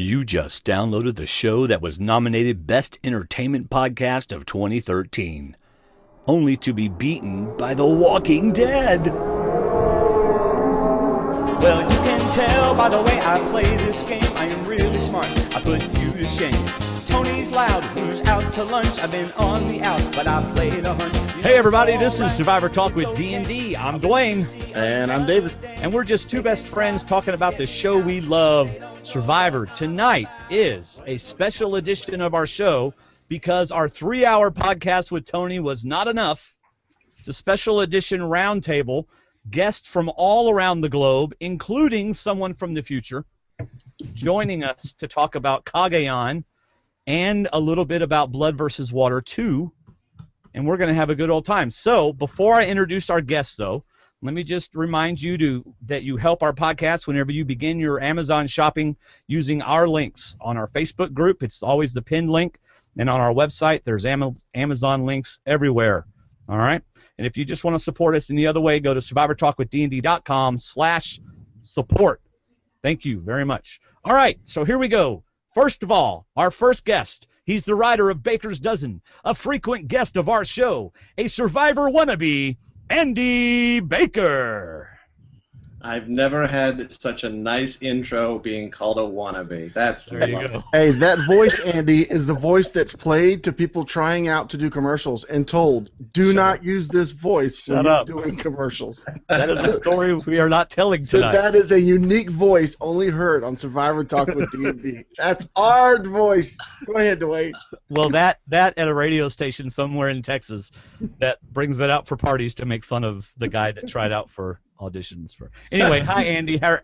You just downloaded the show that was nominated Best Entertainment Podcast of 2013, only to be beaten by The Walking Dead. Well, you can tell by the way I play this game, I am really smart, I put you to shame. Tony's loud, who's out to lunch? I've been on the outs, but I played a hunch. Hey everybody, this is Survivor Talk with D&D. I'm Dwaine. And I'm David. And we're just two best friends talking about the show we love, Survivor. Tonight is a special edition of our show because our 3-hour podcast with Tony was not enough. It's a special edition roundtable, guests from all around the globe, including someone from the future, joining us to talk about Cagayan and a little bit about Blood vs. Water 2, and we're going to have a good old time. So, before I introduce our guests, though, let me just remind you that you help our podcast whenever you begin your Amazon shopping using our links. On our Facebook group, it's always the pinned link, and on our website, there's Amazon links everywhere. All right? And if you just want to support us in the other way, go to survivortalkwithdnd.com/support. Thank you very much. All right, so here we go. First of all, our first guest, he's the writer of Baker's Dozen, a frequent guest of our show, a Survivor wannabe, Andy Baker. I've never had such a nice intro being called a wannabe. There you go. Hey, that voice, Andy, is the voice that's played to people trying out to do commercials and told, do not use this voice when you're doing commercials. That is a story we are not telling tonight. So that is a unique voice only heard on Survivor Talk with D&D. That's our voice. Go ahead, Dwayne. Well, that at a radio station somewhere in Texas that brings it out for parties to make fun of the guy that tried out for auditions for. Anyway, hi Andy. How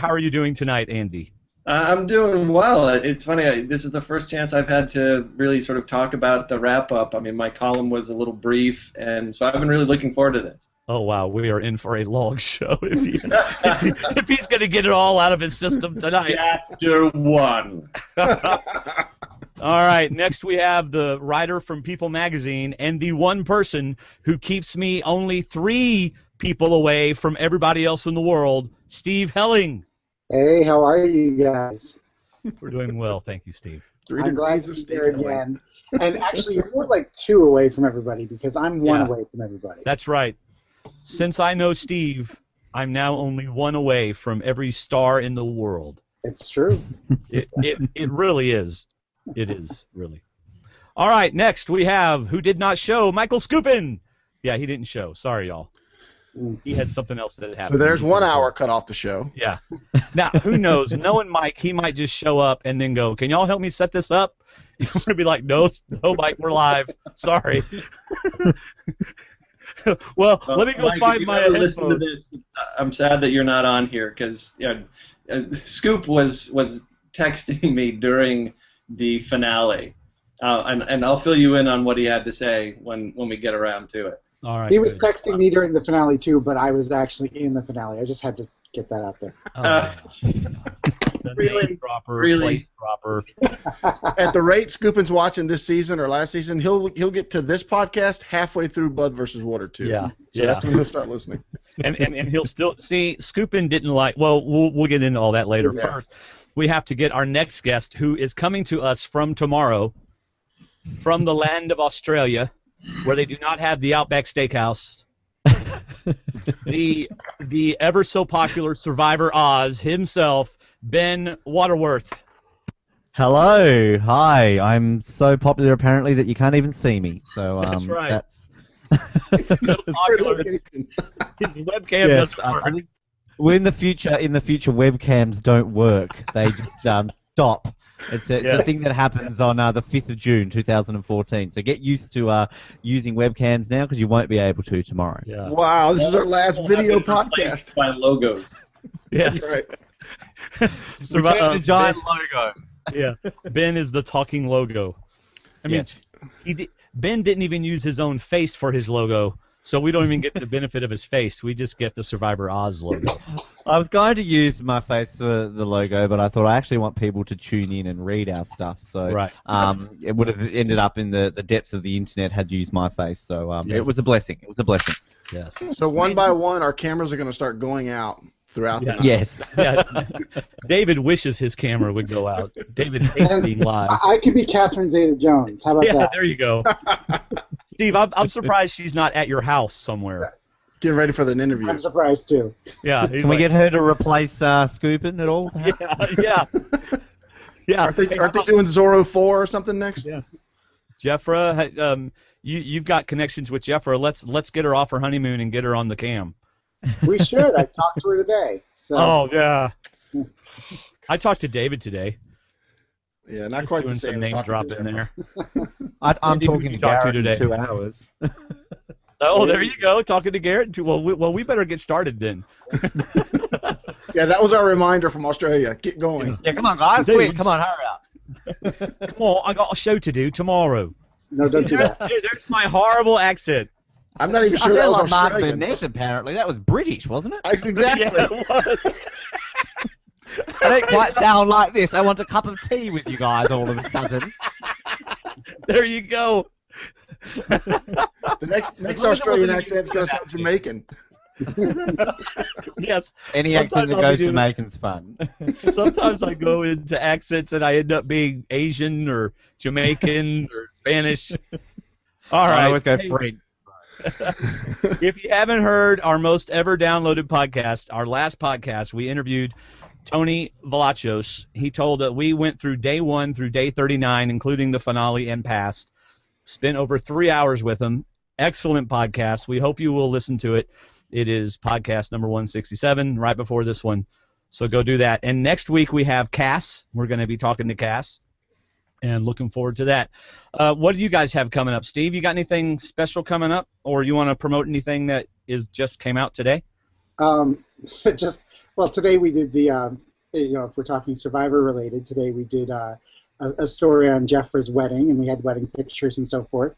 are you doing tonight, Andy? I'm doing well. It's funny. This is the first chance I've had to really sort of talk about the wrap-up. I mean, my column was a little brief, and so I've been really looking forward to this. Oh, wow. We are in for a long show if he's going to get it all out of his system tonight. Chapter 1. All right. Next, we have the writer from People Magazine and the one person who keeps me only 3 people away from everybody else in the world, Steve Helling. Hey, how are you guys? We're doing well, thank you, Steve. I'm glad to be here again. And actually, you're more like 2 away from everybody because I'm 1 away from everybody. That's right. Since I know Steve, I'm now only 1 away from every star in the world. It's true. It really is. It is, really. All right, next we have, who did not show, Michael Skupin. Yeah, he didn't show. Sorry, y'all. He had something else that had happened. So there's 1 hour cut off the show. Yeah. Now, who knows? Knowing Mike, he might just show up and then go, can y'all help me set this up? And we're going to be like, no, Mike, we're live. Sorry. well, let me go Mike, find my headphones. To this, I'm sad that you're not on here because Scoop was texting me during the finale, and I'll fill you in on what he had to say when we get around to it. All right, he was texting me during the finale too, but I was actually in the finale. I just had to get that out there. Really? Place dropper. At the rate Skupin's watching this season or last season, he'll get to this podcast halfway through Blood vs. Water 2. Yeah. So that's when he'll start listening. And he'll still see Skupin didn't like. Well, we'll get into all that later. Yeah. First, we have to get our next guest, who is coming to us from tomorrow, from the land of Australia, where they do not have the Outback Steakhouse. the ever so popular Survivor Oz himself, Ben Waterworth. Hello, hi. I'm so popular apparently that you can't even see me. So that's right. It's so popular. His webcam doesn't work. In the future, webcams don't work. They just stop. It's a thing that happens on the 5th of June, 2014. So get used to using webcams now because you won't be able to tomorrow. Yeah. Wow, this is our last video podcast. By logos. Yes. That's right. A giant logo. Yeah. Ben is the talking logo. I mean, Ben didn't even use his own face for his logo. So we don't even get the benefit of his face. We just get the Survivor Oz logo. I was going to use my face for the logo, but I thought I actually want people to tune in and read our stuff. So it would have ended up in the depths of the internet had you used my face. So it was a blessing. It was a blessing. Yes. So one by one, our cameras are going to start going out. throughout the night. Yes. Yeah. David wishes his camera would go out. David hates being live. I could be Catherine Zeta-Jones. How about Yeah, that? there you go. Steve, I'm surprised she's not at your house somewhere. Getting ready for an interview. I'm surprised, too. Yeah. Can we get her to replace Scoopin' at all? Yeah. Yeah. Aren't they doing Zorro 4 or something next? Yeah. Jeffra, you've got connections with Jeffra. Let's get her off her honeymoon and get her on the cam. We should. I talked to her today. So. Oh, yeah. I talked to David today. Yeah, not Just quite doing the same. some as name talking to dropping Jeffra. there. I'm Andy, who talking did to you talk to Garrett today? in 2 hours. Oh, there you go. Talking to Garrett. Well, we better get started then. Yeah, that was our reminder from Australia. Get going. Yeah, come on, guys. Dudes. Quick, come on, hurry up. Come on, I got a show to do tomorrow. No, don't do that. There's my horrible accent. I'm not even I sure that sound was like Mark Australian. Burnett, apparently. That was British, wasn't it? Exactly. Yeah, it was. I don't quite sound like this. I want a cup of tea with you guys all of a sudden. There you go. The next Australian accent's going to sound Jamaican. Yes. Any Sometimes accent that I'll goes be doing- Jamaican's fun. Sometimes I go into accents and I end up being Asian or Jamaican or Spanish. All right. I always go Hey, French. if you haven't heard our most ever downloaded podcast, our last podcast, we interviewed Tony Vlachos. He told that we went through day 1 through day 39, including the finale and past. Spent over 3 hours with him. Excellent podcast. We hope you will listen to it. It is podcast number 167, right before this one. So go do that. And next week we have Cass. We're going to be talking to Cass. And looking forward to that. What do you guys have coming up? Steve, you got anything special coming up? Or you want to promote anything that just came out today? Today we did the, if we're talking Survivor related, today we did a story on Jeffra's wedding, and we had wedding pictures and so forth.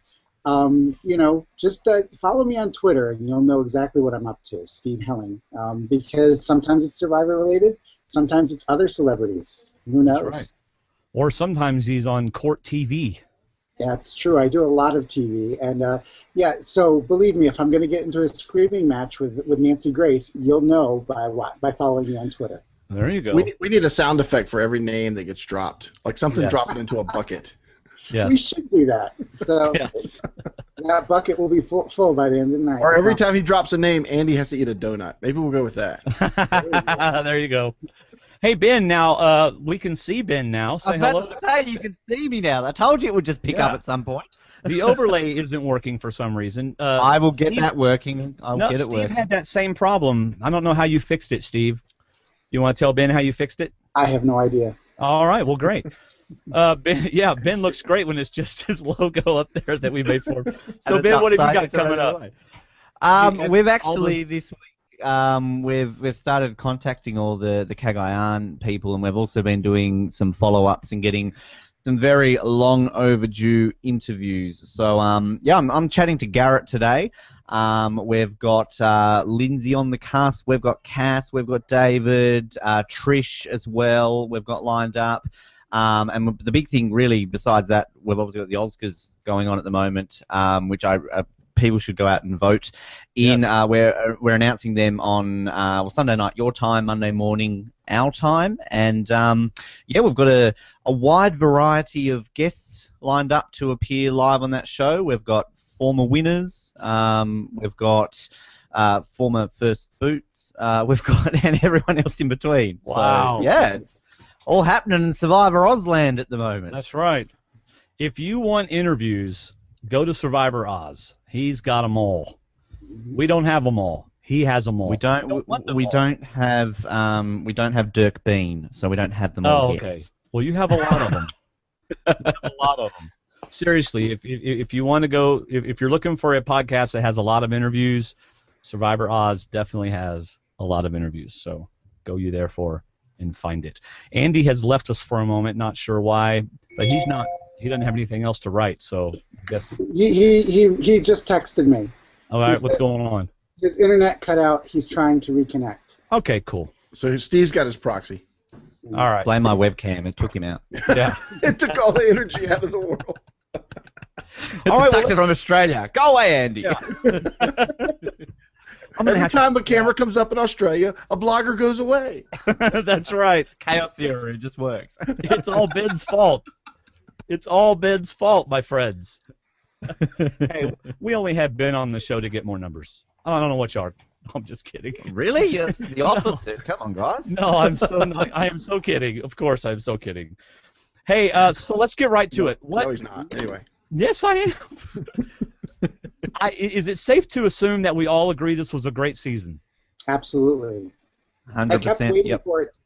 Just follow me on Twitter, and you'll know exactly what I'm up to, Steve Helling, because sometimes it's Survivor related, sometimes it's other celebrities. Who knows? That's right. Or sometimes he's on court TV. That's true. I do a lot of TV, and so believe me, if I'm going to get into a screaming match with Nancy Grace, you'll know by following me on Twitter. There you go. We need a sound effect for every name that gets dropped, like something Yes. dropping into a bucket. Yes. We should do that. So Yes. that bucket will be full by the end of the night. Or every time he drops a name, Andy has to eat a donut. Maybe we'll go with that. There you go. Hey, Ben, now we can see Ben now. I Say was hello. about to say, you can see me now. I told you it would just pick up Yeah. at some point. The overlay isn't working for some reason. I will get Steve- that working. I'll No, get it Steve working. had that same problem. I don't know how you fixed it, Steve. You want to tell Ben how you fixed it? I have no idea. All right, well, great. Ben looks great when it's just his logo up there that we made for him. So, And Ben, it's what have you upside- got it's coming already up? away. We've actually this week we've started contacting all the Cagayan people, and we've also been doing some follow-ups and getting some very long overdue interviews. So I'm chatting to Garrett today. We've got Lindsay on the cast. We've got Cass. We've got David, Trish as well. We've got lined up. And the big thing, really, besides that, we've obviously got the Oscars going on at the moment, which people should go out and vote in. Yes. We're announcing them on Sunday night your time, Monday morning our time, and we've got a wide variety of guests lined up to appear live on that show. We've got former winners, we've got former first boots, we've got and everyone else in between. Wow. So, yeah, it's all happening in Survivor Ozland at the moment. That's right. If you want interviews, go to Survivor Oz. He's got them all. We don't have them all. He has them all. We don't. We don't have Dirk Bean, so we don't have them all Oh, yet. okay. Well, you have a lot of them. A lot of them. Seriously, if you want to go, if you're looking for a podcast that has a lot of interviews, Survivor Oz definitely has a lot of interviews. So go you therefore and find it. Andy has left us for a moment, not sure why, but he doesn't have anything else to write, so I guess. He just texted me. All right, what's going on? His internet cut out. He's trying to reconnect. Okay, cool. So Steve's got his proxy. All right. Blame my webcam. It took him out. Yeah. It took all the energy out of the world. It's All right, a from Australia. Go away, Andy. Yeah. Every time a camera comes up in Australia, a blogger goes away. That's right. Chaos theory just works. It's all Ben's fault. It's all Ben's fault, my friends. Hey, we only have Ben on the show to get more numbers. I don't know what you are. I'm just kidding. Really? It's the opposite. Come on, guys. No, I am so kidding. Of course, I'm so kidding. Hey, so let's get right to it. No, he's not. Anyway. Yes, I am. Is it safe to assume that we all agree this was a great season? Absolutely. 100%. I kept waiting for it.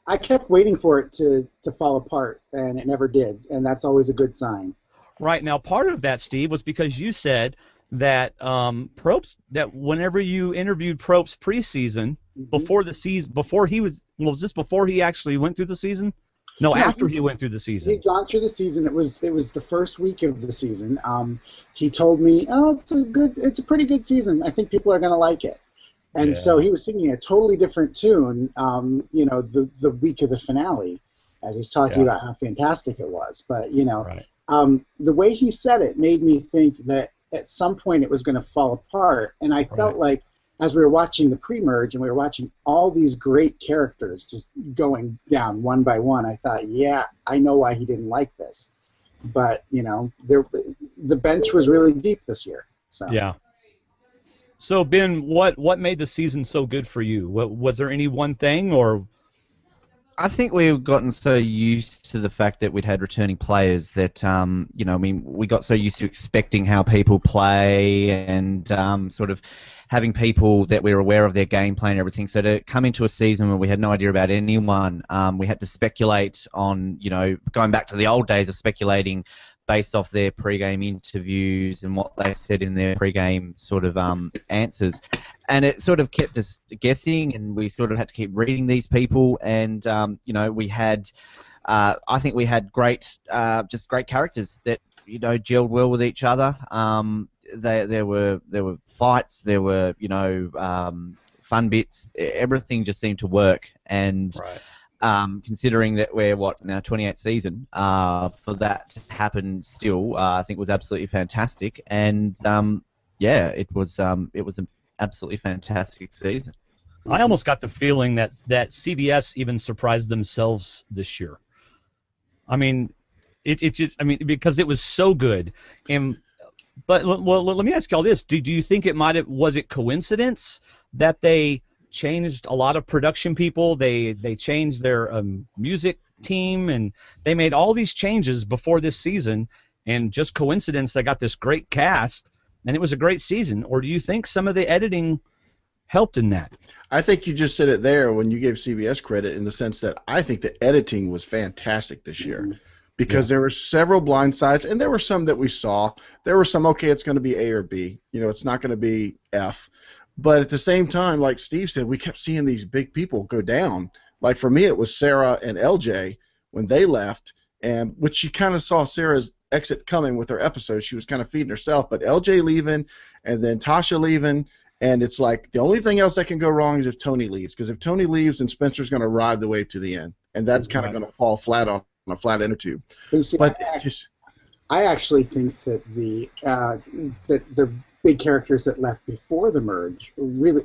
I kept waiting for it to fall apart, and it never did, and that's always a good sign. Right. Now, part of that, Steve, was because you said that Probst, that whenever you interviewed Probst preseason, before the season, before he was this before he actually went through the season? No, after he went through the season. He'd gone through the season. It was the first week of the season. He told me, "Oh, it's a pretty good season. I think people are going to like it." And so he was singing a totally different tune, the week of the finale, as he's talking about how fantastic it was. But the way he said it made me think that at some point it was going to fall apart, and I felt like, as we were watching the pre-merge and we were watching all these great characters just going down one by one, I thought, yeah, I know why he didn't like this. But, the bench was really deep this year. So. Yeah. So, Ben, what made the season so good for you? Was there any one thing, or? I think we've gotten so used to the fact that we'd had returning players that, we got so used to expecting how people play and sort of having people that we were aware of their gameplay and everything. So to come into a season where we had no idea about anyone, we had to speculate on, going back to the old days of speculating based off their pre-game interviews and what they said in their pre-game sort of answers. And it sort of kept us guessing, and we sort of had to keep reading these people. And, we had, I think we had great characters that, gelled well with each other. There were fights, there were, fun bits. Everything just seemed to work. And considering that we're, now 28th season, for that to happen still, I think was absolutely fantastic. And, it was an absolutely fantastic season. I almost got the feeling that CBS even surprised themselves this year. I mean, because it was so good. But let me ask you all this: do you think was it coincidence that they changed a lot of production people? They changed their music team, and they made all these changes before this season, and just coincidence they got this great cast, and it was a great season? Or do you think some of the editing helped in that? I think you just said it there when you gave CBS credit, in the sense that I think the editing was fantastic this year. Because there were several blind sides, and there were some that we saw. There were some, okay, it's going to be A or B. It's not going to be F. But at the same time, like Steve said, we kept seeing these big people go down. Like for me, it was Sarah and LJ when they left, and which you kind of saw Sarah's exit coming with her episode. She was kind of feeding herself, but LJ leaving, and then Tasha leaving, and it's like the only thing else that can go wrong is if Tony leaves. Because if Tony leaves, then Spencer's going to ride the wave to the end, and that's kind of going to fall flat on a flat inner tube. I actually think that the big characters that left before the merge really,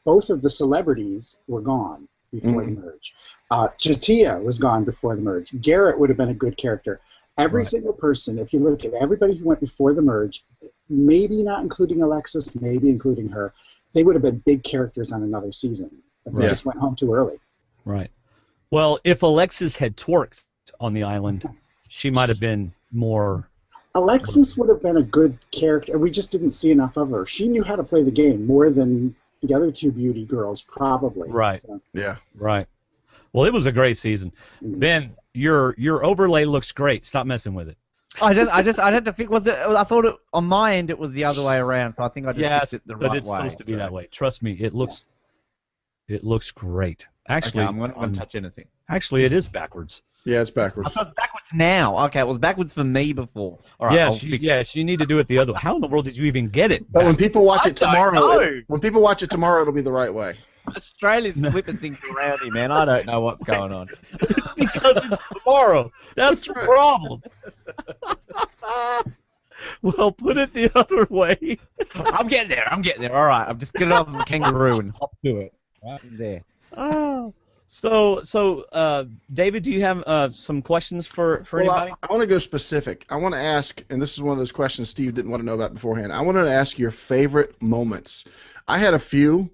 both of the celebrities were gone before the merge. Chatia was gone before the merge. Garrett would have been a good character. Every single person, if you look at everybody who went before the merge, maybe not including Alexis, maybe including her, they would have been big characters on another season. But they just went home too early. Right. Well, if Alexis had twerked on the island, she might have been more. Alexis would have been a good character. We just didn't see enough of her. She knew how to play the game more than the other two beauty girls, probably. Right. So. Yeah. Right. Well, it was a great season. Ben, your overlay looks great. Stop messing with it. I had to think. I thought it, on my end it was the other way around. So I think I just fixed it the right way. But it's supposed to be that way. Trust me, it looks great. Actually, I'm going to touch anything. Actually, it is backwards. Yeah, it's backwards. I thought it's backwards now. Okay, it was backwards for me before. All right, you need to do it the other way. How in the world did you even get it? But when people watch it tomorrow, it'll be the right way. Australians flipping things around here, man. I don't know what's going on. It's because it's tomorrow. That's the problem. Well, put it the other way. I'm getting there. All right, I'm just getting off of a kangaroo and hop to it. Right there. Oh. So, David, do you have some questions for anybody? I want to go specific. I want to ask, and this is one of those questions Steve didn't want to know about beforehand. I wanted to ask your favorite moments. I had a few,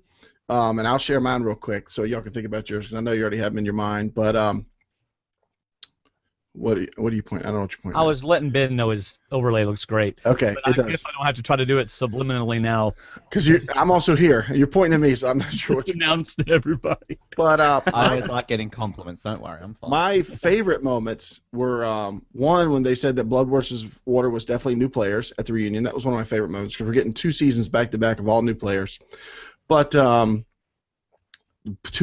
and I'll share mine real quick so y'all can think about yours, because I know you already have them in your mind. But what do you point? I don't know what you're pointing. I was letting Ben know his overlay looks great. Okay, but I guess I don't have to try to do it subliminally now. Because I'm also here. You're pointing at me, so I'm not sure. Just announced to everybody. But I always like getting compliments. Don't worry, I'm fine. My favorite moments were one when they said that Blood vs. Water was definitely new players at the reunion. That was one of my favorite moments because we're getting 2 seasons back to back of all new players. But 2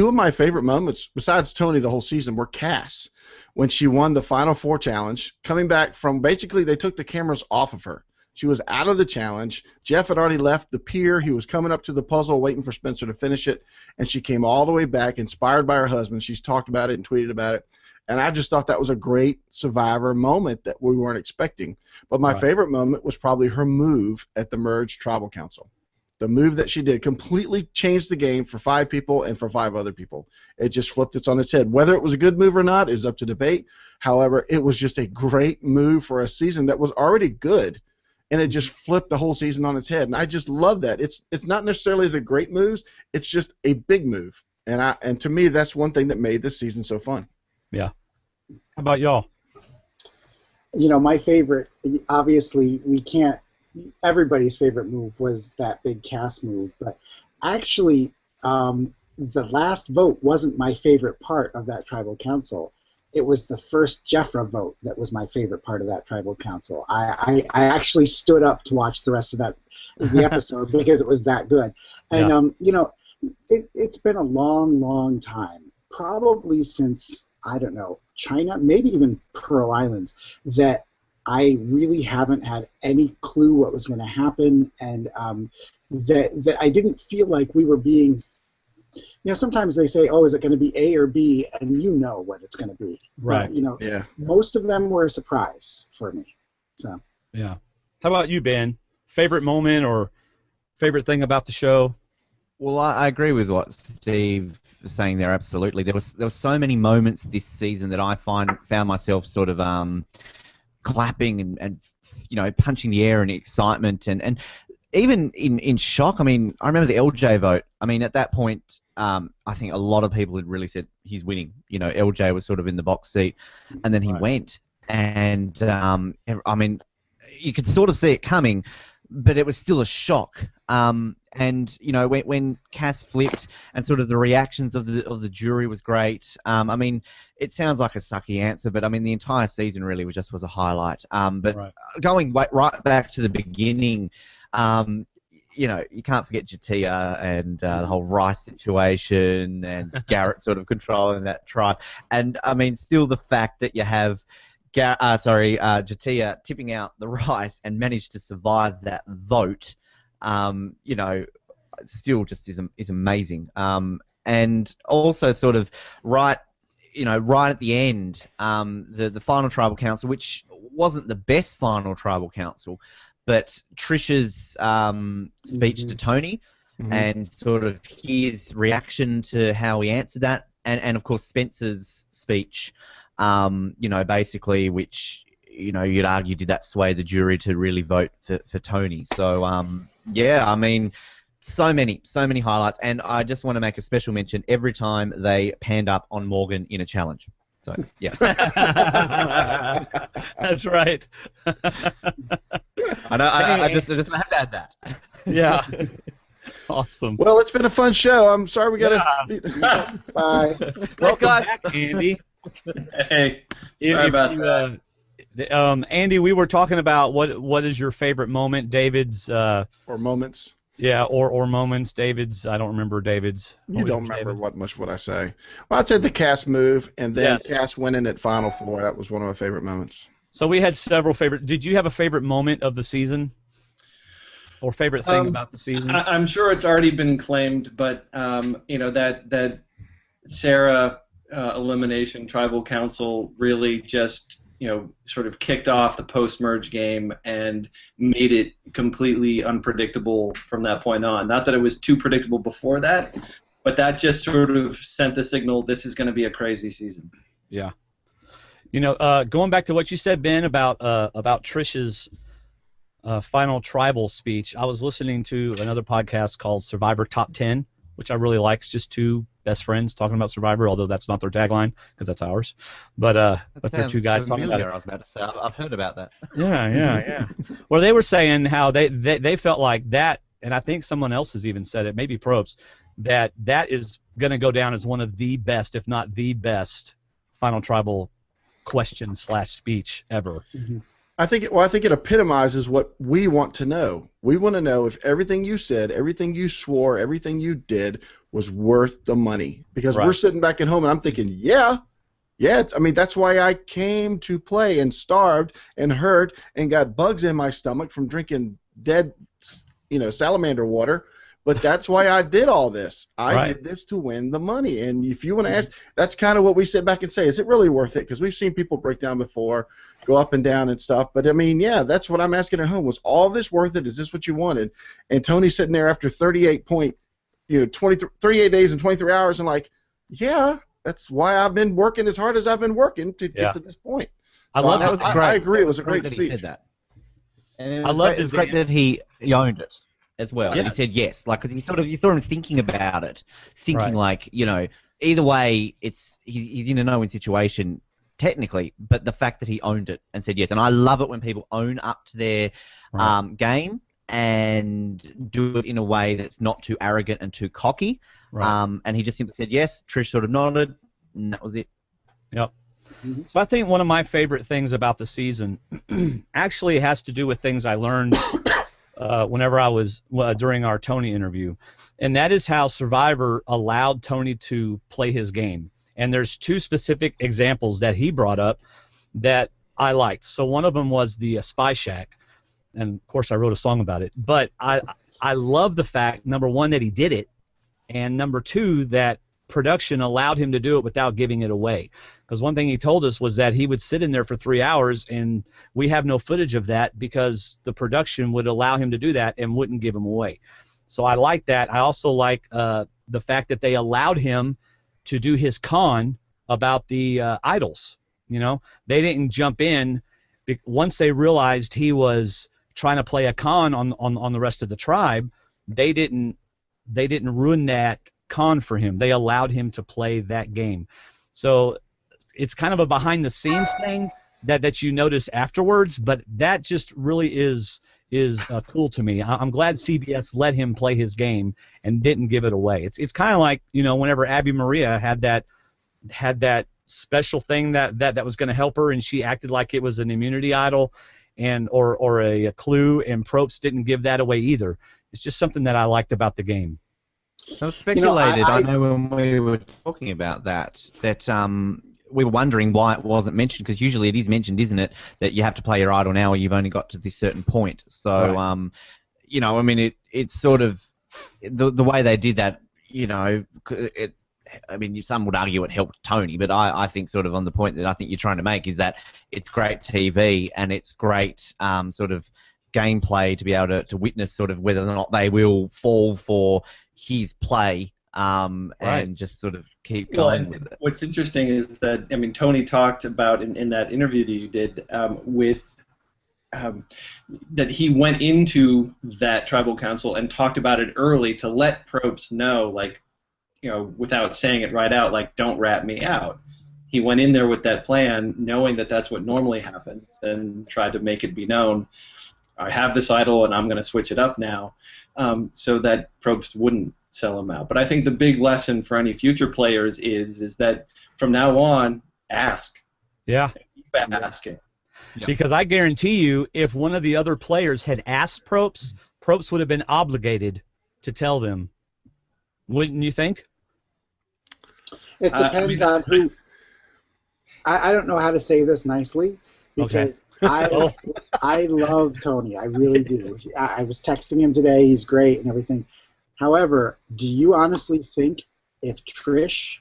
of my favorite moments, besides Tony the whole season, were Cass. When she won the Final Four challenge, coming back from basically they took the cameras off of her. She was out of the challenge. Jeff had already left the pier. He was coming up to the puzzle waiting for Spencer to finish it, and she came all the way back, inspired by her husband. She's talked about it and tweeted about it, and I just thought that was a great Survivor moment that we weren't expecting. But my favorite moment was probably her move at the Merged Tribal Council. The move that she did completely changed the game for 5 people and for 5 other people. It just flipped it on its head. Whether it was a good move or not is up to debate. However, it was just a great move for a season that was already good, and it just flipped the whole season on its head. And I just love that. It's not necessarily the great moves. It's just a big move. And to me, that's one thing that made this season so fun. Yeah. How about y'all? You know, my favorite, obviously, everybody's favorite move was that big Cass move, but actually the last vote wasn't my favorite part of that tribal council. It was the first Jeffra vote that was my favorite part of that tribal council. I actually stood up to watch the rest of the episode because it was that good. And you know, it's been a long time, probably since, I don't know, China, maybe even Pearl Islands, that I really haven't had any clue what was going to happen, and that I didn't feel like we were being, you know, sometimes they say, oh, is it going to be A or B, and you know what it's going to be. Right. But, you know, most of them were a surprise for me. So. Yeah. How about you, Ben? Favorite moment or favorite thing about the show? Well, I agree with what Steve was saying there, absolutely. There was so many moments this season that I found myself sort of clapping and you know, punching the air in excitement and even in shock. I mean, I remember the LJ vote. I mean, at that point, I think a lot of people had really said he's winning. You know, LJ was sort of in the box seat, and then he went. And I mean, you could sort of see it coming, but it was still a shock. And you know, when Cass flipped and sort of the reactions of the jury was great. I mean, it sounds like a sucky answer, but I mean the entire season really was a highlight. But going right back to the beginning, you know, you can't forget Jatia and the whole rice situation and Garrett sort of controlling that tribe. And I mean, still the fact that you have Jatia tipping out the rice and managed to survive that vote. You know, still just is amazing. And also sort of right at the end, the final tribal council, which wasn't the best final tribal council, but Trish's speech to Tony and sort of his reaction to how he answered that, and of course Spencer's speech, you know, basically, which, you know, you'd argue did that sway the jury to really vote for Tony. So, yeah, I mean, so many highlights, and I just want to make a special mention every time they panned up on Morgan in a challenge. So, yeah. That's right. I know. I just have to add that. Yeah. Awesome. Well, it's been a fun show. I'm sorry we got to. Bye. Welcome back, Andy. Hey, sorry about that. Andy, we were talking about what is your favorite moment, David's or moments. Yeah, or moments. David's. I don't remember David's. You don't remember what I say. Well, I'd say the Cass move and then Cass winning at Final Four. That was one of my favorite moments. So we had several favorite. Did you have a favorite moment of the season? Or favorite thing about the season? I'm sure it's already been claimed, but you know, that Sarah elimination tribal council really just sort of kicked off the post-merge game and made it completely unpredictable from that point on. Not that it was too predictable before that, but that just sort of sent the signal this is going to be a crazy season. Yeah. Going back to what you said, Ben, about Trish's final tribal speech, I was listening to another podcast called Survivor Top 10, which I really like. It's just two best friends talking about Survivor, although that's not their tagline because that's ours. But they're two guys talking about it. I was about to say, I've heard about that. Yeah. Well, they were saying how they felt like that, and I think someone else has even said it, maybe Probst, that is going to go down as one of the best, if not the best, final tribal question/speech ever. Mm-hmm. I think it epitomizes what we want to know. We want to know if everything you said, everything you swore, everything you did was worth the money. Because we're sitting back at home and I'm thinking, yeah. I mean, that's why I came to play and starved and hurt and got bugs in my stomach from drinking dead, salamander water. But that's why I did all this. I did this to win the money. And if you want to ask, that's kind of what we sit back and say, is it really worth it? Because we've seen people break down before, go up and down and stuff. But, I mean, yeah, that's what I'm asking at home. Was all this worth it? Is this what you wanted? And Tony's sitting there after 38 days and 23 hours and like, yeah, that's why I've been working as hard as I've been working to get to this point. So I agree. It was a great speech. He said that. And it was great that he owned it as well. Yes. He said yes, like, because you saw him thinking about it, like, either way, he's in a no-win situation technically, but the fact that he owned it and said yes, and I love it when people own up to their game and do it in a way that's not too arrogant and too cocky. And he just simply said yes. Trish sort of nodded, and that was it. Yep. Mm-hmm. So I think one of my favorite things about the season actually has to do with things I learned whenever I was during our Tony interview, and that is how Survivor allowed Tony to play his game. And there's two specific examples that he brought up that I liked. So one of them was the Spy Shack, and of course I wrote a song about it. But I love the fact, number one, that he did it, and number two, that production allowed him to do it without giving it away. Because one thing he told us was that he would sit in there for 3 hours, and we have no footage of that because the production would allow him to do that and wouldn't give him away. So I like that. I also like the fact that they allowed him to do his con about the idols. They didn't jump in once they realized he was trying to play a con on the rest of the tribe. They didn't ruin that con for him. They allowed him to play that game. So it's kind of a behind-the-scenes thing that you notice afterwards, but that just really is cool to me. I'm glad CBS let him play his game and didn't give it away. It's kind of like whenever Abby Maria had that special thing that was going to help her, and she acted like it was an immunity idol or a clue, and Probst didn't give that away either. It's just something that I liked about the game. It was speculated. I know when we were talking about that we were wondering why it wasn't mentioned, because usually it is mentioned, isn't it, that you have to play your idol now or you've only got to this certain point. So, I mean, it's sort of the way they did that, some would argue it helped Tony, but I think sort of on the point that I think you're trying to make is that it's great TV and it's great sort of gameplay to be able to witness sort of whether or not they will fall for his play and just sort of keep going with it. What's interesting is that, Tony talked about in that interview that you did that he went into that tribal council and talked about it early to let Probst know, without saying it right out, don't rat me out. He went in there with that plan, knowing that that's what normally happens, and tried to make it be known, I have this idol and I'm going to switch it up now, so that Probst wouldn't sell him out. But I think the big lesson for any future players is that from now on, ask. Yeah. Keep asking. Yeah. Because I guarantee you, if one of the other players had asked Probst would have been obligated to tell them. Wouldn't you think? It depends on who. I don't know how to say this nicely, because I love Tony. I really do. I was texting him today. He's great and everything. However, do you honestly think if Trish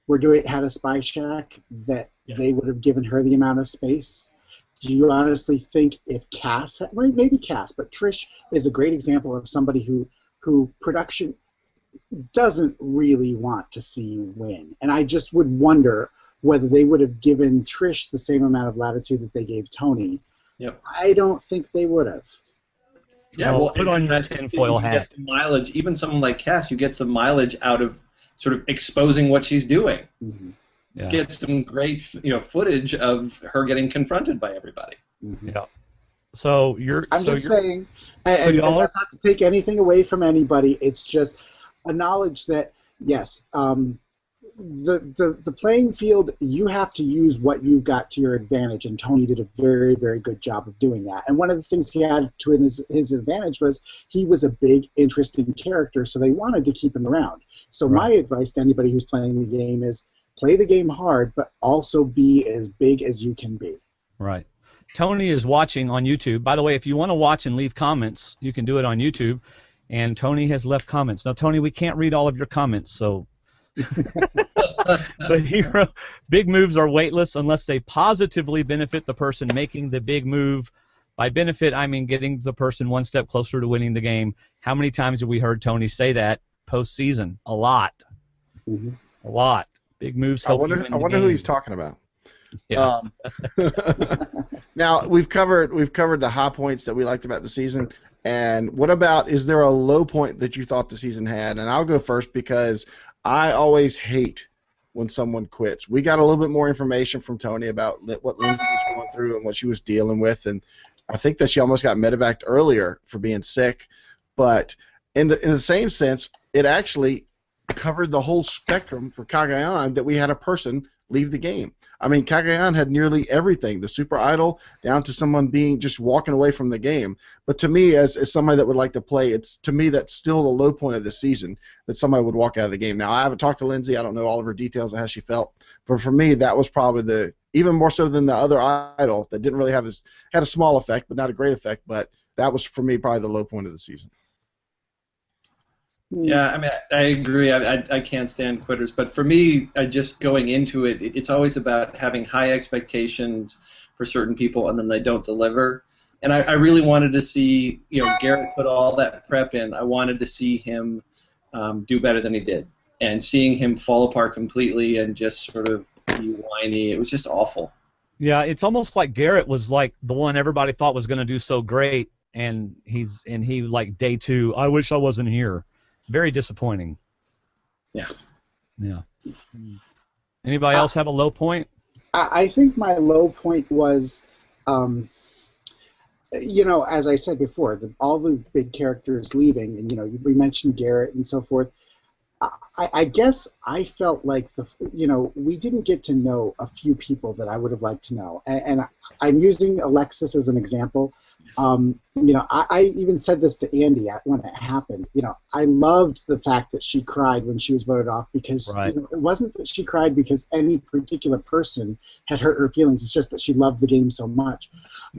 had a spy shack, that they would have given her the amount of space? Do you honestly think if Cass, well, maybe Cass, but Trish is a great example of somebody who production doesn't really want to see you win. And I just would wonder whether they would have given Trish the same amount of latitude that they gave Tony. Yep. I don't think they would have. Yeah, well, well, put on that tinfoil hat. Get some mileage. Even someone like Cass, you get some mileage out of sort of exposing what she's doing. Mm-hmm. Yeah. Get some great, footage of her getting confronted by everybody. Mm-hmm. Yeah. So I'm just saying, and that's not to take anything away from anybody. It's just a knowledge that yes, the playing field, you have to use what you've got to your advantage, and Tony did a very, very good job of doing that. And one of the things he had to his advantage was he was a big, interesting character, so they wanted to keep him around. So my advice to anybody who's playing the game is play the game hard, but also be as big as you can be. Right. Tony is watching on YouTube. By the way, if you want to watch and leave comments, you can do it on YouTube. And Tony has left comments. Now, Tony, we can't read all of your comments, so... But here, big moves are weightless unless they positively benefit the person making the big move. By benefit, I mean getting the person one step closer to winning the game. How many times have we heard Tony say that postseason? A lot. Mm-hmm. A lot. Big moves help you win the I wonder game. who he's talking about. Yeah. Now we've covered the high points that we liked about the season, and what about, is there a low point that you thought the season had? And I'll go first because I always hate when someone quits. We got a little bit more information from Tony about what Lindsay was going through and what she was dealing with, and I think that she almost got medevaced earlier for being sick. But in the same sense, it actually covered the whole spectrum for Cagayan that we had a person leave the game. I mean, Cagayan had nearly everything, the super idol down to someone being just walking away from the game. But to me, as somebody that would like to play, to me that's still the low point of the season, that somebody would walk out of the game. Now, I haven't talked to Lindsay. I don't know all of her details of how she felt. But for me, that was probably even more so than the other idol that didn't really had a small effect, but not a great effect. But that was, for me, probably the low point of the season. Yeah, I mean, I agree. I can't stand quitters, but for me, just going into it, it's always about having high expectations for certain people, and then they don't deliver. And I really wanted to see, Garrett put all that prep in. I wanted to see him do better than he did, and seeing him fall apart completely and just sort of be whiny, it was just awful. Yeah, it's almost like Garrett was like the one everybody thought was going to do so great, and he like day 2, I wish I wasn't here. Very disappointing. Yeah. Yeah. Anybody else have a low point? I think my low point was, as I said before, all the big characters leaving, and we mentioned Garrett and so forth. I guess I felt like we didn't get to know a few people that I would have liked to know, and I'm using Alexis as an example. I even said this to Andy when it happened. I loved the fact that she cried when she was voted off because it wasn't that she cried because any particular person had hurt her feelings. It's just that she loved the game so much.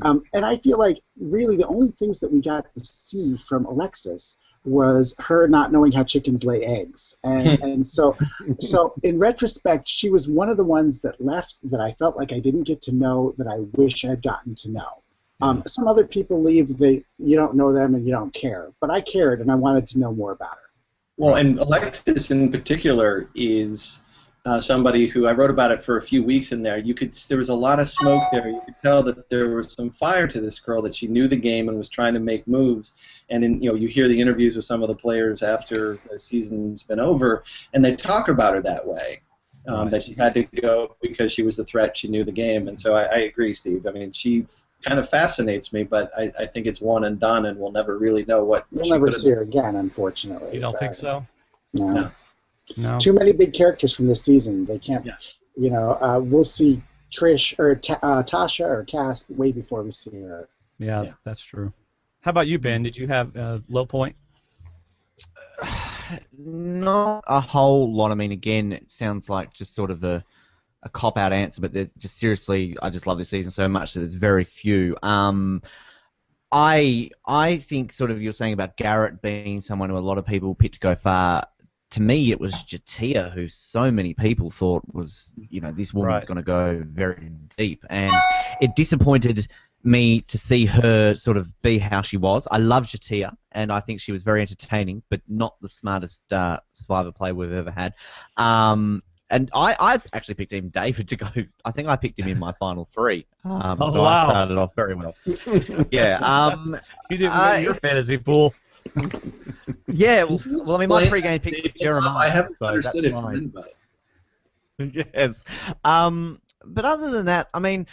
And I feel like really the only things that we got to see from Alexis was her not knowing how chickens lay eggs. And so in retrospect, she was one of the ones that left that I felt like I didn't get to know that I wish I'd gotten to know. Some other people leave, you don't know them and you don't care. But I cared and I wanted to know more about her. Well, and Alexis in particular is somebody who I wrote about it for a few weeks in there. There was a lot of smoke there. You could tell that there was some fire to this girl, that she knew the game and was trying to make moves. And you hear the interviews with some of the players after the season's been over, and they talk about her that way. That she had to go because she was the threat. She knew the game, and so I agree, Steve. I mean, she kind of fascinates me, but I think it's one and done, and we'll never really know what. We'll never see her again, unfortunately. You don't think so? No. No. Too many big characters from this season. They can't. Yeah. We'll see Trish or Tasha or Cass way before we see her. Yeah, that's true. How about you, Ben? Did you have a low point? Not a whole lot. I mean, again, it sounds like just sort of a cop-out answer, but there's just seriously, I just love this season so much that there's very few. I think sort of you're saying about Garrett being someone who a lot of people picked to go far. to me, it was Jatia, who so many people thought was, this woman's going to go very deep. And it disappointed me to see her sort of be how she was. I love Jatia, and I think she was very entertaining, but not the smartest Survivor player we've ever had. And I actually picked even David to go. I think I picked him in my final 3. So wow. I started off very well. Yeah. You didn't win your fantasy pool. Yeah. Well, I mean, my pre-game pick was Jeremiah. I haven't so understood that's it mine. from anybody. Yes. But other than that, I mean,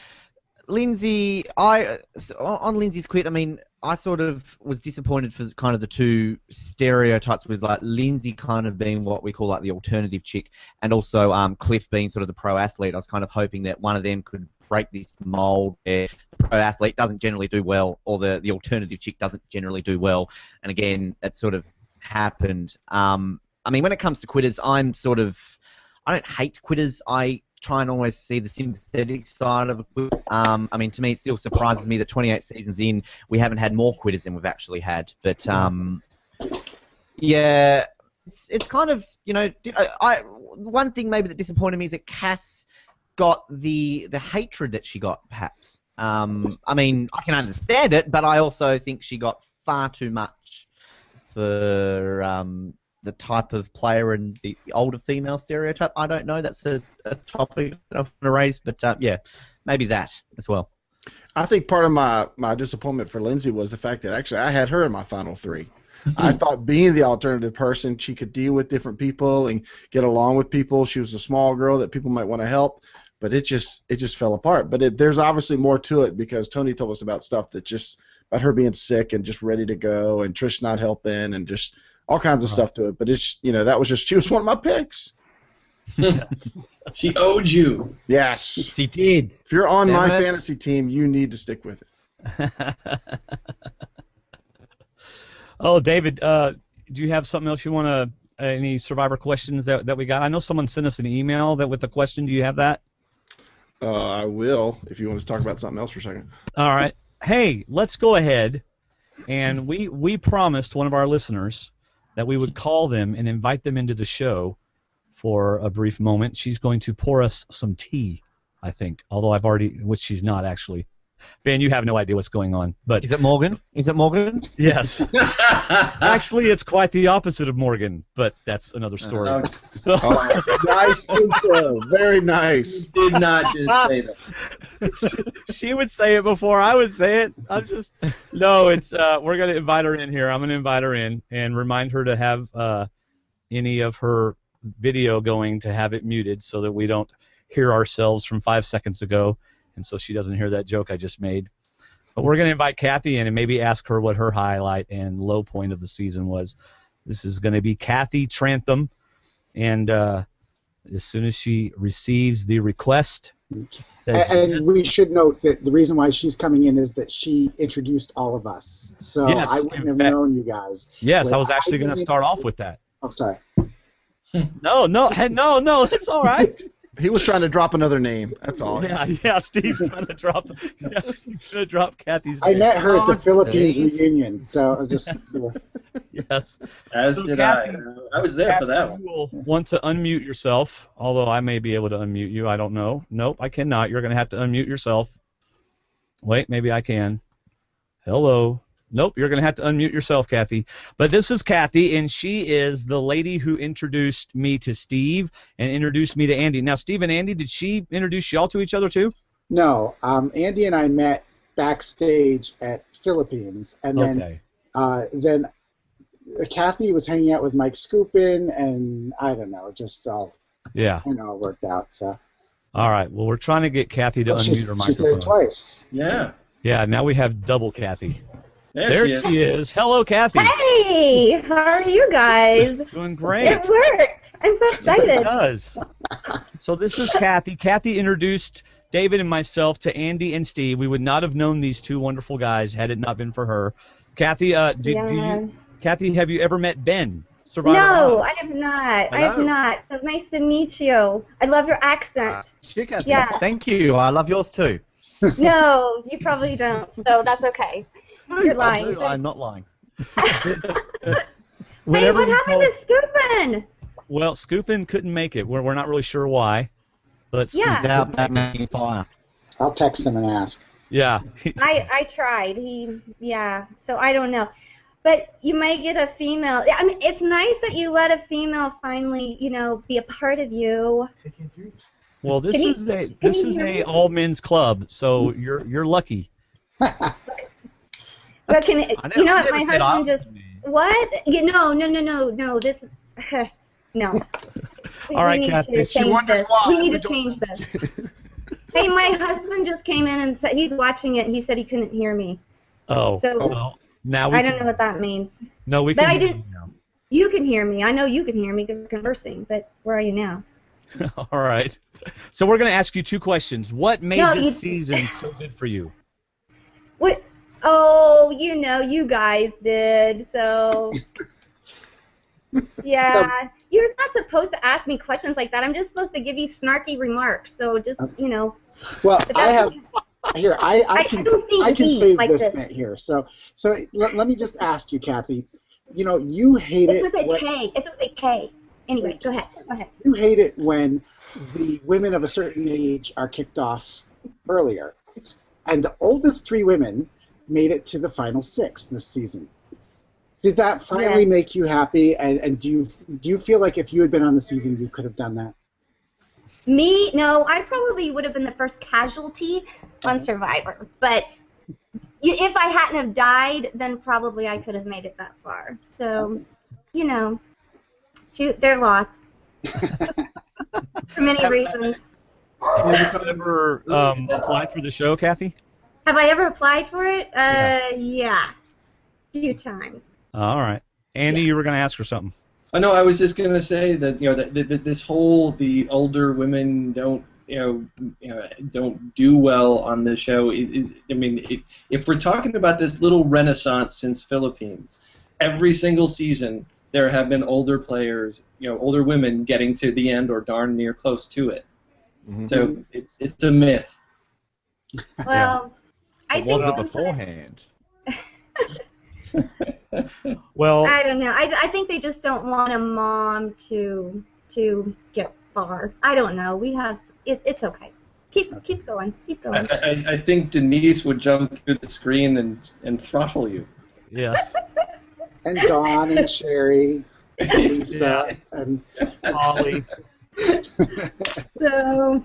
Lindsay, on Lindsay's quit, I mean, I sort of was disappointed for kind of the 2 stereotypes with like Lindsay kind of being what we call like the alternative chick, and also Cliff being sort of the pro athlete. I was kind of hoping that one of them could break this mold where the pro athlete doesn't generally do well, or the alternative chick doesn't generally do well. And again, that sort of happened. I mean, when it comes to quitters, I don't hate quitters. I try and always see the sympathetic side of a quitter. I mean, to me, it still surprises me that 28 seasons in, we haven't had more quitters than we've actually had. But, yeah, it's kind of, one thing maybe that disappointed me is that Cass got the hatred that she got, perhaps. I mean, I can understand it, but I also think she got far too much for the type of player and the older female stereotype. I don't know. That's a topic that I've want to raise, but yeah, maybe that as well. I think part of my disappointment for Lindsay was the fact that actually I had her in my final 3. I thought being the alternative person, she could deal with different people and get along with people. She was a small girl that people might want to help, but it just fell apart. But there's obviously more to it, because Tony told us about stuff that just about her being sick and just ready to go, and Trish not helping, and just all kinds of stuff to it. But it's, that was just, she was one of my picks. She owed you. Yes. She did. If you're on my fantasy team, you need to stick with it. Oh, David, do you have something else you want to, any Survivor questions that we got? I know someone sent us an email with a question. Do you have that? I will, if you want to talk about something else for a second. All right. Hey, let's go ahead. And we promised one of our listeners that we would call them and invite them into the show for a brief moment. She's going to pour us some tea, I think, although which she's not actually. Ben, you have no idea what's going on. But Is it Morgan? Yes. Actually, it's quite the opposite of Morgan, but that's another story. Nice intro. Very nice. You did not just say that. She would say it before I would say it. No, it's we're going to invite her in here. I'm going to invite her in and remind her to have any of her video going, to have it muted so that we don't hear ourselves from 5 seconds ago, and so she doesn't hear that joke I just made. But we're going to invite Kathy in and maybe ask her what her highlight and low point of the season was. This is going to be Kathy Trantham, and as soon as she receives the request... And we should note that the reason why she's coming in is that she introduced all of us. So yes, I wouldn't have known you guys. Yes, I was actually going to start off with that. Oh, sorry. No, it's all right. He was trying to drop another name. That's all. Yeah. Steve's trying to drop. Yeah, he's going to drop Kathy's name. I met her at the Philippines reunion, so I was just. Yes. As so did Kathy, I. I was there for that one. You will want to unmute yourself, although I may be able to unmute you. I don't know. Nope, I cannot. You're going to have to unmute yourself. Wait, maybe I can. Hello. Nope, you're going to have to unmute yourself, Kathy. But this is Kathy, and she is the lady who introduced me to Steve and introduced me to Andy. Now, Steve and Andy, did she introduce y'all to each other too? No, Andy and I met backstage at Philippines, and then Kathy was hanging out with Mike Scoopin, and I don't know, just all all worked out. So. All right. Well, we're trying to get Kathy to unmute her microphone. She's there twice. Yeah. So. Yeah. Now we have double Kathy. There she is. Hello, Kathy. Hey, how are you guys? Doing great. It worked. I'm so excited. It does. So this is Kathy. Kathy introduced David and myself to Andy and Steve. We would not have known these two wonderful guys had it not been for her. Kathy, Kathy, have you ever met Ben? Survivor no, House? I have not. I have not. So nice to meet you. I love your accent. Yeah. Thank you. I love yours too. No, you probably don't. So that's okay. You're lying. I'm not lying. Hey, what happened to Scoopin? Well, Scoopin couldn't make it. We're not really sure why. But He's out back making fire. I'll text him and ask. yeah. I tried. So I don't know. But you might get a female. I mean, it's nice that you let a female finally, be a part of you. Well, this is a all men's club, so you're lucky. But you know what? My husband just what? No. This no. All right, we need Kathy. to She change wonders this. why. We need We to don't change this. Hey, my husband just came in and said he's watching it. And he said he couldn't hear me. Oh. So Well, now we I don't know what that means. No, we But can. I did. You can hear me. I know you can hear me because we're conversing. But where are you now? All right. So we're going to ask you two questions. What made No, this season so good for you? What? Oh, you guys did. So yeah, you're not supposed to ask me questions like that. I'm just supposed to give you snarky remarks. So just Well, But I that's- have here. I can don't think I can he save like this this. bit here. So let me just ask you, Kathy. You hate it's it. with a K. It's with a K. Anyway, go ahead. You hate it when the women of a certain age are kicked off earlier, and the oldest three women made it to the final six this season. Did that finally make you happy? And do you feel like if you had been on the season, you could have done that? Me? No, I probably would have been the first casualty on Survivor. But if I hadn't have died, then probably I could have made it that far. So, to their loss. For many reasons. Have you ever applied for the show, Kathy? Have I ever applied for it? Yeah. A few times. All right. Andy, you were going to ask her something. Oh no, I was just gonna say that that this whole the older women don't don't do well on the show if we're talking about this little renaissance since Philippines, every single season there have been older players, older women getting to the end or darn near close to it. Mm-hmm. So it's a myth. Well, I It think wasn't beforehand. Well, I don't know. I think they just don't want a mom to get far. I don't know. We have it's okay. Keep going. Keep going. I think Denise would jump through the screen and throttle you. yes. And Dawn and Sherry and Lisa and Holly. So,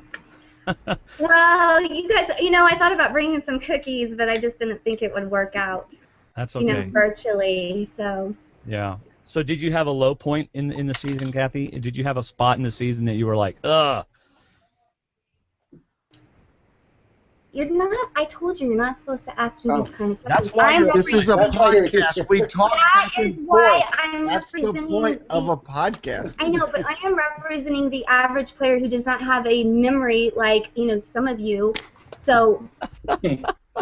well, you guys, I thought about bringing some cookies, but I just didn't think it would work out. That's okay. Virtually. So. Yeah. So did you have a low point in the season, Kathy? Did you have a spot in the season that you were like, ugh? You're not. I told you you're not supposed to ask me these kind of questions. That's why This is a podcast. We talk That back is and why forth. I'm That's the representing. point of a podcast. I know, but I am representing the average player who does not have a memory like some of you. So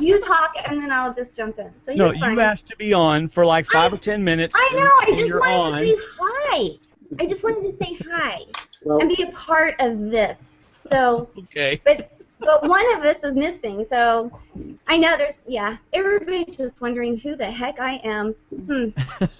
you talk, and then I'll just jump in. So No, you're fine. you asked to be on for like 5 or 10 minutes. I know. I and just you're wanted on. to say hi. I just wanted to say hi well, and be a part of this. So, Okay. but one of us is missing. So I know everybody's just wondering who the heck I am.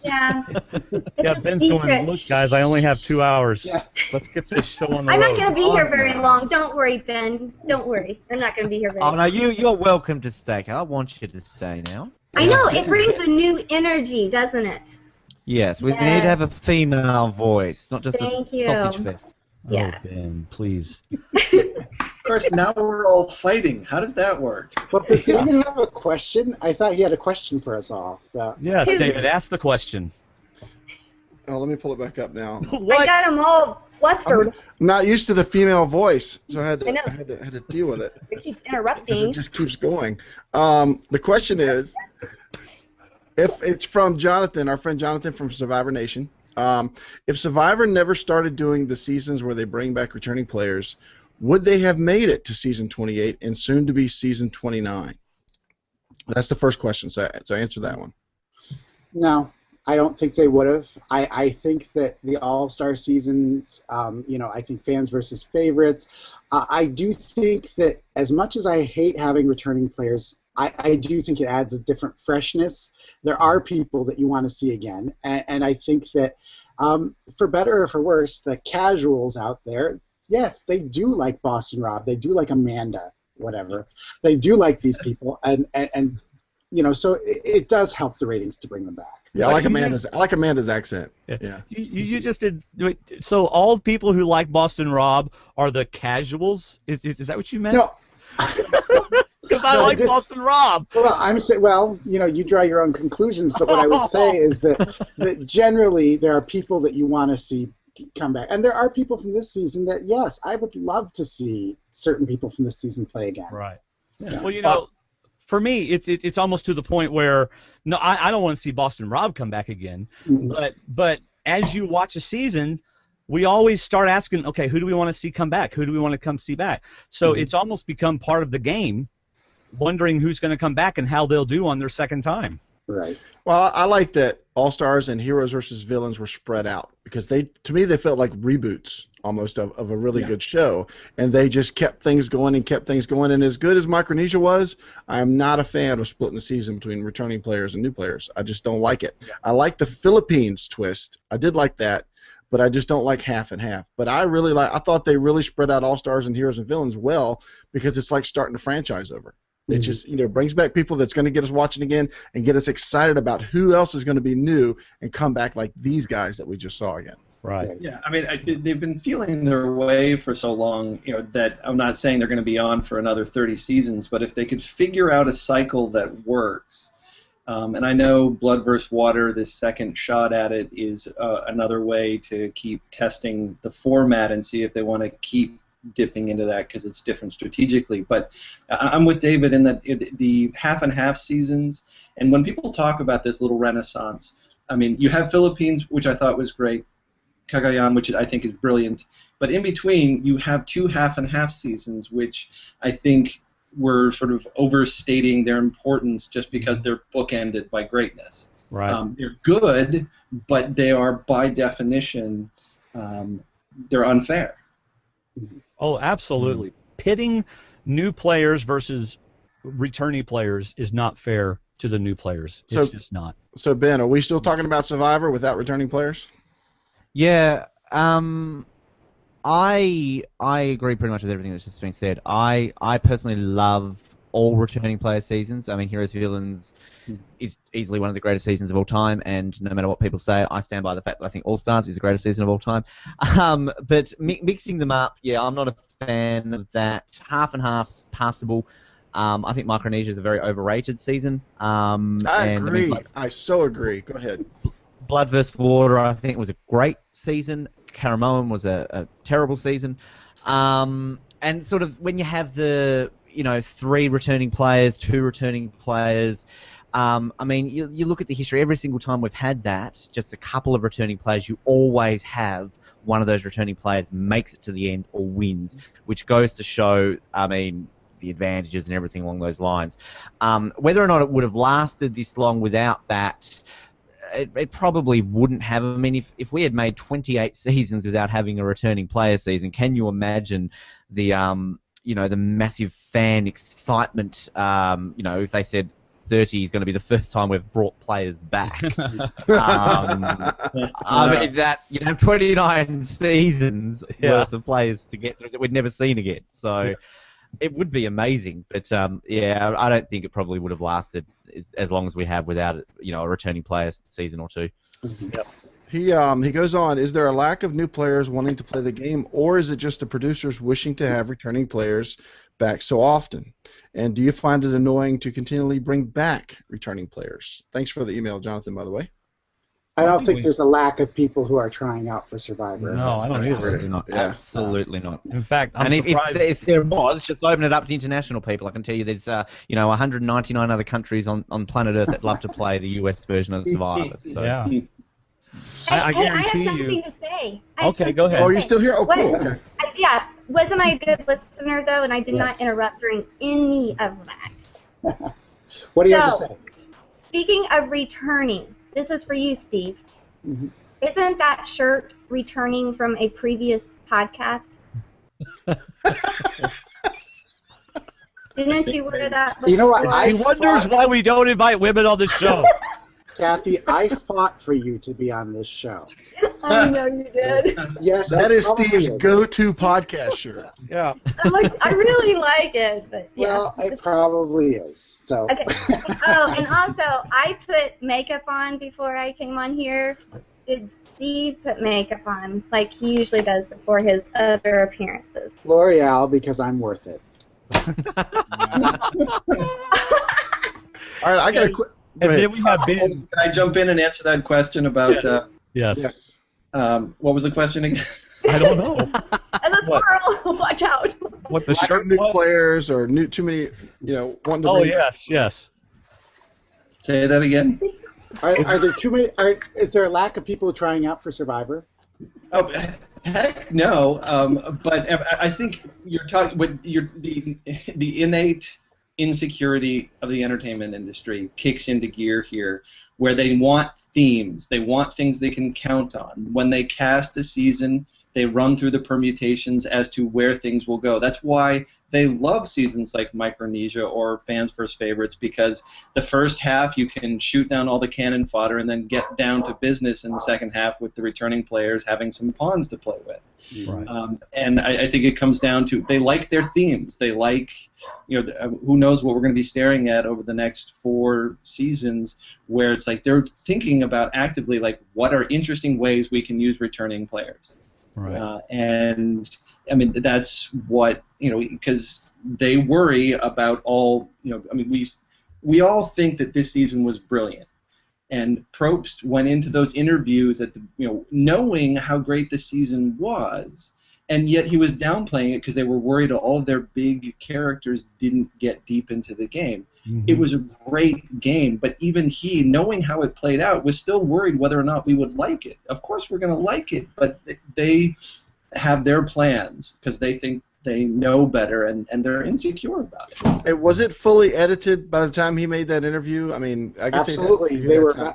Yeah. It's Yeah, a Ben's secret. going, look, guys, I only have 2 hours. Yeah. Let's get this show on the I'm road. not going to be here very long. Don't worry, Ben. Don't worry. I'm not going to be here very Oh long. no, you're welcome to stay. I want you to stay now. I know. It brings a new energy, doesn't it? Yes, we Yes. need to have a female voice, not just Thank a you. sausage fest. Yeah. Oh, Ben, please. Of course, now we're all fighting. How does that work? well, does David have a question? I thought he had a question for us all. So Yes, David, ask the question. Oh, let me pull it back up now. I What? got them all flustered. I'm not used to the female voice, so I I know. had to deal with it. It keeps Because interrupting. it just keeps going. The question is, if it's from Jonathan, our friend Jonathan from Survivor Nation, if Survivor never started doing the seasons where they bring back returning players, would they have made it to season 28 and soon to be season 29? That's the first question, so answer that one. no, I don't think they would have. I think that the All-Star seasons, I think fans versus favorites. I do think that as much as I hate having returning players, I do think it adds a different freshness. There are people that you want to see again, and I think that For better or for worse, the casuals out there, yes, they do like Boston Rob. They do like Amanda, whatever. They do like these people, and so it does help the ratings to bring them back. Yeah, I like Amanda's accent. Yeah. You just did. So all people who like Boston Rob are the casuals? Is that what you meant? No. Because I like Boston Rob. Well, I'm saying, you draw your own conclusions, but what I would say is that generally there are people that you want to see come back, and there are people from this season that, yes, I would love to see certain people from this season play again. Right. Yeah. Well, for me, it's almost to the point where I don't want to see Boston Rob come back again. Mm-hmm. But as you watch a season, we always start asking, okay, who do we want to see come back? Who do we want to come see back? So it's almost become part of the game, wondering who's going to come back and how they'll do on their second time. Right. Well, I like that All-Stars and Heroes versus Villains were spread out because to me they felt like reboots almost of a really good show, and they just kept things going. And as good as Micronesia was, I'm not a fan of splitting the season between returning players and new players. I just don't like it. Yeah. I like the Philippines twist. I did like that, but I just don't like half and half. But I thought they really spread out All-Stars and Heroes and Villains well because it's like starting a franchise over. It just brings back people that's going to get us watching again and get us excited about who else is going to be new and come back like these guys that we just saw again. Right. Yeah, I mean, they've been feeling their way for so long, that I'm not saying they're going to be on for another 30 seasons, but if they could figure out a cycle that works, and I know Blood vs. Water, this second shot at it, is another way to keep testing the format and see if they want to keep dipping into that because it's different strategically. But I'm with David in that the half and half seasons, and when people talk about this little renaissance, I mean, you have Philippines, which I thought was great, Cagayan, which I think is brilliant, but in between you have 2 half and half seasons, which I think were sort of overstating their importance just because they're bookended by greatness. Right. They're good, but they are by definition they're unfair. Oh, absolutely. Pitting new players versus returning players is not fair to the new players. It's just not. So, Ben, are we still talking about Survivor without returning players? Yeah. I agree pretty much with everything that's just been said. I personally love all returning player seasons. I mean, Heroes Villains is easily one of the greatest seasons of all time, and no matter what people say, I stand by the fact that I think All Stars is the greatest season of all time. But mixing them up, yeah, I'm not a fan of that. Half and half's passable. I think Micronesia is a very overrated season. I agree. I so agree. Go ahead. Blood vs. Water, I think, was a great season. Caramoan was a terrible season. And sort of when you have the 3 returning players, 2 returning players, I mean, you look at the history, every single time we've had that, just a couple of returning players, you always have one of those returning players makes it to the end or wins, which goes to show, I mean, the advantages and everything along those lines. Whether or not it would have lasted this long without that, it probably wouldn't have. I mean, if we had made 28 seasons without having a returning player season, can you imagine the the massive fan excitement? If they said 30 is going to be the first time we've brought players back. I mean, that you'd have 29 seasons worth of players to get through that we'd never seen again. So it would be amazing, but I don't think it probably would have lasted as long as we have without a returning player season or 2. Yep. He goes on, is there a lack of new players wanting to play the game, or is it just the producers wishing to have returning players back so often? And do you find it annoying to continually bring back returning players? Thanks for the email, Jonathan, by the way. I don't think there's a lack of people who are trying out for Survivor. No, I don't either. Absolutely not. Yeah. Absolutely not. In fact, I'm surprised. If there was, just open it up to international people. I can tell you there's 199 other countries on planet Earth that love to play the US version of Survivor. So. Yeah. I guarantee you. I have something to say. Okay, go ahead. Oh, you're still here? Oh, cool. Okay. Yeah. Wasn't I a good listener, though, and I did not interrupt during any of that? What do you have to say? Speaking of returning, this is for you, Steve. Mm-hmm. Isn't that shirt returning from a previous podcast? Didn't you wear that? You know what? She wonders why we don't invite women on the show. Kathy, I fought for you to be on this show. I know you did. Yes, That it is probably Steve's is. go-to podcast shirt. Yeah. I really like it, but yeah. Well, it probably is. So. Okay. Oh, and also, I put makeup on before I came on here. Did Steve put makeup on, like he usually does before his other appearances? L'Oreal, because I'm worth it. All right, I got a quick. And then we have Ben. Can I jump in and answer that question about Yes. Yes. what was the question again? I don't know. And the squirrel, watch out. What the Lack shirt of new was? players or too many, wanting to Oh, bring- yes. Say that again. Are there too many? Is there a lack of people trying out for Survivor? Oh, heck no. But I think you're talking with the innate insecurity of the entertainment industry kicks into gear here, where they want themes, they want things they can count on. When they cast a season, they run through the permutations as to where things will go. That's why they love seasons like Micronesia or Fans First Favorites, because the first half you can shoot down all the cannon fodder and then get down to business in the second half with the returning players having some pawns to play with. Right. And I think it comes down to they like their themes. They like, who knows what we're going to be staring at over the next 4 seasons, where it's like they're thinking about actively, like, what are interesting ways we can use returning players. Right. And I mean that's what because they worry about all I mean we all think that this season was brilliant, and Probst went into those interviews at the knowing how great the season was, and yet he was downplaying it because they were worried all of their big characters didn't get deep into the game. Mm-hmm. It was a great game, but even he, knowing how it played out, was still worried whether or not we would like it. Of course we're going to like it, but they have their plans because they think they know better, and they're insecure about it. Hey, was it fully edited by the time he made that interview? I mean, I guess Absolutely, they were.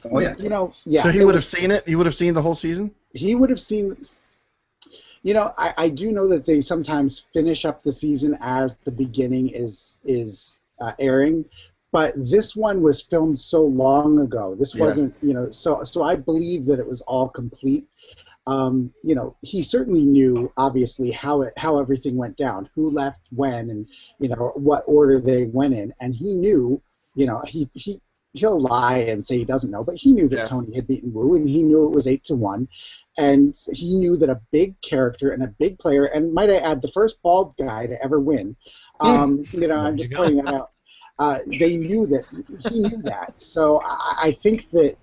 Oh, yeah. Yeah. So he would have seen it. He would have seen the whole season. He would have seen. I do know that they sometimes finish up the season as the beginning is airing, but this one was filmed so long ago. This wasn't, so I believe that it was all complete. He certainly knew, obviously, how everything went down, who left when, and what order they went in, and he knew, he'll lie and say he doesn't know, but he knew that Tony had beaten Wu, and he knew it was 8-1, and he knew that a big character and a big player, and might I add, the first bald guy to ever win. I'm just pointing that out. They knew that he knew that, so I think that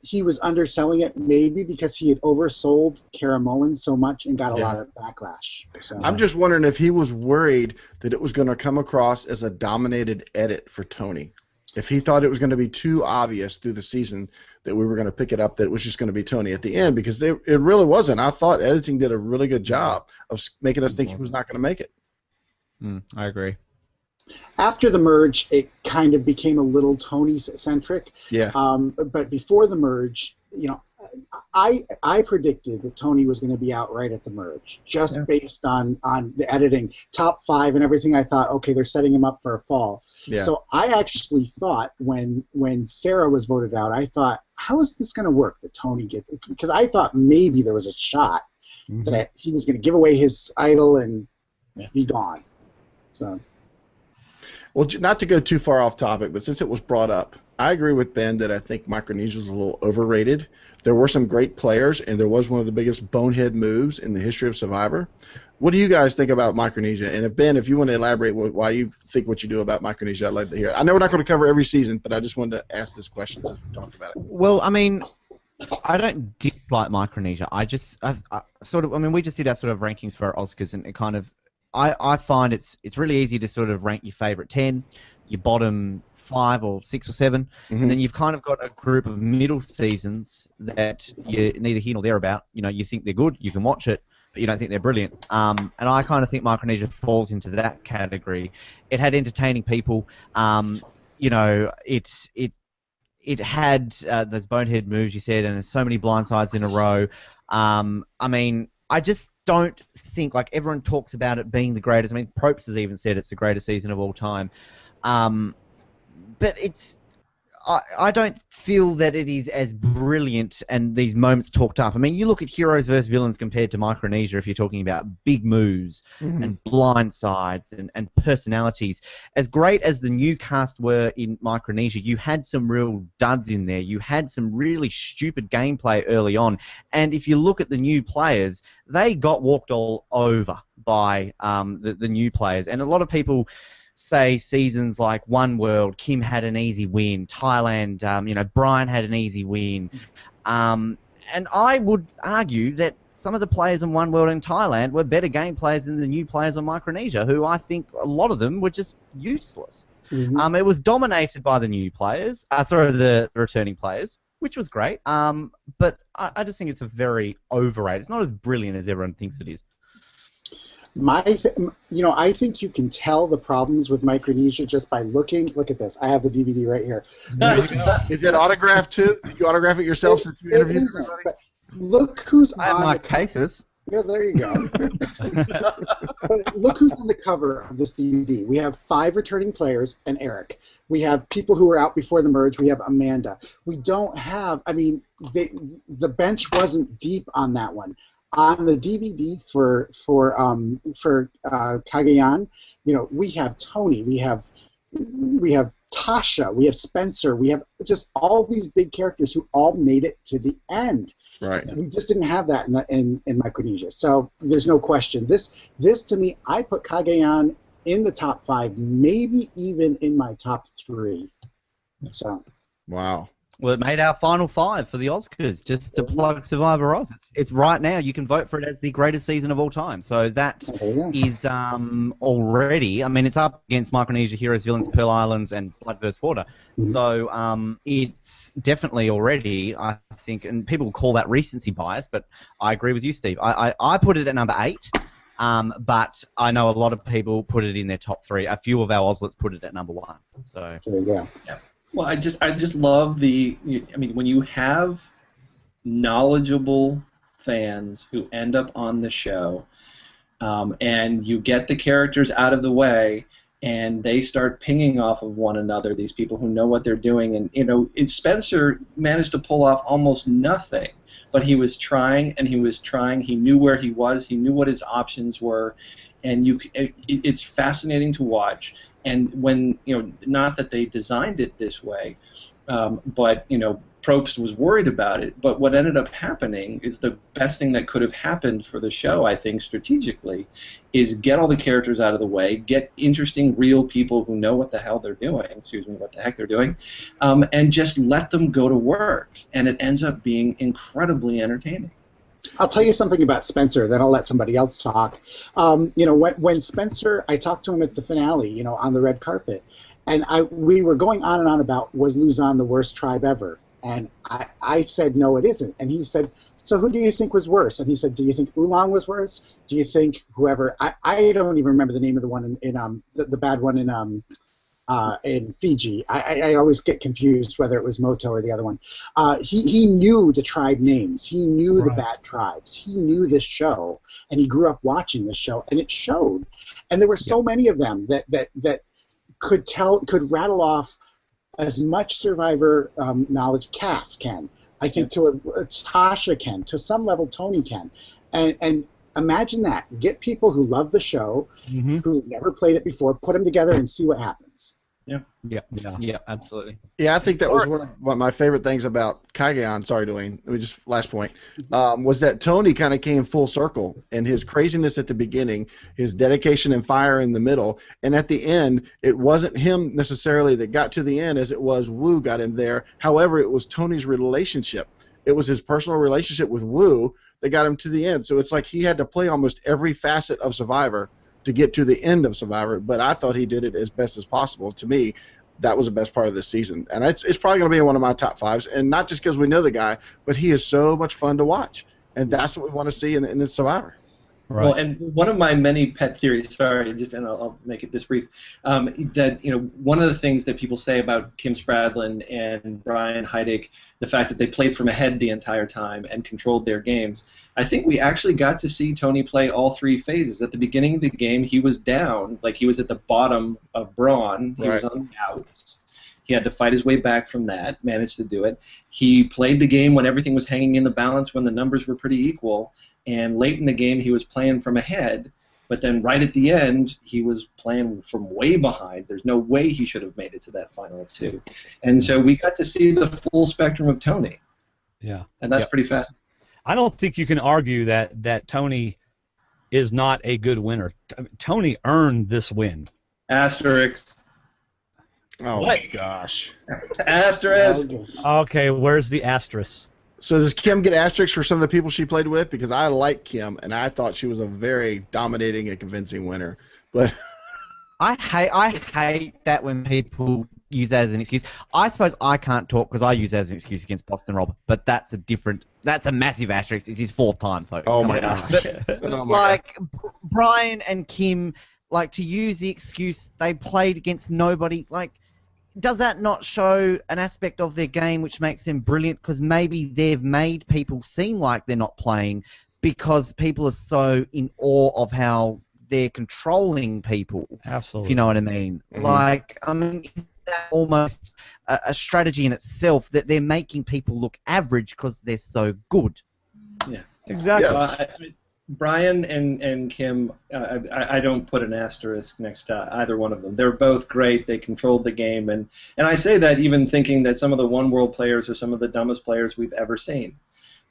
he was underselling it, maybe because he had oversold Karamoan so much and got a lot of backlash. So. I'm just wondering if he was worried that it was going to come across as a dominated edit for Tony. If he thought it was going to be too obvious through the season that we were going to pick it up that it was just going to be Tony at the end, because it really wasn't. I thought editing did a really good job of making us think he was not going to make it. I agree. After the merge, it kind of became a little Tony-centric. Yeah. But before the merge, I predicted that Tony was going to be out right at the merge, just based on the editing, top 5 and everything. I thought, okay, they're setting him up for a fall. Yeah. So I actually thought when Sarah was voted out, I thought, how is this going to work that Tony gets? Because I thought maybe there was a shot that he was going to give away his idol and be gone. So. Well, not to go too far off topic, but since it was brought up, I agree with Ben that I think Micronesia was a little overrated. There were some great players, and there was one of the biggest bonehead moves in the history of Survivor. What do you guys think about Micronesia? And Ben, if you want to elaborate why you think what you do about Micronesia, I'd like to hear it. I know we're not going to cover every season, but I just wanted to ask this question since we talked about it. Well, I mean, I don't dislike Micronesia. I we just did our sort of rankings for our Oscars, and it kind of, I find it's really easy to sort of rank your favorite 10, your bottom 5 or 6 or 7, and then you've kind of got a group of middle seasons that you're neither here nor there about. You think they're good, you can watch it, but you don't think they're brilliant. And I kind of think Micronesia falls into that category. It had entertaining people. It had those bonehead moves you said, and there's so many blindsides in a row. I mean, I just don't think, like, everyone talks about it being the greatest. I mean, Probst has even said it's the greatest season of all time. But I don't feel that it is as brilliant and these moments talked up. I mean, you look at heroes versus villains compared to Micronesia if you're talking about big moves and blind sides and personalities. As great as the new cast were in Micronesia, you had some real duds in there. You had some really stupid gameplay early on. And if you look at the new players, they got walked all over by the new players. And a lot of people say seasons like One World, Kim had an easy win. Thailand, Brian had an easy win. And I would argue that some of the players in One World in Thailand were better game players than the new players on Micronesia, who I think a lot of them were just useless. It was dominated by the new players, the returning players, which was great. But I just think it's a very overrated. It's not as brilliant as everyone thinks it is. I think you can tell the problems with Micronesia just by looking. Look at this. I have the DVD right here. Is it autographed too? Did you autograph it yourself since you interviewed everybody? But look who's I have on my the cases. Yeah, there you go. But look who's on the cover of this DVD. We have 5 returning players and Eric. We have people who were out before the merge. We have Amanda. We don't have. I mean, the bench wasn't deep on that one. On the DVD for Cagayan, we have Tony, we have Tasha, we have Spencer, we have just all these big characters who all made it to the end. Right. We just didn't have that in Micronesia. So there's no question. This to me, I put Cagayan in the top 5, maybe even in my top 3. So. Wow. Well, it made our final 5 for the Oscars, just to plug Survivor Oz. It's right now. You can vote for it as the greatest season of all time. So that is already, I mean, it's up against Micronesia, Heroes, Villains, Pearl Islands, and Blood vs. Water. So it's definitely already, I think, and people call that recency bias, but I agree with you, Steve. I put it at number 8. But I know a lot of people put it in their top 3. A few of our Ozlets put it at number 1. So there you go. Yeah. Well, I just love when you have knowledgeable fans who end up on the show, and you get the characters out of the way, and they start pinging off of one another, these people who know what they're doing, and Spencer managed to pull off almost nothing, but he was trying, and he was trying. He knew where he was. He knew what his options were, and it's fascinating to watch. And when, not that they designed it this way, but, Probst was worried about it. But what ended up happening is the best thing that could have happened for the show, I think, strategically, is get all the characters out of the way, get interesting, real people who know what the hell they're doing, what the heck they're doing, and just let them go to work. And it ends up being incredibly entertaining. I'll tell you something about Spencer, then I'll let somebody else talk. When Spencer, I talked to him at the finale, on the red carpet, and we were going on and on about, was Luzon the worst tribe ever? And I said, no, it isn't. And he said, so who do you think was worse? And he said, do you think Oolong was worse? Do you think whoever, I don't even remember the name of the one in the bad one in Fiji. I always get confused whether it was Moto or the other one. He knew the tribe names. He knew the bad tribes. He knew this show, and he grew up watching this show, and it showed. And there were so many of them that could rattle off as much Survivor knowledge Cass can. I think Tasha can. To some level, Tony can. And imagine that. Get people who love the show, who've never played it before, put them together and see what happens. Yeah, absolutely. Yeah, I think that was one of my favorite things about Cagayan. Sorry, Dwayne. Let me just last point. Was that Tony kind of came full circle, and his craziness at the beginning, his dedication and fire in the middle, and at the end, it wasn't him necessarily that got to the end, as it was Wu got in there. However, it was Tony's relationship. It was his personal relationship with Wu that got him to the end. So it's like he had to play almost every facet of Survivor to get to the end of Survivor, but I thought he did it as best as possible. To me, that was the best part of this season, and it's probably going to be one of my top 5s, and not just because we know the guy, but he is so much fun to watch, and that's what we want to see in Survivor. Right. Well, and one of my many pet theories, and I'll make it this brief, that one of the things that people say about Kim Spradlin and Brian Heidik, the fact that they played from ahead the entire time and controlled their games, I think we actually got to see Tony play all 3 phases. At the beginning of the game, he was down, like he was at the bottom of Brawn, he was on the outs. He had to fight his way back from that, managed to do it. He played the game when everything was hanging in the balance, when the numbers were pretty equal, and late in the game he was playing from ahead, but then right at the end he was playing from way behind. There's no way he should have made it to that final two. And so we got to see the full spectrum of Tony. Yeah. And that's pretty fascinating. I don't think you can argue that Tony is not a good winner. Tony earned this win. Asterisk. Oh What? my gosh. Asterisk. Okay, where's the asterisk? So does Kim get asterisks for some of the people she played with? Because I like Kim, and I thought she was a very dominating and convincing winner. But I hate that when people use that as an excuse. I suppose I can't talk because I use that as an excuse against Boston Rob, but that's a massive asterisk. It's his fourth time, folks. oh Come my on. gosh. But, Oh my God. Brian and Kim, to use the excuse they played against nobody, does that not show an aspect of their game which makes them brilliant? Because maybe they've made people seem like they're not playing because people are so in awe of how they're controlling people. Absolutely. If you know what I mean. Mhm. Is that almost a strategy in itself that they're making people look average because they're so good? Yeah. Exactly. Yeah. Brian and Kim, I don't put an asterisk next to either one of them. They're both great. They controlled the game, and I say that even thinking that some of the One World players are some of the dumbest players we've ever seen.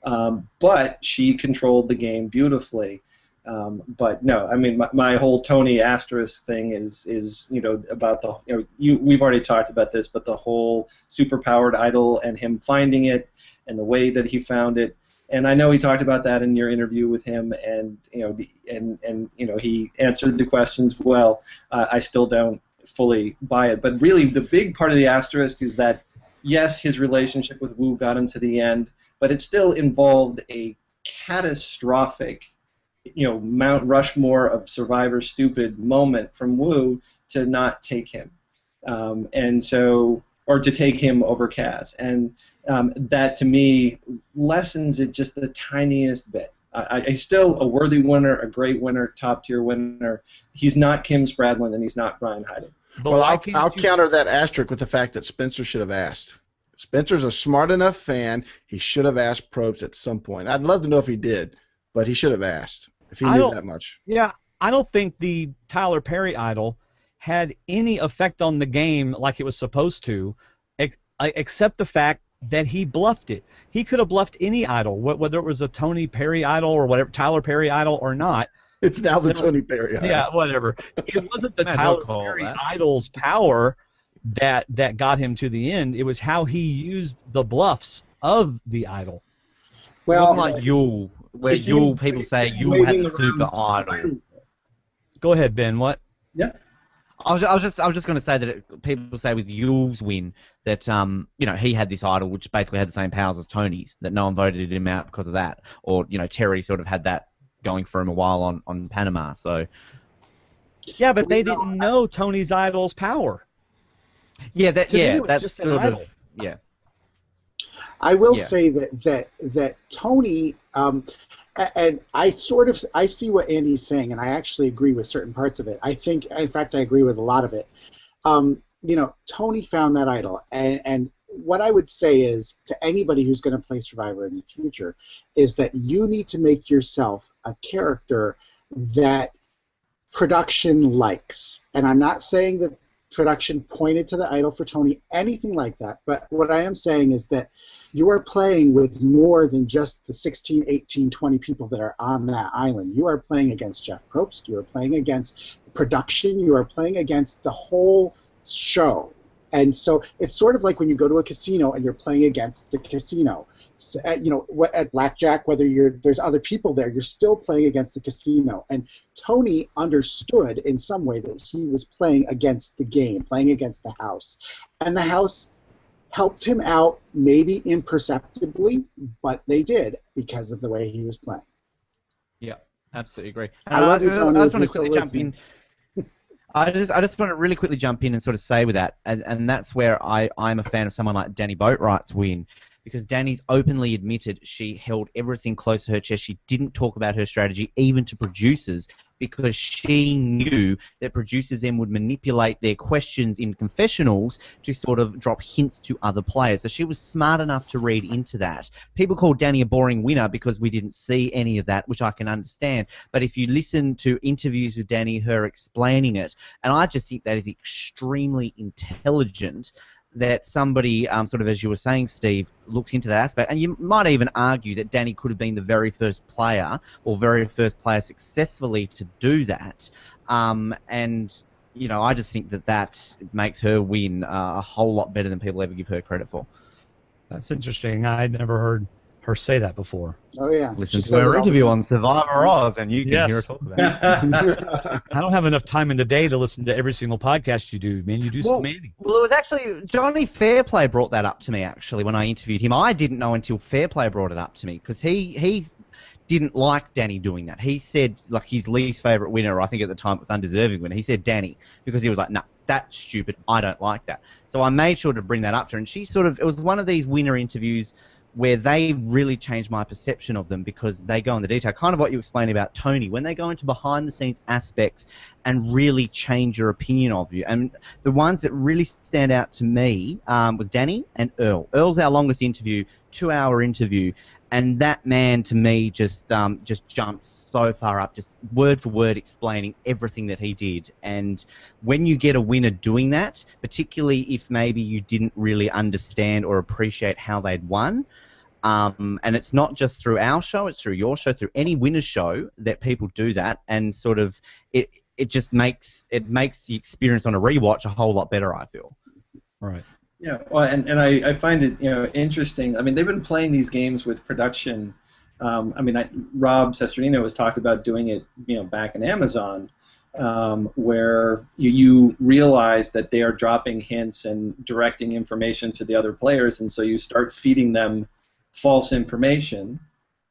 But she controlled the game beautifully. But no, I mean my whole Tony asterisk thing is about the we've already talked about this, but the whole superpowered idol and him finding it and the way that he found it. And I know he talked about that in your interview with him, and he answered the questions well. I still don't fully buy it, but really the big part of the asterisk is that yes, his relationship with Wu got him to the end, but it still involved a catastrophic, Mount Rushmore of Survivor stupid moment from Wu to not take him, or to take him over Kaz. And that, to me, lessens it just the tiniest bit. He's still a worthy winner, a great winner, top-tier winner. He's not Kim Spradlin, and he's not Brian Heiden. Well, I'll counter that asterisk with the fact that Spencer should have asked. Spencer's a smart enough fan. He should have asked Probst at some point. I'd love to know if he did, but he should have asked if he knew that much. Yeah, I don't think the Tyler Perry idol had any effect on the game like it was supposed to, except the fact that he bluffed it. He could have bluffed any idol, whether it was a Tony Perry idol or whatever, Tyler Perry idol or not. It's now the Tony Perry idol. Yeah, whatever. It wasn't the Tyler Perry idol's power that got him to the end. It was how he used the bluffs of the idol. Well, it wasn't like Yule, where Yule people say Yule had the super idol. Go ahead, Ben. What? Yeah. I was just going to say that people say with Yule's win that he had this idol which basically had the same powers as Tony's, that no one voted him out because of that, or Terry sort of had that going for him a while on Panama. So yeah, but they didn't know Tony's idol's power. Yeah, that's just an sort idol. of, yeah. I will say that Tony, and I see what Andy's saying, and I actually agree with certain parts of it. I think, in fact, I agree with a lot of it. Tony found that idol, and what I would say is to anybody who's going to play Survivor in the future is that you need to make yourself a character that production likes. And I'm not saying that production pointed to the idol for Tony, anything like that, but what I am saying is that you are playing with more than just the 16, 18, 20 people that are on that island. You are playing against Jeff Probst, you are playing against production, you are playing against the whole show. And so it's sort of like when you go to a casino and you're playing against the casino. So, at blackjack, whether there's other people there, you're still playing against the casino. And Tony understood in some way that he was playing against the game, playing against the house. And the house helped him out, maybe imperceptibly, but they did because of the way he was playing. Yeah, absolutely agree. I love you, Tony. I just want to quickly jump listening. in. I just want to really quickly jump in and sort of say with that, and that's where I'm a fan of someone like Danny Boatwright's win, because Danny's openly admitted she held everything close to her chest. She didn't talk about her strategy even to producers because she knew that producers then would manipulate their questions in confessionals to sort of drop hints to other players. So she was smart enough to read into that. People call Danny a boring winner because we didn't see any of that, which I can understand. But if you listen to interviews with Danny, her explaining it, and I just think that is extremely intelligent, that somebody, sort of as you were saying, Steve, looks into that aspect. And you might even argue that Danny could have been the very first player or very first player successfully to do that. And, you know, I just think that that makes her win a whole lot better than people ever give her credit for. That's interesting. I'd never heard her say that before. Oh, yeah. Listen to her interview on Survivor Oz, and you can hear her talk about it. I don't have enough time in the day to listen to every single podcast you do, man. You do so many. Well, it was actually Johnny Fairplay brought that up to me, actually, when I interviewed him. I didn't know until Fairplay brought it up to me, because he didn't like Danny doing that. He said, like, his least favourite winner, or I think at the time it was undeserving winner, he said Danny, because he was like, nah, that's stupid, I don't like that. So I made sure to bring that up to her, and she sort of, it was one of these winner interviews where they really changed my perception of them because they go in the detail, kind of what you explained about Tony, when they go into behind-the-scenes aspects and really change your opinion of you. And the ones that really stand out to me was Danny and Earl. Earl's our longest interview, 2-hour interview, and that man, to me, just jumped so far up, just word for word explaining everything that he did. And when you get a winner doing that, particularly if maybe you didn't really understand or appreciate how they'd won, and it's not just through our show, it's through your show, through any winner's show that people do that, and sort of it just makes the experience on a rewatch a whole lot better, I feel. Right. Yeah, well, and I find it interesting. I mean, they've been playing these games with production. Rob Sesternino has talked about doing it, back in Amazon, where you realize that they are dropping hints and directing information to the other players, and so you start feeding them false information,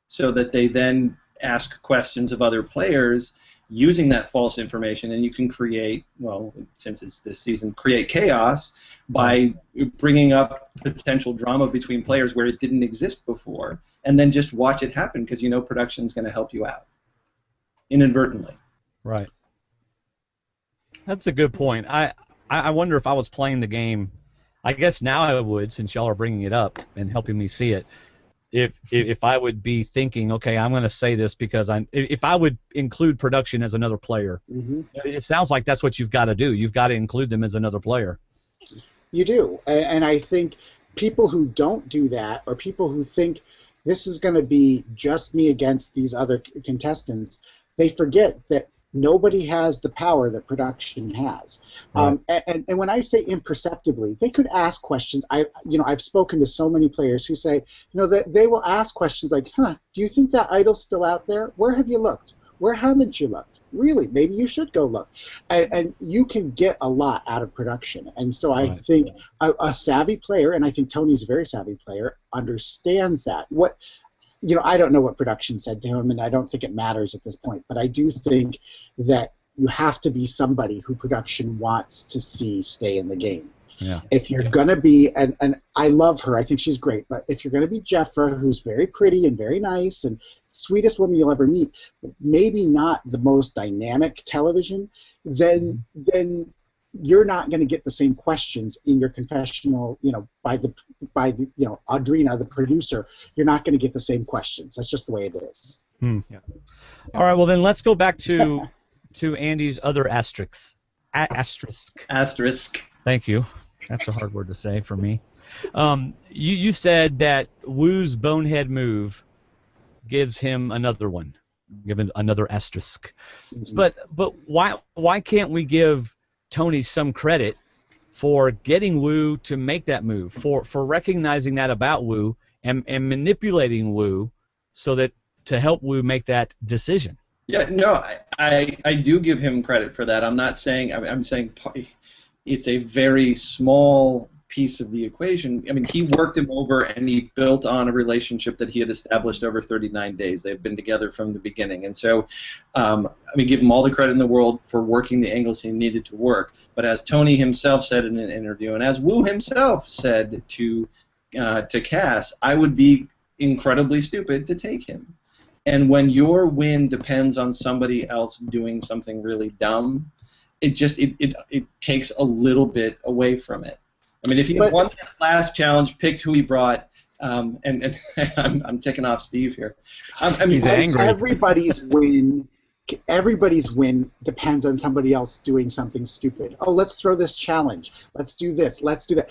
so that they then ask questions of other players using that false information, and you can create, well, since it's this season, create chaos by bringing up potential drama between players where it didn't exist before, and then just watch it happen because production's going to help you out inadvertently. Right. That's a good point. I wonder if I was playing the game, I guess now I would, since y'all are bringing it up and helping me see it, if I would be thinking, okay, I'm going to say this because if I would include production as another player, it sounds like that's what you've got to do. You've got to include them as another player. You do, and I think people who don't do that, or people who think this is going to be just me against these other contestants, they forget that nobody has the power that production has. Right. And when I say imperceptibly, they could ask questions. I've spoken to so many players who say, they will ask questions like, do you think that idol's still out there? Where have you looked? Where haven't you looked? Really, maybe you should go look. And you can get a lot out of production. And so I think a savvy player, and I think Tony's a very savvy player, understands that. I don't know what production said to him, and I don't think it matters at this point, but I do think that you have to be somebody who production wants to see stay in the game. Yeah. If you're going to be, and I love her, I think she's great, but if you're going to be Jeffra, who's very pretty and very nice and sweetest woman you'll ever meet, maybe not the most dynamic television, then you're not going to get the same questions in your confessional, by the Audrina, the producer. You're not going to get the same questions. That's just the way it is. Yeah. All right. Well, then let's go back to Andy's other asterisk. Asterisk. Thank you. That's a hard word to say for me. You said that Woo's bonehead move gives him another one, given another asterisk. Mm-hmm. But why can't we give Tony some credit for getting Woo to make that move, for recognizing that about Woo and manipulating Woo so that to help Woo make that decision? Yeah, no, I do give him credit for that. I'm not saying, I'm saying it's a very small piece of the equation. I mean, he worked him over and he built on a relationship that he had established over 39 days. They've been together from the beginning. And so, give him all the credit in the world for working the angles he needed to work. But as Tony himself said in an interview, and as Woo himself said to to Cass, I would be incredibly stupid to take him. And when your win depends on somebody else doing something really dumb, it takes a little bit away from it. I mean, if he had won that last challenge, picked who he brought, and I'm ticking off Steve here. I mean, he's angry. Everybody's win depends on somebody else doing something stupid. Oh, let's throw this challenge. Let's do this. Let's do that.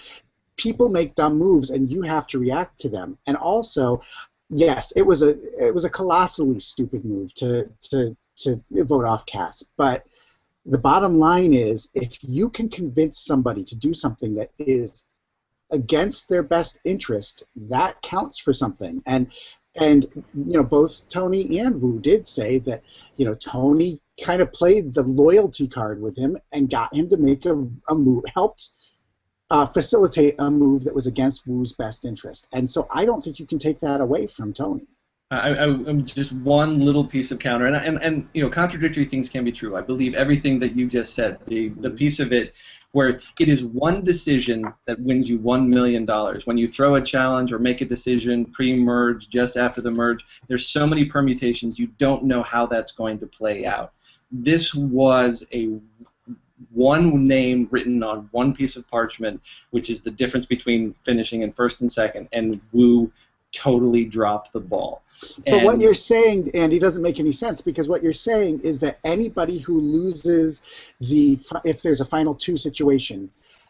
People make dumb moves, and you have to react to them. And also, yes, it was a colossally stupid move to vote off Cass. But the bottom line is, if you can convince somebody to do something that is against their best interest, that counts for something. And both Tony and Wu did say that Tony kind of played the loyalty card with him and got him to make a move, helped facilitate a move that was against Wu's best interest. And so I don't think you can take that away from Tony. I'm just one little piece of counter, and contradictory things can be true. I believe everything that you just said. The piece of it where it is one decision that wins you $1 million. When you throw a challenge or make a decision pre-merge, just after the merge, there's so many permutations you don't know how that's going to play out. This was a one name written on one piece of parchment, which is the difference between finishing in first and second, and Wu totally dropped the ball. But what you're saying, Andy, doesn't make any sense, because what you're saying is that anybody who loses if there's a final 2 situation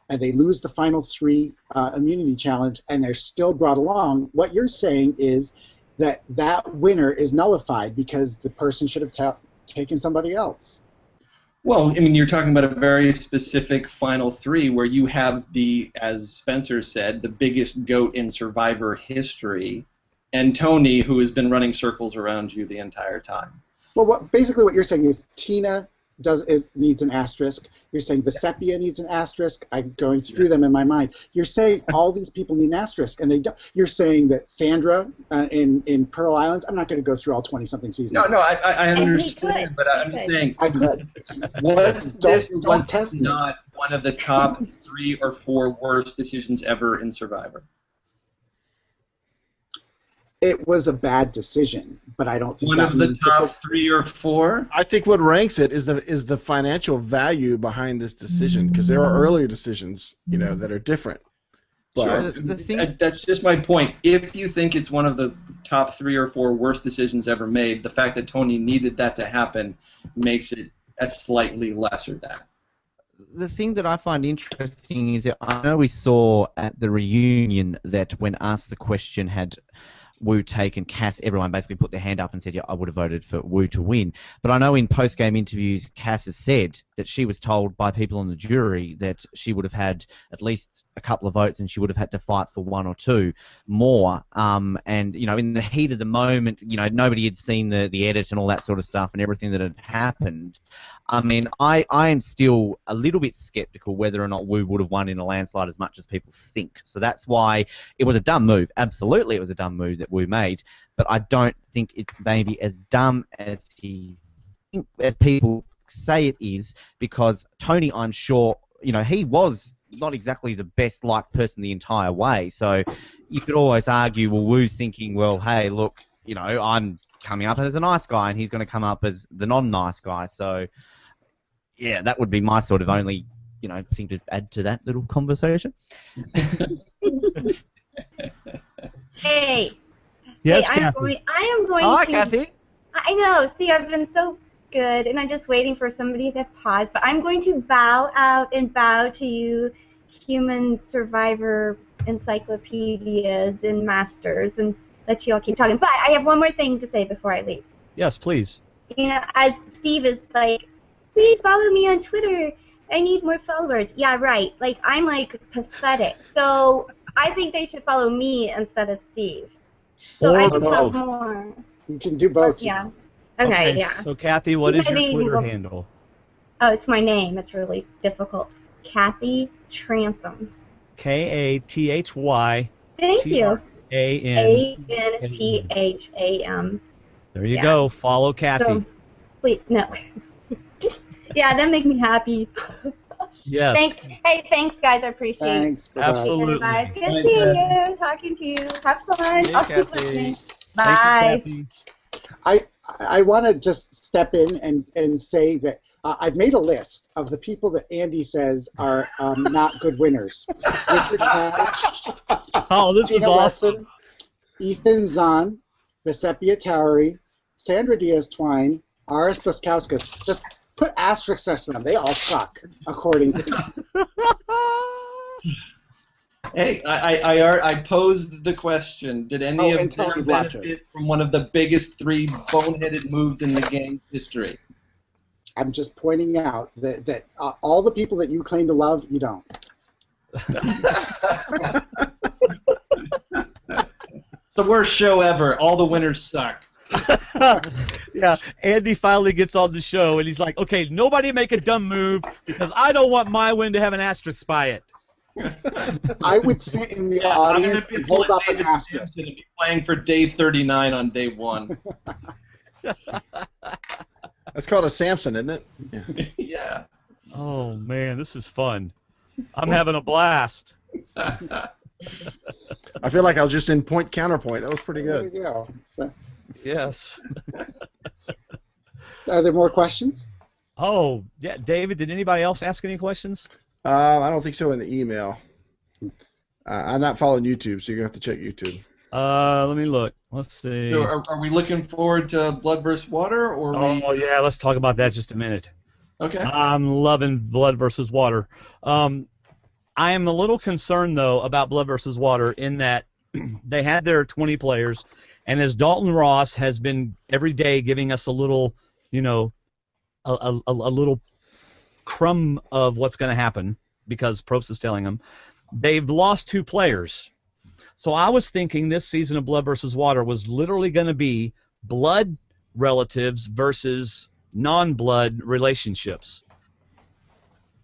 and they lose the final 3 immunity challenge and they're still brought along, what you're saying is that that winner is nullified because the person should have taken somebody else. Well, I mean, you're talking about a very specific final 3 where you have as Spencer said, the biggest GOAT in Survivor history, and Tony, who has been running circles around you the entire time. Well, basically what you're saying is Tina needs an asterisk. You're saying Vesepia needs an asterisk. I'm going through them in my mind. You're saying all these people need an asterisk, and they don't. You're saying that Sandra in Pearl Islands. I'm not going to go through all 20-something seasons. No, I understand, but I'm just saying. I could. This was not one of the top 3 or 4 worst decisions ever in Survivor. It was a bad decision, but I don't think one of the top 3 or 4. I think what ranks it is the financial value behind this decision, because there are earlier decisions, that are different. But sure. That's just my point. If you think it's one of the top 3 or 4 worst decisions ever made, the fact that Tony needed that to happen makes it a slightly lesser that. The thing that I find interesting is that I know we saw at the reunion that when asked the question, had Wu taken Cass, everyone basically put their hand up and said, yeah, I would have voted for Wu to win. But I know in post-game interviews, Cass has said that she was told by people on the jury that she would have had at least a couple of votes and she would have had to fight for 1 or 2 more. And, in the heat of the moment, nobody had seen the edit and all that sort of stuff and everything that had happened. I mean, I am still a little bit skeptical whether or not Wu would have won in a landslide as much as people think. So that's why it was a dumb move. Absolutely, it was a dumb move that Wu made. But I don't think it's maybe as dumb as people say it is, because Tony, I'm sure, he was not exactly the best liked person the entire way. So you could always argue, well, Wu's thinking, well, hey, look, I'm coming up as a nice guy and he's going to come up as the non-nice guy. So, yeah, that would be my sort of only, thing to add to that little conversation. Hey. Yes, hey, Kathy. I am going Hi, to... Kathy. I know. See, I've been so good, and I'm just waiting for somebody to pause. But I'm going to bow out and bow to you, human survivor encyclopedias and masters, and let you all keep talking. But I have one more thing to say before I leave. Yes, please. As Steve is like, please follow me on Twitter. I need more followers. Yeah, right. I'm pathetic. So I think they should follow me instead of Steve. So I can talk more. You can do both. Yeah. Okay, yeah. So, Kathy, what is your Twitter handle? Oh, it's my name. It's really difficult. Kathy Trantham. Kathy. Thank you. Antham. There you go. Follow Kathy. So, please, no. Yeah, that make me happy. Yes. Thanks. Hey, thanks, guys. I appreciate it. Thanks. Bye-bye. Absolutely. Bye. Good seeing you, talking to you. Have fun. Yeah, I'll keep Kathy. listening. Thank you, Bye. Kathy. I want to just step in and say that I've made a list of the people that Andy says are not good winners. Richard Hatch, Oh, this was Tina awesome. Wesson, Ethan Zahn, Vesepia Towery, Sandra Diaz-Twine, Aris Buskauskas. Just put asterisks next to them. They all suck, according to me. Hey, I posed the question. Did any and of them Tony Vlachos. benefit from one of the biggest 3 boneheaded moves in the game's history? I'm just pointing out that all the people that you claim to love, you don't. It's the worst show ever. All the winners suck. Yeah, Andy finally gets on the show, and he's like, okay, nobody make a dumb move because I don't want my win to have an asterisk by it. I would sit in the I'm going audience to be and hold up an David asterisk. Simpson and be playing for day 39 on day 1. That's called a Samson, isn't it? Yeah. Yeah. Oh, man, this is fun. I'm having a blast. I feel like I was just in point counterpoint. That was pretty There good. you go. So, Yes. are there more questions? Oh, yeah, David, did anybody else ask any questions? I don't think so in the email. I'm not following YouTube, so you're going to have to check YouTube. Let me look. Let's see. So are we looking forward to Blood vs. Water? Or Oh, yeah, let's talk about that just a minute. Okay. I'm loving Blood versus Water. I am a little concerned, though, about Blood versus Water in that they had their 20 players, and as Dalton Ross has been every day giving us a little, a little crumb of what's going to happen because Probst is telling them, they've lost 2 players. So I was thinking this season of Blood versus Water was literally going to be blood relatives versus non-blood relationships.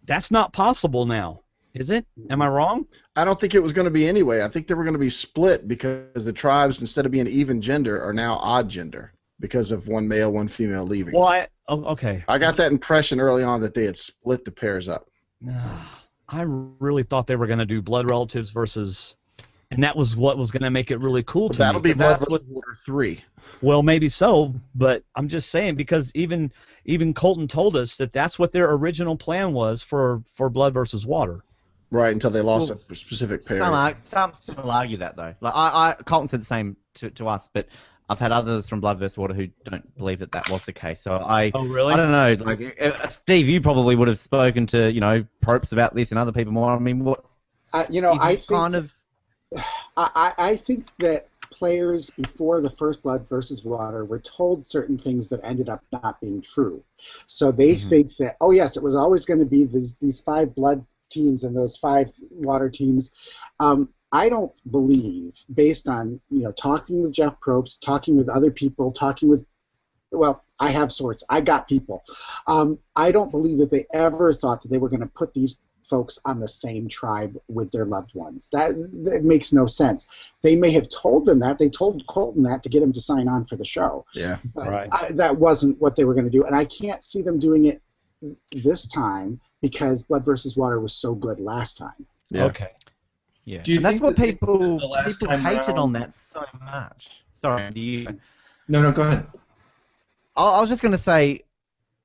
That's not possible now, is it? Am I wrong? I don't think it was going to be anyway. I think they were going to be split because the tribes, instead of being even gender, are now odd gender because of one male, one female leaving. Well, okay. I got that impression early on that they had split the pairs up. I really thought they were going to do blood relatives versus, and that was what was going to make it really cool to That'll me. be 'cause Blood that's vs. Water 3. Well, maybe so, but I'm just saying because even Colton told us that that's what their original plan was for Blood versus Water. Right, until they lost a specific pair. Some still argue that though. Like Colton said the same to us, but I've had others from Blood vs. Water who don't believe that was the case. So Oh, really? I don't know. Like Steve, you probably would have spoken to Probst about this and other people more. I mean, what? I think that players before the first Blood versus Water were told certain things that ended up not being true. So they think that, oh yes, it was always going to be these 5 blood teams and those 5 water teams. I don't believe, based on talking with Jeff Probst, talking with other people, I have sorts. I got people. I don't believe that they ever thought that they were going to put these folks on the same tribe with their loved ones. That makes no sense. They may have told them that. They told Colton that to get him to sign on for the show. Yeah. Right. That wasn't what they were going to do, and I can't see them doing it this time because Blood versus Water was so good last time. Yeah. Okay. Yeah. Do you And that's think what that people the last hated time on around- that so much. Sorry, do you? No, go ahead. I was just going to say,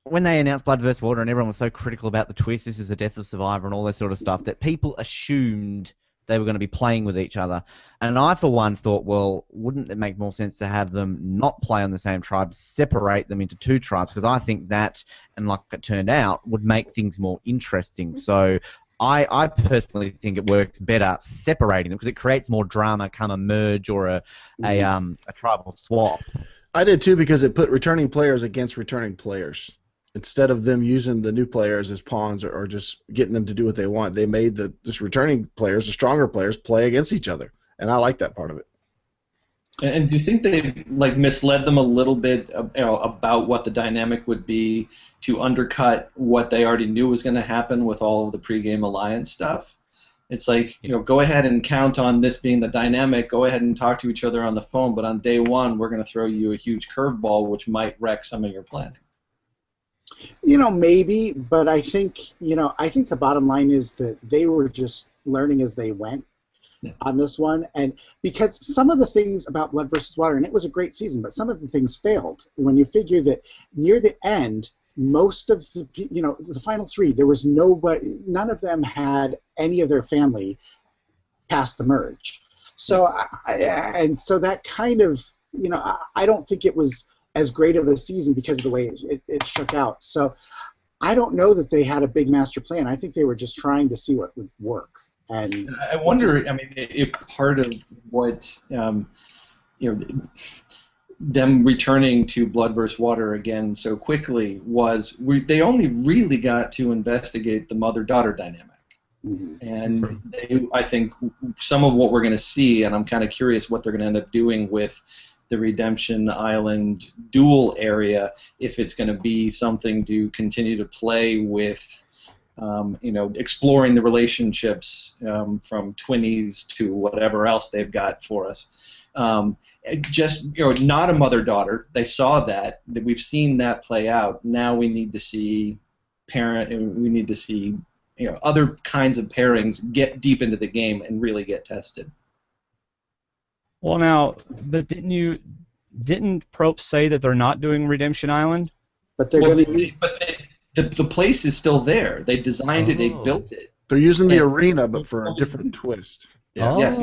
when they announced Blood vs. Water and everyone was so critical about the twist, this is the death of Survivor and all that sort of stuff, that people assumed they were going to be playing with each other. And I, for one, thought, well, wouldn't it make more sense to have them not play on the same tribe, separate them into 2 tribes? Because I think that, and like it turned out, would make things more interesting. So I personally think it works better separating them because it creates more drama come a merge or a tribal swap. I did too because it put returning players against returning players. Instead of them using the new players as pawns or just getting them to do what they want, they made the returning players, the stronger players, play against each other. And I like that part of it. And do you think they misled them a little bit about what the dynamic would be to undercut what they already knew was going to happen with all of the pregame alliance stuff? It's like, go ahead and count on this being the dynamic. Go ahead and talk to each other on the phone. But on day 1, we're going to throw you a huge curveball, which might wreck some of your planning. Maybe, but I think the bottom line is that they were just learning as they went on this one, and because some of the things about Blood versus Water, and it was a great season, but some of the things failed. When you figure that near the end, most of the final three, there was nobody, none of them had any of their family past the merge. So so that kind of, I don't think it was as great of a season because of the way it shook out. So I don't know that they had a big master plan. I think they were just trying to see what would work. And I wonder, if part of what, them returning to Blood vs. Water again so quickly was they only really got to investigate the mother-daughter dynamic. Mm-hmm. And I think some of what we're going to see, and I'm kind of curious what they're going to end up doing with the Redemption Island dual area, if it's going to be something to continue to play with, exploring the relationships from twinnies to whatever else they've got for us. Not a mother-daughter. They saw that we've seen that play out. Now we need to see other kinds of pairings get deep into the game and really get tested. Well, now, but didn't Probst say that they're not doing Redemption Island? But they're going to. The place is still there. They designed it. They built it. They're using the arena, but for a different twist. Yeah. Oh. Yes.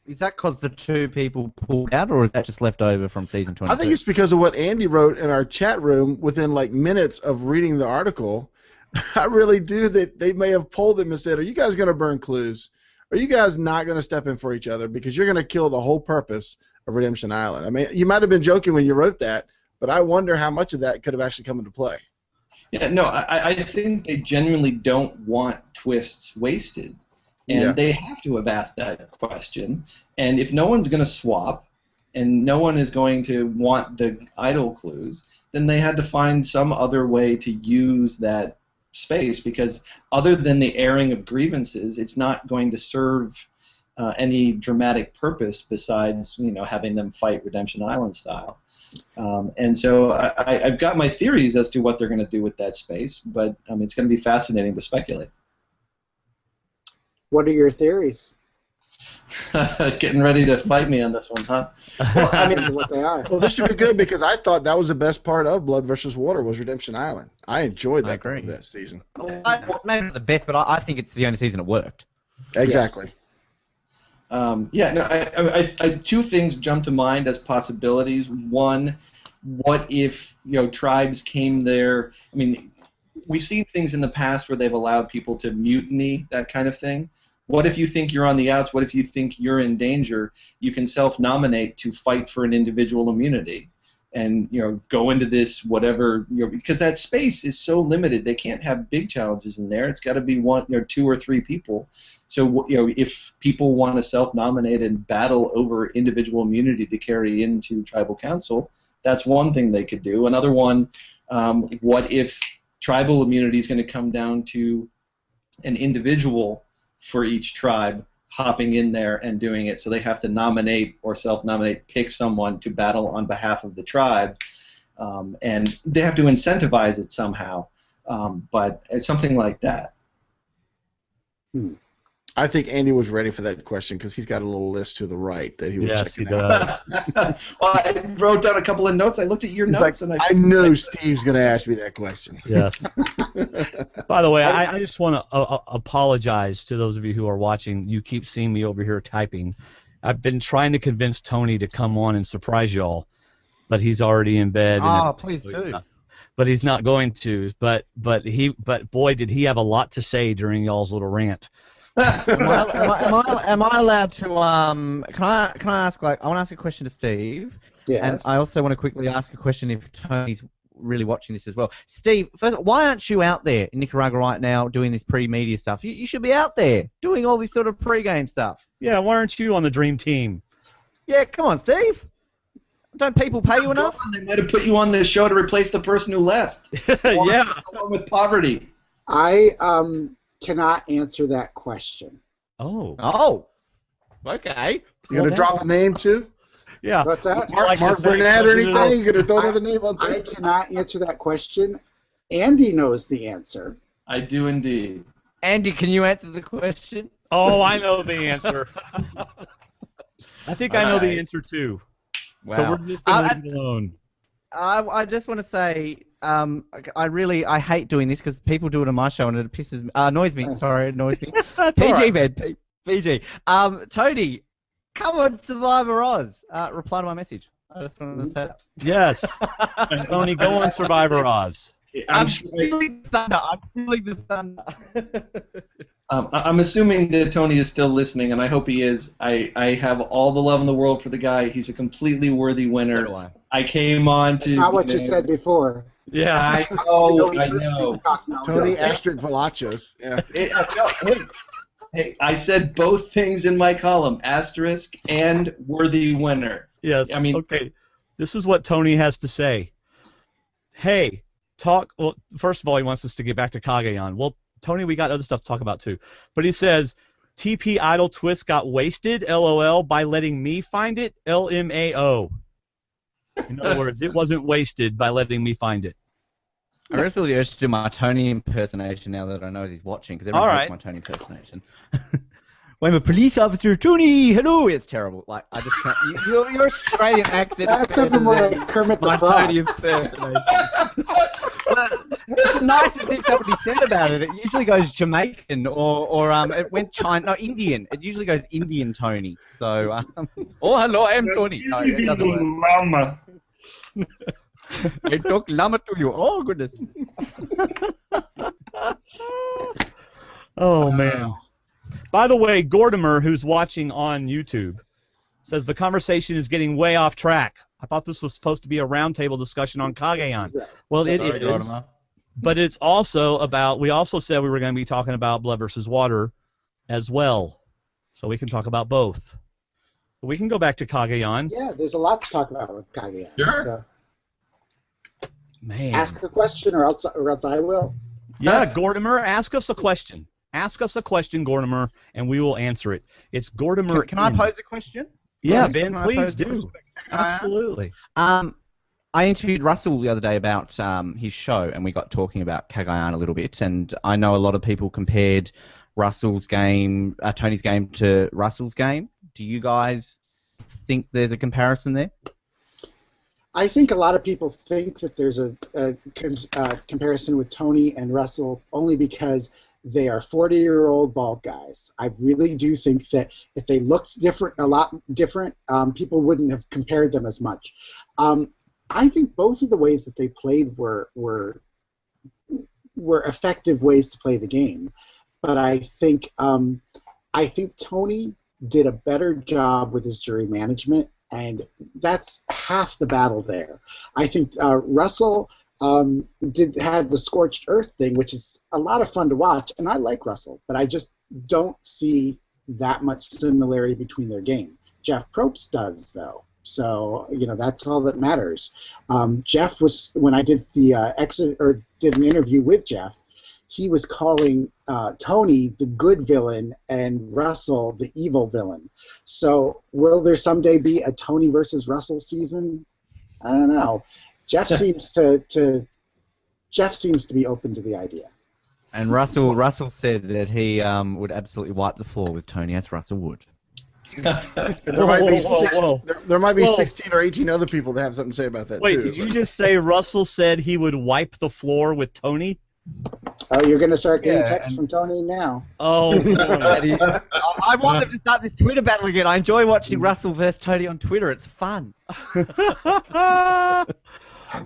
Is that because the two people pulled out, or is that just left over from season 22? I think it's because of what Andy wrote in our chat room within minutes of reading the article. I really do that they may have polled them and said, are you guys going to burn clues? Are you guys not going to step in for each other? Because you're going to kill the whole purpose of Redemption Island. You might have been joking when you wrote that, but I wonder how much of that could have actually come into play. Yeah, no, I think they genuinely don't want twists wasted. And they have to have asked that question. And if no one's going to swap, and no one is going to want the idle clues, then they had to find some other way to use that space, because other than the airing of grievances, it's not going to serve any dramatic purpose besides having them fight Redemption Island style. And so I've got my theories as to what they're going to do with that space, but it's going to be fascinating to speculate. What are your theories? Getting ready to fight me on this one, huh? Well, what they are. Well, this should be good because I thought that was the best part of Blood versus Water was Redemption Island. I enjoyed that part of that season. Maybe not the best, but I think it's the only season it worked. Exactly. I two things jump to mind as possibilities. One, what if tribes came there? We've seen things in the past where they've allowed people to mutiny, that kind of thing. What if you think you're on the outs? What if you think you're in danger? You can self-nominate to fight for an individual immunity, and go into this whatever because that space is so limited. They can't have big challenges in there. It's got to be one, 2 or 3 people. So if people want to self-nominate and battle over individual immunity to carry into tribal council, that's one thing they could do. Another one, what if tribal immunity is going to come down to an individual for each tribe hopping in there and doing it, so they have to nominate or self-nominate, pick someone to battle on behalf of the tribe, and they have to incentivize it somehow, but it's something like that. I think Andy was ready for that question because he's got a little list to the right that he was checking out. Well, I wrote down a couple of notes. I looked at your notes. Like, I know Steve's going to ask me that question. Yes. By the way, I just want to apologize to those of you who are watching. You keep seeing me over here typing. I've been trying to convince Tony to come on and surprise y'all, but he's already in bed. Please do. But he's not going to. But boy, did he have a lot to say during y'all's little rant. Am I allowed to? Can I ask? I want to ask a question to Steve. Yes. And I also want to quickly ask a question if Tony's really watching this as well. Steve, first, why aren't you out there in Nicaragua right now doing this pre-media stuff? You should be out there doing all this sort of pre-game stuff. Yeah, why aren't you on the dream team? Yeah, come on, Steve. Don't people pay you enough? They might have put you on this show to replace the person who left. Yeah. Along with poverty. I cannot answer that question. Oh. Okay. You going to drop a name too? Yeah. What's that? Mark Burnett or anything? You going to throw another name on there? I cannot answer that question. Andy knows the answer. I do indeed. Andy, can you answer the question? Oh, I know the answer. I think I know the answer too. Wow. So we're just going to leave it alone. I just want to say, I hate doing this because people do it on my show and it annoys me. Sorry, it annoys me. That's PG, all right. man. PG. Tony, come on, Survivor Oz. Reply to my message. I just want to say that. Yes. Tony, go on Survivor Oz. I'm feeling the thunder. I'm feeling the thunder. I'm assuming that Tony is still listening, and I hope he is. I have all the love in the world for the guy. He's a completely worthy winner. So do I. I came on to. That's not what you said before. Yeah. I know. Tony asterisk Vlachos. Yeah. Hey, I said both things in my column: asterisk and worthy winner. Yes. I mean, okay. This is what Tony has to say. Hey, well, first of all, he wants us to get back to Cagayan. Well, Tony, we got other stuff to talk about too. But he says, TP Idle Twist got wasted, LOL, by letting me find it, LMAO. In other words, it wasn't wasted by letting me find it. I really feel the urge to do my Tony impersonation now that I know he's watching, because everyone hates my Tony impersonation. Well, I'm a police officer, Tony. Hello. It's terrible. Like I just can't. Your Australian accent. That's something more like Kermit the my Frog. Tony impersonation. It's the nicest thing somebody said about it. It usually goes Jamaican or it went China. No, Indian. It usually goes Indian Tony. So oh hello, I'm Tony. No, it doesn't work. Llama. I talk llama to you. Oh goodness. Oh man. By the way, Gordimer, who's watching on YouTube, says the conversation is getting way off track. I thought this was supposed to be a roundtable discussion on Cagayan. Well, it is, Gordimer. but it's also about, we also said we were going to be talking about Blood versus Water as well, so we can talk about both. We can go back to Cagayan. Yeah, there's a lot to talk about with Cagayan. Sure. So Man. ask a question or else I will. Yeah, Gordimer, ask us a question. Ask us a question, Gordimer, and we will answer it. It's Gordimer. Can I pose a question? Yeah, Yes, Ben, can I please pose a do. question? Absolutely. I interviewed Russell the other day about his show, and we got talking about Cagayan a little bit. And I know a lot of people compared Russell's game, Tony's game, to Russell's game. Do you guys think there's a comparison there? I think a lot of people think that there's a comparison with Tony and Russell only because they are 40-year-old bald guys. I really do think that if they looked different, a lot different, people wouldn't have compared them as much. I think both of the ways that they played were effective ways to play the game, but I think Tony did a better job with his jury management, and that's half the battle there. I think Russell had the scorched earth thing, which is a lot of fun to watch, and I like Russell, but I just don't see that much similarity between their game. Jeff Probst does, though, so that's all that matters. Jeff was, when I did the did an interview with Jeff, he was calling Tony the good villain and Russell the evil villain. So will there someday be a Tony versus Russell season? I don't know. Jeff seems to be open to the idea. And Russell said that he would absolutely wipe the floor with Tony, as Russell would. There might be 16 or 18 other people that have something to say about that, Wait, too. did you just say Russell said he would wipe the floor with Tony? Oh, you're going to start getting texts from Tony now. Oh, boy. I want them to start this Twitter battle again. I enjoy watching Russell versus Tony on Twitter. It's fun.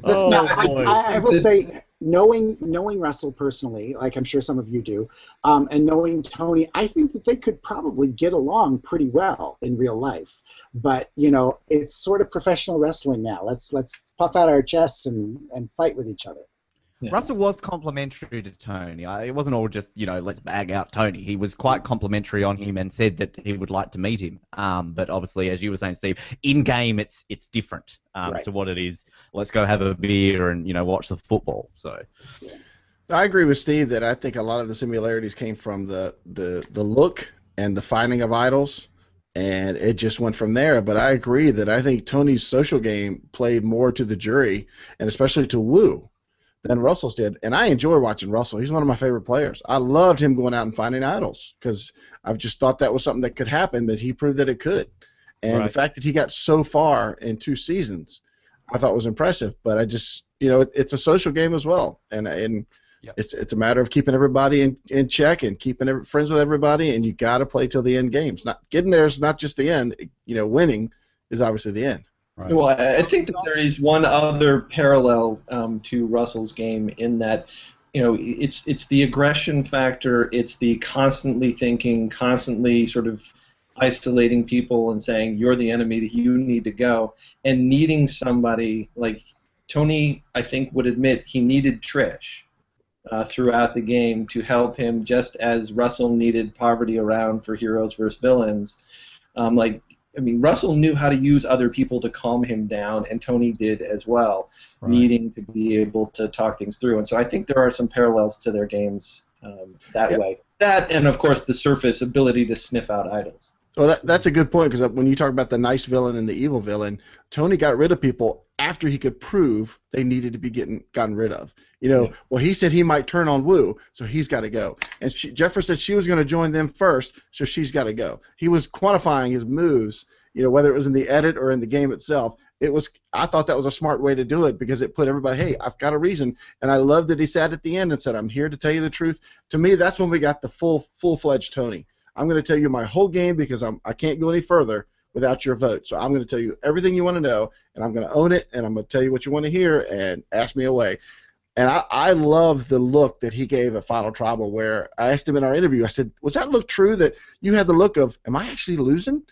I will say, knowing Russell personally, like I'm sure some of you do, and knowing Tony, I think that they could probably get along pretty well in real life. But it's sort of professional wrestling now. Let's puff out our chests and fight with each other. Yeah. Russell was complimentary to Tony. It wasn't all just, let's bag out Tony. He was quite complimentary on him and said that he would like to meet him. But obviously, as you were saying, Steve, in-game it's different to what it is. Let's go have a beer and, watch the football. So, I agree with Steve that I think a lot of the similarities came from the look and the finding of idols, and it just went from there. But I agree that I think Tony's social game played more to the jury, and especially to Wu. than Russell's did. And I enjoy watching Russell. He's one of my favorite players. I loved him going out and finding idols because I've just thought that was something that could happen, but he proved that it could. And the fact that he got so far in 2 seasons, I thought was impressive. But I just, it's a social game as well. And it's a matter of keeping everybody in check and keeping friends with everybody, and you got to play till the end games. Not getting there is not just the end. Winning is obviously the end. Right. Well, I think that there is one other parallel to Russell's game in that, it's the aggression factor. It's the constantly thinking, constantly sort of isolating people and saying you're the enemy, that you need to go, and needing somebody like Tony. I think would admit he needed Trish throughout the game to help him, just as Russell needed Poverty around for heroes versus villains. Russell knew how to use other people to calm him down, and Tony did as well, needing to be able to talk things through. And so I think there are some parallels to their games that way. That, and of course, the surface ability to sniff out idols. Well, that's a good point, because when you talk about the nice villain and the evil villain, Tony got rid of people after he could prove they needed to be gotten rid of. Well, he said he might turn on Wu, so he's got to go. And Jeffra said she was going to join them first, so she's got to go. He was quantifying his moves, whether it was in the edit or in the game itself. I thought that was a smart way to do it, because it put everybody, hey, I've got a reason. And I love that he sat at the end and said, I'm here to tell you the truth. To me, that's when we got the full-fledged Tony. I'm going to tell you my whole game, because I can't go any further without your vote. So I'm going to tell you everything you want to know, and I'm going to own it, and I'm going to tell you what you want to hear, and ask me away. And I love the look that he gave at Final Tribal, where I asked him in our interview, I said, was that look true, that you had the look of, am I actually losing?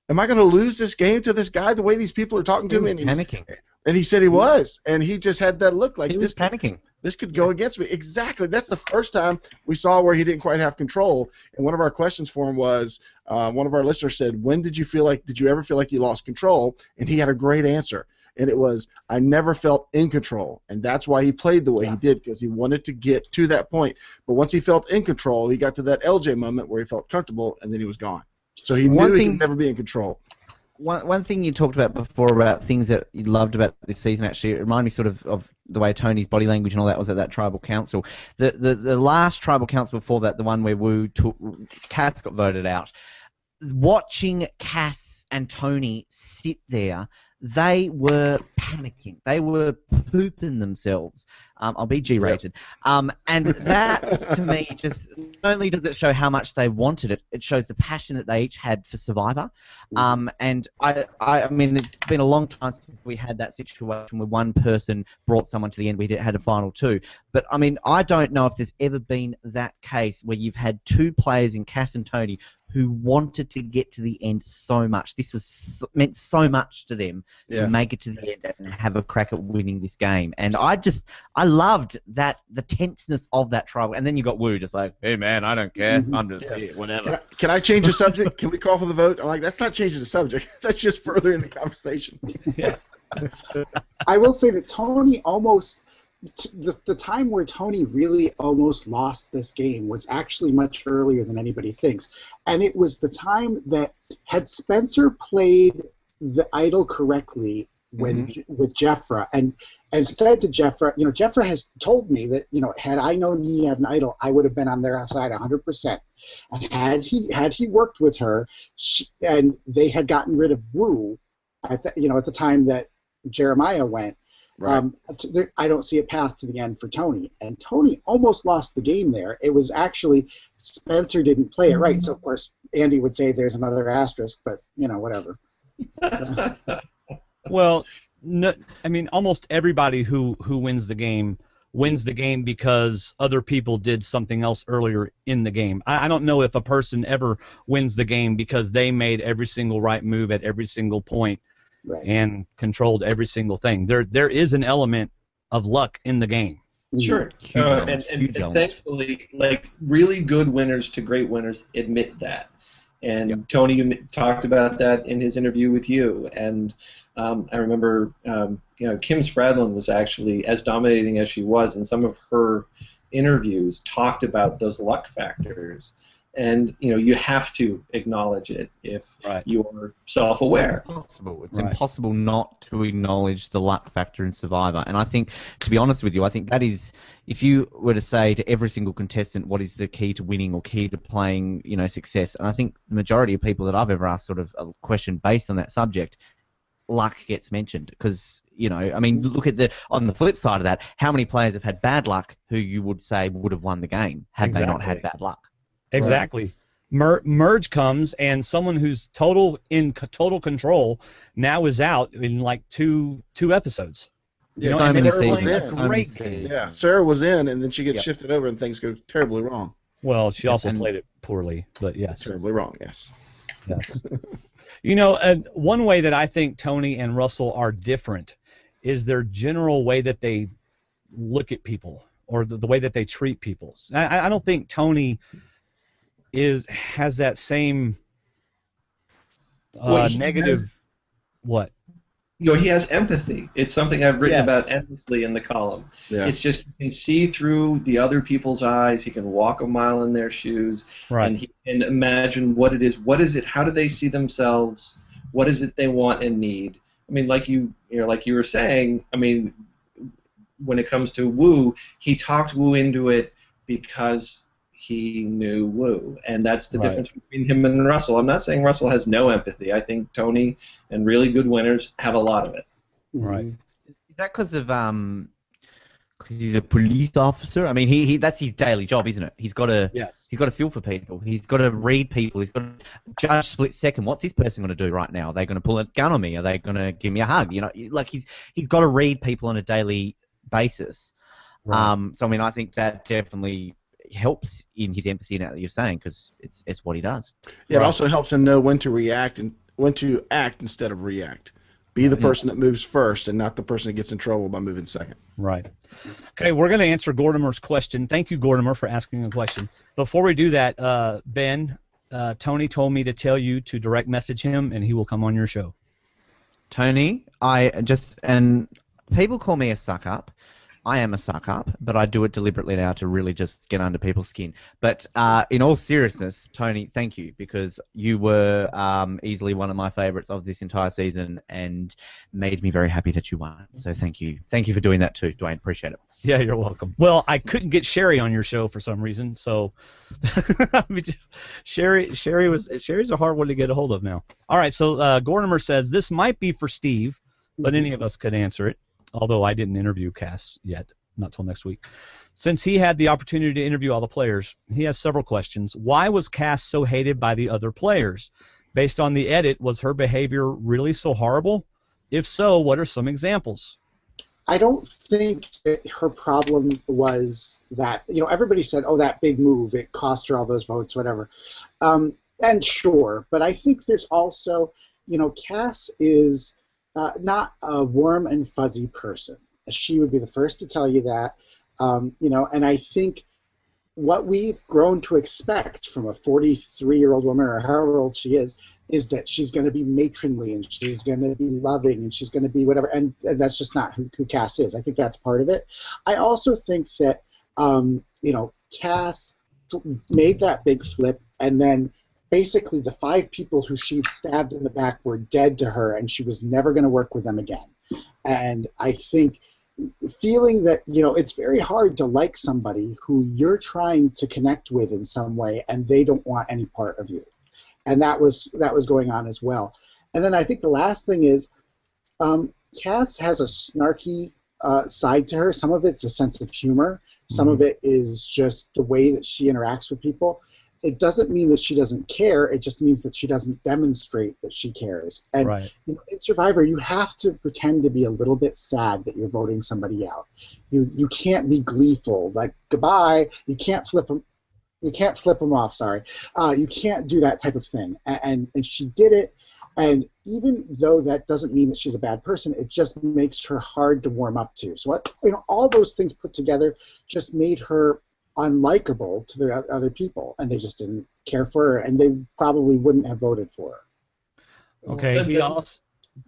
Am I going to lose this game to this guy the way these people are talking to me? He was panicking. And he said he was, and he just had that look like he was panicking. This could go against me. Exactly. That's the first time we saw where he didn't quite have control. And one of our questions for him was, one of our listeners said, did you ever feel like you lost control? And he had a great answer. And it was, I never felt in control. And that's why he played the way he did, because he wanted to get to that point. But once he felt in control, he got to that LJ moment where he felt comfortable, and then he was gone. So he knew he could never be in control. One thing you talked about before about things that you loved about this season, actually, it reminded me sort of the way Tony's body language and all that was at that tribal council. The last tribal council before that, the one where Cass got voted out, watching Cass and Tony sit there, they were panicking. They were pooping themselves. I'll be G-rated. And that, to me, just not only does it show how much they wanted it, it shows the passion that they each had for Survivor. And I mean, it's been a long time since we had that situation where one person brought someone to the end. We had a final 2. But, I mean, I don't know if there's ever been that case where you've had 2 players in Cass and Tony who wanted to get to the end so much. This meant so much to them to make it to the end and have a crack at winning this game. And I loved the tenseness of that tribal. And then you got Wu just like, hey man, I don't care. I'm just here, whatever. Can I change the subject? Can we call for the vote? I'm like, that's not changing the subject. That's just furthering the conversation. Yeah. I will say that Tony almost... The time where Tony really almost lost this game was actually much earlier than anybody thinks. And it was the time that had Spencer played the idol correctly with Jeffra and said to Jeffra, Jeffra has told me that, had I known he had an idol, I would have been on their side 100%. And had he worked with her, and they had gotten rid of Wu at the time that Jeremiah went, right. I don't see a path to the end for Tony. And Tony almost lost the game there. It was actually Spencer didn't play it right. So, of course, Andy would say there's another asterisk, but, whatever. Well, no, I mean, almost everybody who wins the game because other people did something else earlier in the game. I don't know if a person ever wins the game because they made every single right move at every single point. Right. And controlled every single thing. There is an element of luck in the game. Sure. And thankfully, like, really good winners to great winners admit that. And Tony talked about that in his interview with you. And I remember, Kim Spradlin was actually, as dominating as she was in some of her interviews, talked about those luck factors. and you have to acknowledge it if you're self-aware. It's impossible not to acknowledge the luck factor in Survivor. And I think, to be honest with you, I think that is, if you were to say to every single contestant what is the key to winning or key to playing, success, and I think the majority of people that I've ever asked sort of a question based on that subject, luck gets mentioned. Because, look at on the flip side of that, how many players have had bad luck who you would say would have won the game had they not had bad luck? Exactly. Merge comes, and someone who's total control now is out in like two episodes. Yeah, Sarah was in, and then she gets shifted over, and things go terribly wrong. Well, she also played it poorly, but yes. Terribly wrong, yes. Yes. One way that I think Tony and Russell are different is their general way that they look at people, or the way that they treat people. I don't think Tony has that same negative. What? He has empathy. It's something I've written about endlessly in the column. Yeah. It's just, you can see through the other people's eyes. He can walk a mile in their shoes, and he can imagine what it is. What is it? How do they see themselves? What is it they want and need? I mean, like you were saying. I mean, when it comes to Wu, he talked Wu into it because he knew Wu, and that's the difference between him and Russell. I'm not saying Russell has no empathy. I think Tony and really good winners have a lot of it. Right. Is that because he's a police officer? I mean, he that's his daily job, isn't it? He's got to feel for people. He's got to read people. He's got to judge split second. What's this person going to do right now? Are they going to pull a gun on me? Are they going to give me a hug? Like he's got to read people on a daily basis. Right. So I mean, I think that definitely helps in his empathy now that you're saying, because it's what he does. Yeah, it also helps him know when to react and when to act instead of react. Be the person that moves first and not the person that gets in trouble by moving second. Right. Okay, we're going to answer Gordimer's question. Thank you, Gordimer, for asking a question. Before we do that, Ben, Tony told me to tell you to direct message him, and he will come on your show. Tony, and people call me a suck-up. I am a suck-up, but I do it deliberately now to really just get under people's skin. But in all seriousness, Tony, thank you, because you were easily one of my favourites of this entire season and made me very happy that you won. So thank you. Thank you for doing that too, Dwayne. Appreciate it. Yeah, you're welcome. Well, I couldn't get Sherry on your show for some reason, so Sherry's a hard one to get a hold of now. All right, so Gordimer says, this might be for Steve, but any of us could answer it. Although I didn't interview Cass yet, not till next week. Since he had the opportunity to interview all the players, he has several questions. Why was Cass so hated by the other players? Based on the edit, was her behavior really so horrible? If so, what are some examples? I don't think that her problem was that, everybody said, oh, that big move, it cost her all those votes, whatever. And sure, but I think there's also, Cass is not a warm and fuzzy person. She would be the first to tell you that, and I think what we've grown to expect from a 43-year-old woman, or however old she is that she's going to be matronly, and she's going to be loving, and she's going to be whatever, and that's just not who Cass is. I think that's part of it. I also think that, Cass made that big flip, and then basically the 5 people who she'd stabbed in the back were dead to her, and she was never going to work with them again. And I think feeling that, it's very hard to like somebody who you're trying to connect with in some way, and they don't want any part of you. And that was going on as well. And then I think the last thing is Cass has a snarky side to her. Some of it's a sense of humor. Some of it is just the way that she interacts with people. It doesn't mean that she doesn't care. It just means that she doesn't demonstrate that she cares. And in Survivor, you have to pretend to be a little bit sad that you're voting somebody out. You can't be gleeful, like goodbye. You can't flip them. You can't flip them off. Sorry, you can't do that type of thing. And she did it. And even though that doesn't mean that she's a bad person, it just makes her hard to warm up to. So all those things put together just made her unlikable to the other people, and they just didn't care for her, and they probably wouldn't have voted for her. Okay,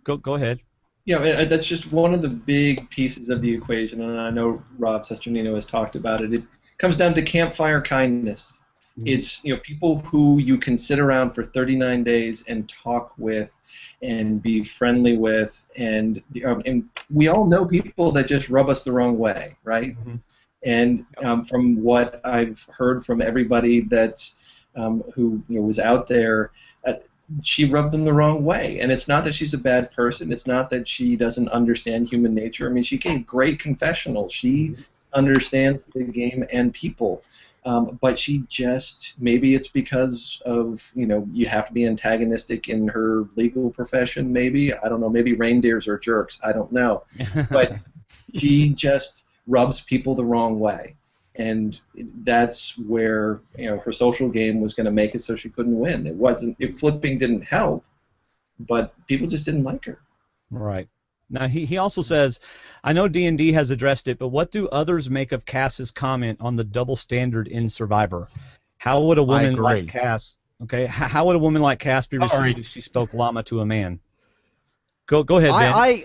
go ahead. Yeah, that's just one of the big pieces of the equation, and I know Rob Sesternino has talked about it. It comes down to campfire kindness. It's people who you can sit around for 39 days and talk with, and be friendly with, and we all know people that just rub us the wrong way, right? Mm-hmm. And from what I've heard from everybody that's who was out there, she rubbed them the wrong way. And it's not that she's a bad person. It's not that she doesn't understand human nature. I mean, she gave great confessionals. She understands the game and people. But she just, maybe it's because of, you have to be antagonistic in her legal profession, maybe. I don't know. Maybe reindeers are jerks. I don't know. But she just rubs people the wrong way. And that's where, her social game was going to make it so she couldn't win. It wasn't, if flipping didn't help, but people just didn't like her. Right. Now, he also says, I know D&D has addressed it, but what do others make of Cass's comment on the double standard in Survivor? How would a woman like Cass, how would a woman like Cass be received if she spoke llama to a man? Go ahead, Ben.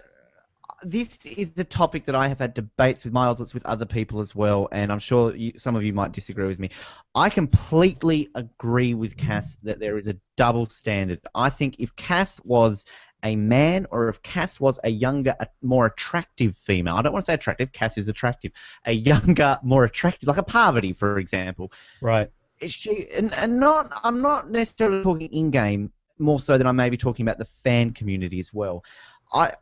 This is the topic that I have had debates with my audience with other people as well, and I'm sure some of you might disagree with me. I completely agree with Cass that there is a double standard. I think if Cass was a man, or if Cass was a younger, more attractive female, I don't want to say attractive, Cass is attractive, a younger, more attractive, like a Parvati, for example. Right. I'm not necessarily talking in-game, more so than I may be talking about the fan community as well.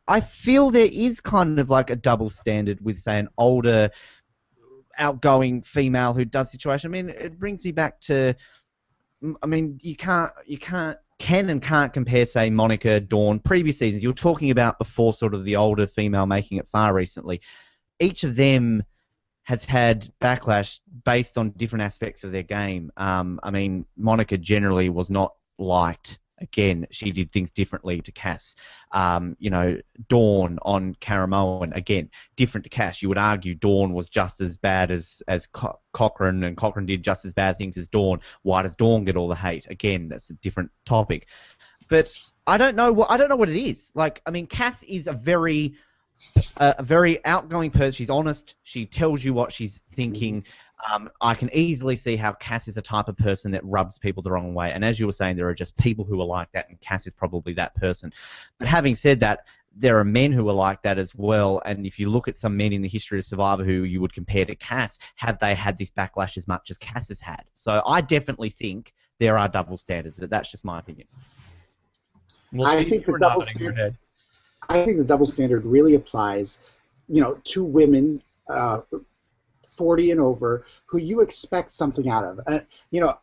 I feel there is kind of like a double standard with, say, an older, outgoing female who does situation. I mean, it brings me back to, you can't compare, say, Monica, Dawn, previous seasons. You were talking about before sort of the older female making it far recently. Each of them has had backlash based on different aspects of their game. Monica generally was not liked. Again, she did things differently to Cass. Dawn on Caramoan, again, different to Cass. You would argue Dawn was just as bad as Cochrane, and Cochrane did just as bad things as Dawn. Why does Dawn get all the hate? Again, that's a different topic. But I don't know what it is. Cass is a very outgoing person. She's honest. She tells you what she's thinking. I can easily see how Cass is a type of person that rubs people the wrong way. And as you were saying, there are just people who are like that, and Cass is probably that person. But having said that, there are men who are like that as well. And if you look at some men in the history of Survivor who you would compare to Cass, have they had this backlash as much as Cass has had? So I definitely think there are double standards, but that's just my opinion. Well, I think the double standard really applies, to women 40 and over who you expect something out of.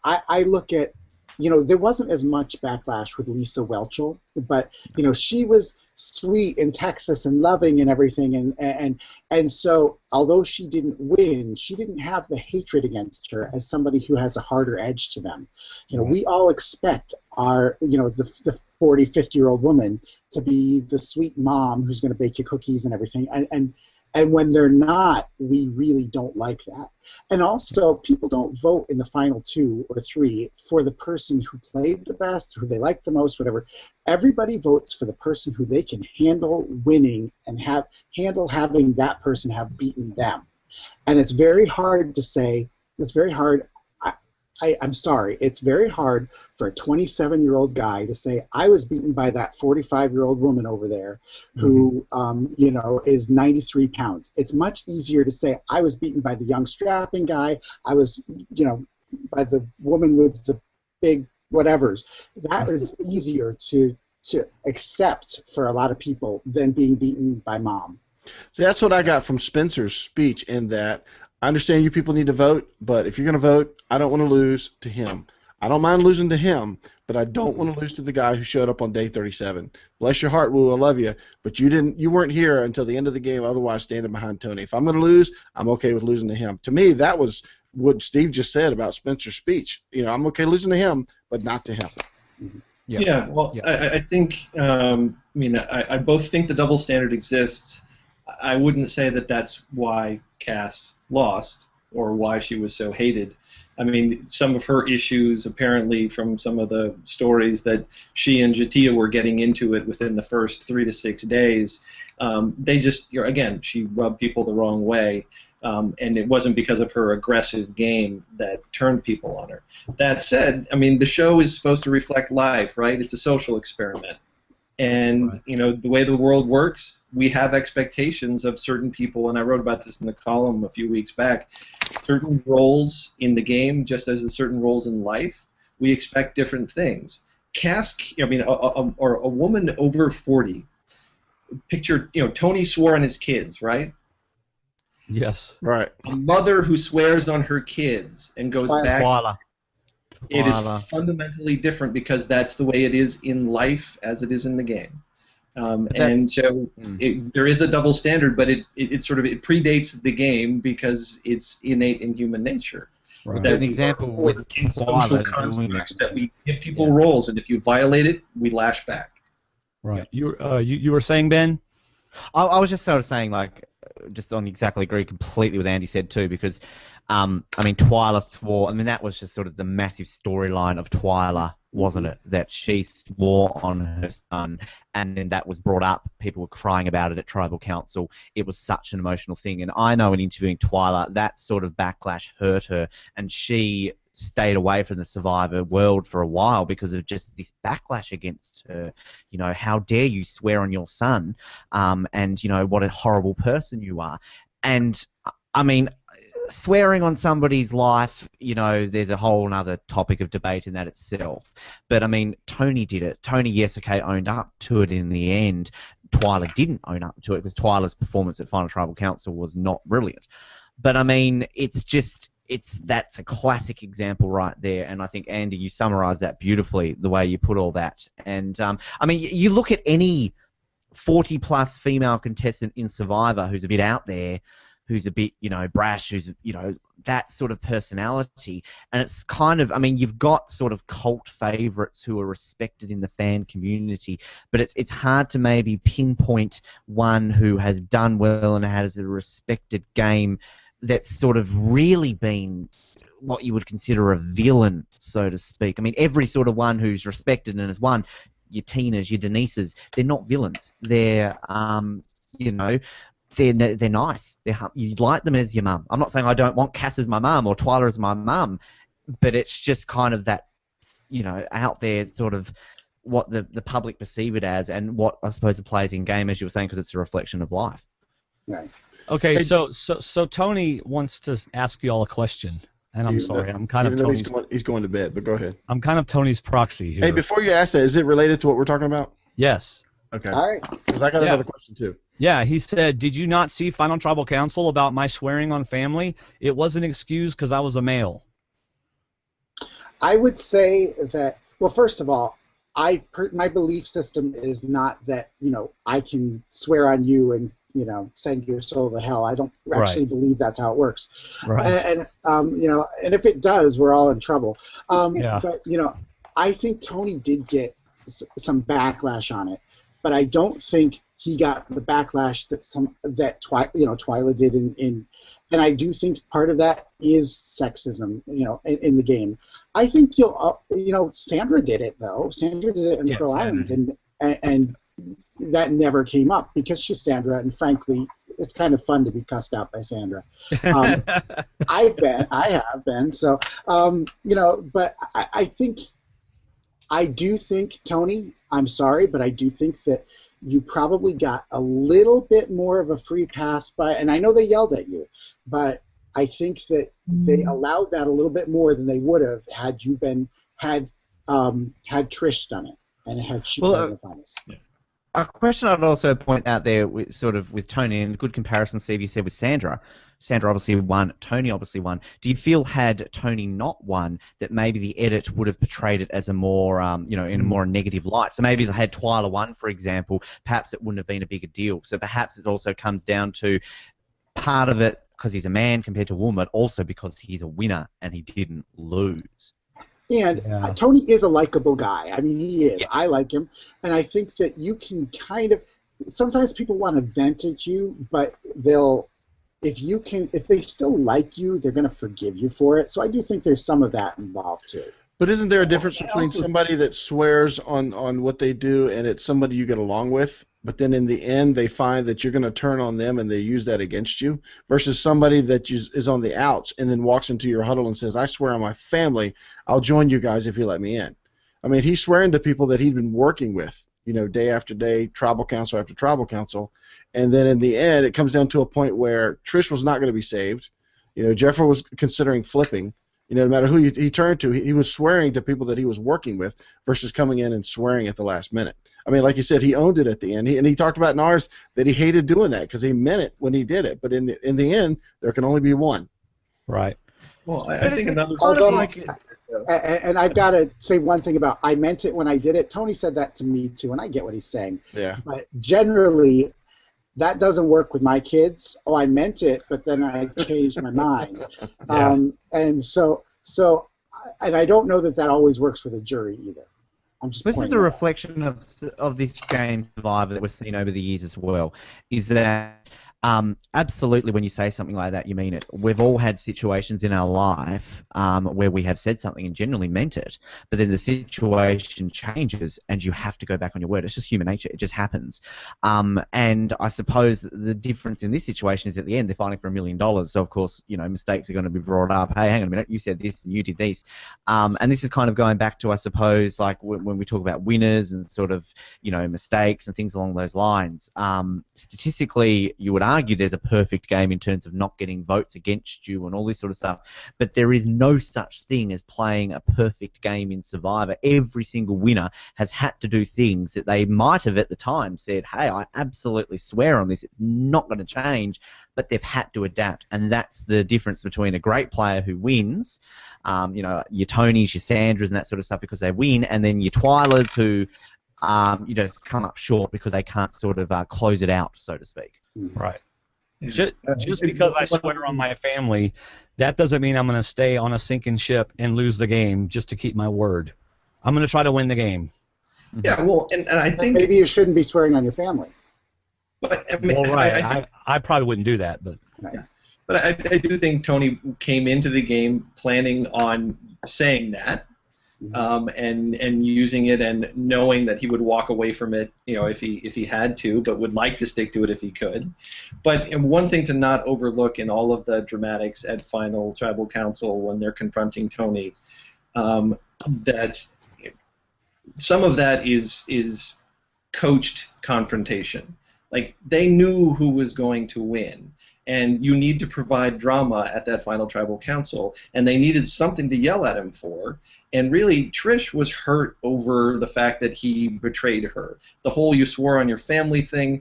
I look at, there wasn't as much backlash with Lisa Welchel, but she was sweet in Texas and loving and everything, and so although she didn't win, she didn't have the hatred against her as somebody who has a harder edge to them. We all expect our the 40, 50-year-old woman to be the sweet mom who's going to bake you cookies and everything, and when they're not, we really don't like that. And also, people don't vote in the final 2 or 3 for the person who played the best, who they like the most, whatever. Everybody votes for the person who they can handle winning and handle having that person have beaten them. And it's very hard to say, I'm sorry, it's very hard for a 27-year-old guy to say, I was beaten by that 45-year-old woman over there who, is 93 pounds. It's much easier to say, I was beaten by the young strapping guy, I was, by the woman with the big whatevers. That is easier to accept for a lot of people than being beaten by mom. So that's what I got from Spencer's speech, in that I understand you people need to vote, but if you're going to vote, I don't want to lose to him. I don't mind losing to him, but I don't want to lose to the guy who showed up on day 37. Bless your heart, Woo, I love you, but you weren't here until the end of the game, otherwise standing behind Tony. If I'm going to lose, I'm okay with losing to him. To me, that was what Steve just said about Spencer's speech. I'm okay losing to him, but not to him. Yeah, I think, I both think the double standard exists. I wouldn't say that that's why Cass lost or why she was so hated. Some of her issues, apparently from some of the stories that she and Jatia were getting into it within the first 3 to 6 days, they just, again, she rubbed people the wrong way. And it wasn't because of her aggressive game that turned people on her. That said, I mean, the show is supposed to reflect life, right? It's a social experiment. And, you know, the way the world works, we have expectations of certain people, and I wrote about this in the column a few weeks back. Certain roles in the game, just as the certain roles in life, we expect different things. A woman over 40, picture, you know, Tony swore on his kids, right? Yes. Right. A mother who swears on her kids and goes back. Twyla. It is fundamentally different because that's the way it is in life as it is in the game. And so there is a double standard, but it predates the game because it's innate in human nature. Right. An example with social constructs that we give people roles, and if you violate it, we lash back. Right. You were saying, Ben? I was just sort of saying, like, just on exactly agree completely with Andy said too, because I mean, Twyla swore. I mean, that was just sort of the massive storyline of Twyla, wasn't it? That she swore on her son, and then that was brought up. People were crying about it at Tribal Council. It was such an emotional thing. And I know in interviewing Twyla, that sort of backlash hurt her, and she stayed away from the Survivor world for a while because of just this backlash against her. You know, how dare you swear on your son, and, you know, what a horrible person you are. And, I mean, swearing on somebody's life, you know, there's a whole other topic of debate in that itself. But, I mean, Tony did it. Tony, yes, okay, owned up to it in the end. Twyla didn't own up to it because Twyla's performance at Final Tribal Council was not brilliant. But, I mean, that's a classic example right there. And I think, Andy, you summarised that beautifully, the way you put all that. And, I mean, you look at any 40-plus female contestant in Survivor who's a bit out there, who's a bit, you know, brash, who's, you know, that sort of personality. And it's kind of, I mean, you've got sort of cult favourites who are respected in the fan community, but it's hard to maybe pinpoint one who has done well and has a respected game that's sort of really been what you would consider a villain, so to speak. I mean, every sort of one who's respected and has won, your Tinas, your Denises, they're not villains. They're, you know, they're nice. You like them as your mum. I'm not saying I don't want Cass as my mum or Twyla as my mum, but it's just kind of that, you know, out there sort of what the public perceive it as, and what I suppose it plays in game, as you were saying, because it's a reflection of life. Right. Okay, so Tony wants to ask you all a question, and I'm sorry, I'm kind of Tony's. He's going to bed, but go ahead. I'm kind of Tony's proxy here. Hey, before you ask that, is it related to what we're talking about? Yes. Okay. All right. Because I got another question too. Yeah, he said, "Did you not see Final Tribal Council about my swearing on family? It wasn't excused because I was a male." I would say that, well, first of all, my belief system is not that, you know, I can swear on you and, you know, send your soul to hell. I don't actually believe that's how it works. Right. And you know, and if it does, we're all in trouble. Yeah. But, you know, I think Tony did get some backlash on it, but I don't think he got the backlash that Twyla did and I do think part of that is sexism, you know, in the game. I think you know, Sandra did it though. Sandra did it in Pearl Islands, and that never came up because she's Sandra, and frankly, it's kind of fun to be cussed out by Sandra. I have been. So, you know, but I do think, Tony, I'm sorry, but I do think that you probably got a little bit more of a free pass by, and I know they yelled at you, but I think that they allowed that a little bit more than they would have had you had Trish done it and had she done the finals. A question I'd also point out there with Tony, and good comparison, Steve, you said with Sandra. Sandra obviously won, Tony obviously won. Do you feel had Tony not won that maybe the edit would have portrayed it as a more, you know, in a more negative light? So maybe if they had Twyla won, for example, perhaps it wouldn't have been a bigger deal. So perhaps it also comes down to part of it because he's a man compared to a woman, but also because he's a winner and he didn't lose. And Tony is a likable guy. I mean, he is. Yeah. I like him. And I think that you can kind of – sometimes people want to vent at you, but if they still like you, they're going to forgive you for it. So I do think there's some of that involved too. But isn't there a difference between somebody that swears on what they do and it's somebody you get along with, but then in the end they find that you're going to turn on them and they use that against you, versus somebody that is on the outs and then walks into your huddle and says, I swear on my family, I'll join you guys if you let me in. I mean, he's swearing to people that he'd been working with, day after day, tribal council after tribal council, and then in the end it comes down to a point where Trish was not going to be saved. Jeffrey was considering flipping. No matter who he turned to, he was swearing to people that he was working with versus coming in and swearing at the last minute. I mean, like you said, he owned it at the end. He talked about in ours that he hated doing that because he meant it when he did it. But in the end, there can only be one. Right. Well, I think another. And I've got to say one thing about I meant it when I did it. Tony said that to me too, and I get what he's saying. Yeah. But generally, that doesn't work with my kids. Oh, I meant it, but then I changed my mind. Yeah. And so, and I don't know that always works with a jury either. I'm just. This is a reflection of this game Survivor that we've seen over the years as well. Is that absolutely when you say something like that, you mean it. We've all had situations in our life where we have said something and genuinely meant it, but then the situation changes and you have to go back on your word. It's just human nature. It just happens. And I suppose the difference in this situation is at the end they're fighting for $1 million. So, of course, mistakes are going to be brought up. Hey, hang on a minute, you said this and you did this. And this is kind of going back to, I suppose, like when we talk about winners and sort of, mistakes and things along those lines. Statistically, you would argue there's a perfect game in terms of not getting votes against you and all this sort of stuff, but there is no such thing as playing a perfect game in Survivor. Every single winner has had to do things that they might have at the time said, hey, I absolutely swear on this, it's not going to change, but they've had to adapt, and that's the difference between a great player who wins, your Tonys, your Sandras and that sort of stuff because they win, and then your Twilers who just come up short because they can't sort of close it out, so to speak. Right. Just because I swear on my family, that doesn't mean I'm going to stay on a sinking ship and lose the game just to keep my word. I'm going to try to win the game. Yeah, well, and I think maybe you shouldn't be swearing on your family. But I mean, well, right. I probably wouldn't do that, but. Yeah. But I do think Tony came into the game planning on saying that. And using it and knowing that he would walk away from it, if he had to, but would like to stick to it if he could. But one thing to not overlook in all of the dramatics at Final Tribal Council when they're confronting Tony, that some of that is coached confrontation. Like, they knew who was going to win, and you need to provide drama at that Final Tribal Council, and they needed something to yell at him for, and really, Trish was hurt over the fact that he betrayed her. The whole you swore on your family thing,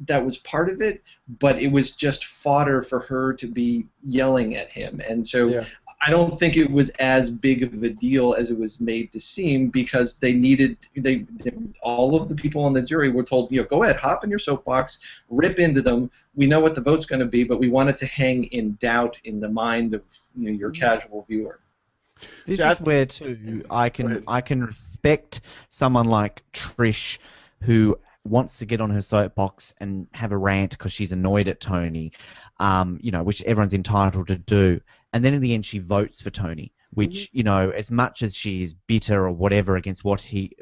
that was part of it, but it was just fodder for her to be yelling at him, and so yeah. I don't think it was as big of a deal as it was made to seem because all of the people on the jury were told, go ahead, hop in your soapbox, rip into them. We know what the vote's going to be, but we want it to hang in doubt in the mind of your casual viewer. This is where too I can respect someone like Trish who wants to get on her soapbox and have a rant because she's annoyed at Tony, which everyone's entitled to do. And then in the end, she votes for Tony, which, as much as she is bitter or whatever against what he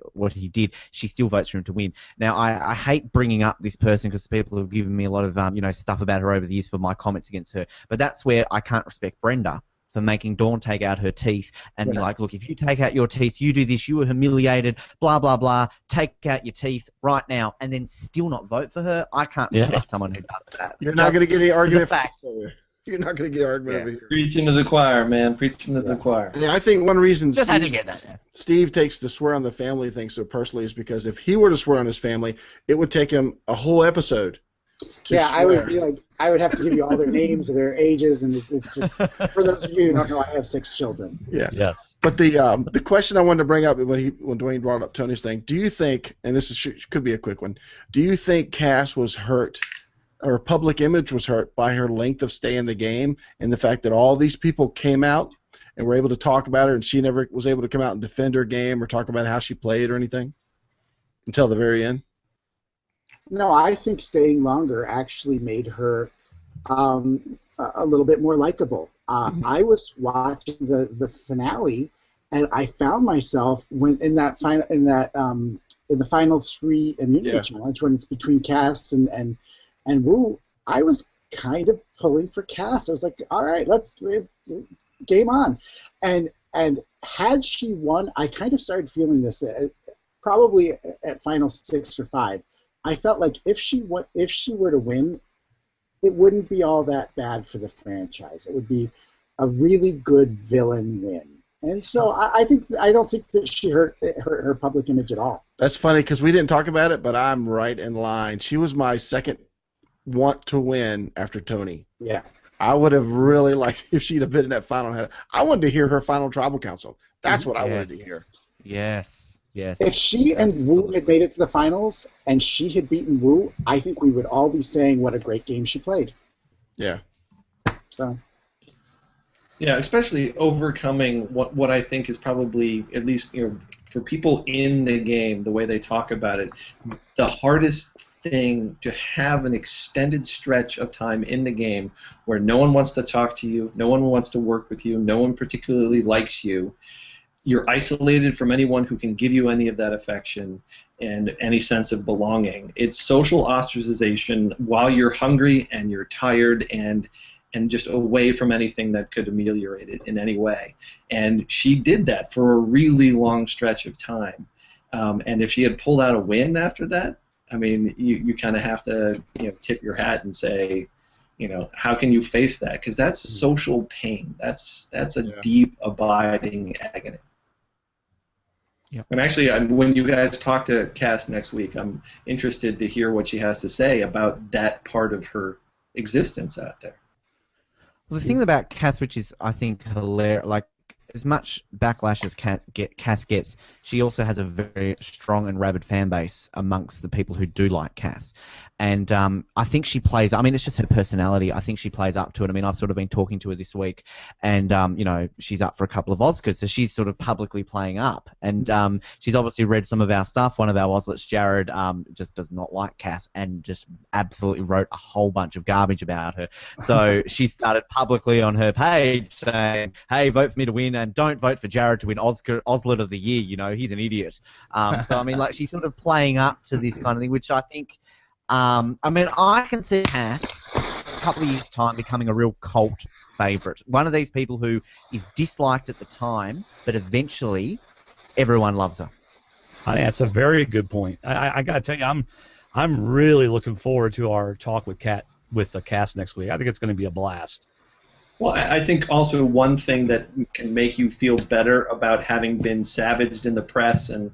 did, she still votes for him to win. Now, I hate bringing up this person because people have given me a lot of, stuff about her over the years for my comments against her. But that's where I can't respect Brenda for making Dawn take out her teeth and be like, look, if you take out your teeth, you do this, you were humiliated, blah, blah, blah, take out your teeth right now, and then still not vote for her. I can't respect someone who does that. You're not going to get any argument. You're not going to get an argument over here. Preaching to the choir, man. Preaching to the choir. Yeah, I think one reason just had to get that. Steve takes the swear on the family thing so personally is because if he were to swear on his family, it would take him a whole episode to swear. I would be like, I would have to give you all their names and their ages, and it's for those of you who don't know, I have 6 children. Yes. But the question I wanted to bring up when Dwaine brought up Tony's thing, do you think, and this could be a quick one, do you think Cass was hurt? Her public image was hurt by her length of stay in the game and the fact that all these people came out and were able to talk about her and she never was able to come out and defend her game or talk about how she played or anything until the very end? No, I think staying longer actually made her a little bit more likable. I was watching the finale and I found myself when in that in the final 3 immunity challenge when it's between Cass and Wu, I was kind of pulling for Cass. I was like, all right, let's game on. And had she won, I kind of started feeling this probably at final 6 or 5. I felt like if she were to win, it wouldn't be all that bad for the franchise. It would be a really good villain win. And so I don't think that she hurt her public image at all. That's funny because we didn't talk about it, but I'm right in line. She was my second want to win after Tony. Yeah. I would have really liked if she'd have been in that final. I wanted to hear her final tribal council. That's what I wanted to hear. Yes. Yes. If she and Wu had made it to the finals and she had beaten Wu, I think we would all be saying what a great game she played. Yeah. So. Yeah, especially overcoming what I think is probably, at least for people in the game, the way they talk about it, the hardest thing to have an extended stretch of time in the game where no one wants to talk to you, no one wants to work with you, no one particularly likes you. You're isolated from anyone who can give you any of that affection and any sense of belonging. It's social ostracization while you're hungry and you're tired and just away from anything that could ameliorate it in any way. And she did that for a really long stretch of time. And if she had pulled out a win after that, I mean, you kind of have to tip your hat and say, how can you face that? Because that's social pain. That's a deep, abiding agony. Yep. And actually, when you guys talk to Cass next week, I'm interested to hear what she has to say about that part of her existence out there. Well, the thing about Cass, which is, I think, hilarious, like, as much backlash as Cass gets, she also has a very strong and rabid fan base amongst the people who do like Cass. And I think she plays, I mean, it's just her personality. I think she plays up to it. I mean, I've sort of been talking to her this week, and, she's up for a couple of Oscars, so she's sort of publicly playing up. And she's obviously read some of our stuff. One of our Oslets, Jared, just does not like Cass and just absolutely wrote a whole bunch of garbage about her. So she started publicly on her page saying, hey, vote for me to win, and don't vote for Jared to win Oslet of the Year. He's an idiot. So, I mean, like, she's sort of playing up to this kind of thing, which I think... I mean, I can see Cass a couple of years' time becoming a real cult favourite. One of these people who is disliked at the time, but eventually everyone loves her. I think that's a very good point. I got to tell you, I'm really looking forward to our talk with Cass next week. I think it's going to be a blast. Well, I think also one thing that can make you feel better about having been savaged in the press and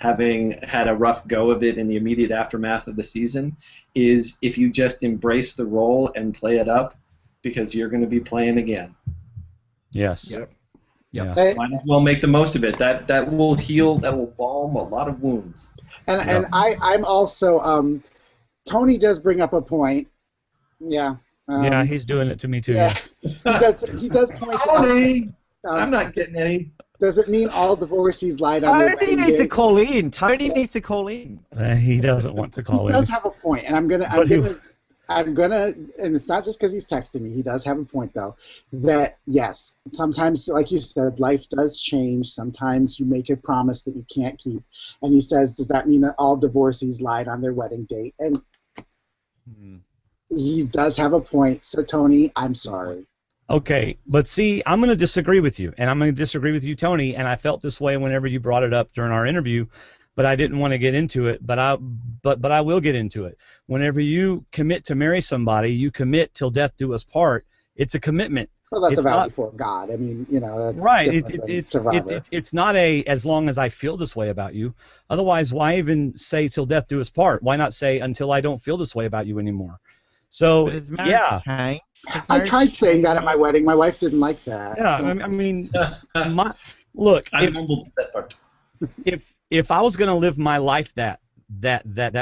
having had a rough go of it in the immediate aftermath of the season is if you just embrace the role and play it up, because you're going to be playing again. Yes. Yep. Yeah. Might as well make the most of it. That will heal, that will balm a lot of wounds. And I'm also, Tony does bring up a point. Yeah. Yeah, he's doing it to me too. Yeah. He does point Tony! I'm not getting any. Does it mean all divorcees lied on their Tony needs to call in. Tony needs to call in. He doesn't want to call in. He does have a point, and I'm gonna, and it's not just because he's texting me. He does have a point, though, that yes, sometimes, like you said, life does change. Sometimes you make a promise that you can't keep. And he says, does that mean that all divorcees lied on their wedding date? And he does have a point. So, Tony, I'm sorry. Okay, but see, I'm going to disagree with you, and I'm going to disagree with you, Tony, and I felt this way whenever you brought it up during our interview, but I didn't want to get into it, but I will get into it. Whenever you commit to marry somebody, you commit till death do us part. It's a commitment. Well, that's a vow before God. I mean, that's right. It's not a as long as I feel this way about you. Otherwise, why even say till death do us part? Why not say until I don't feel this way about you anymore? So, yeah. I tried saying that at my wedding. My wife didn't like that. Yeah, so. I mean, look, if I was going to live my life that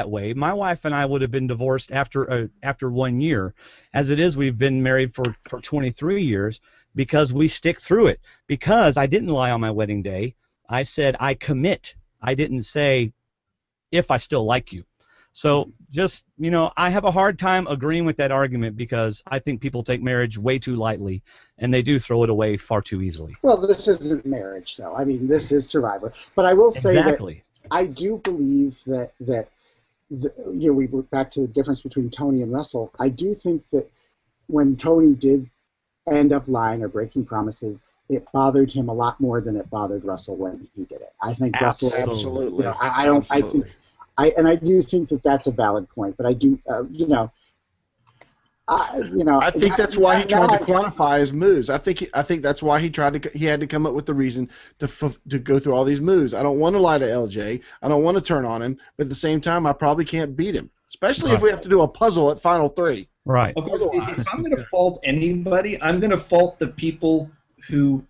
way, my wife and I would have been divorced after 1 year. As it is, we've been married for 23 years because we stick through it. Because I didn't lie on my wedding day. I said I commit. I didn't say if I still like you. So just, I have a hard time agreeing with that argument because I think people take marriage way too lightly, and they do throw it away far too easily. Well, this isn't marriage, though. I mean, this is Survivor. But I will say that I do believe that we were back to the difference between Tony and Russell. I do think that when Tony did end up lying or breaking promises, it bothered him a lot more than it bothered Russell when he did it. I think Russell, absolutely. I don't. Absolutely. I do think that that's a valid point. But I do, I think that's why he tried to quantify his moves. I think that's why he had to come up with the reason to go through all these moves. I don't want to lie to LJ. I don't want to turn on him. But at the same time, I probably can't beat him, especially if we have to do a puzzle at Final 3. Right. Of course, if I'm going to fault anybody, I'm going to fault the people who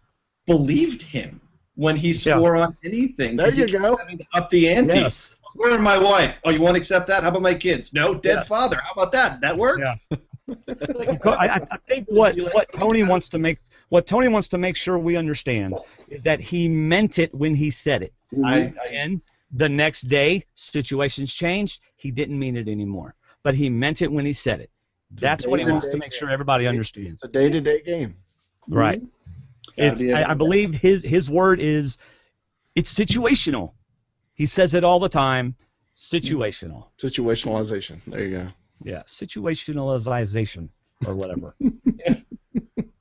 believed him when he swore on anything. There you go. Having to up the ante. Yes. Where are my wife? Oh, you won't accept that? How about my kids? No, dead father. How about that? That work? Yeah. I think what Tony wants to make sure we understand is that he meant it when he said it. And the next day, situations changed. He didn't mean it anymore, but he meant it when he said it. That's what he wants to make sure everybody understands. It's a day-to-day game. Right. I believe his word is it's situational. He says it all the time. Situational. Situationalization. There you go. Yeah, situationalization or whatever.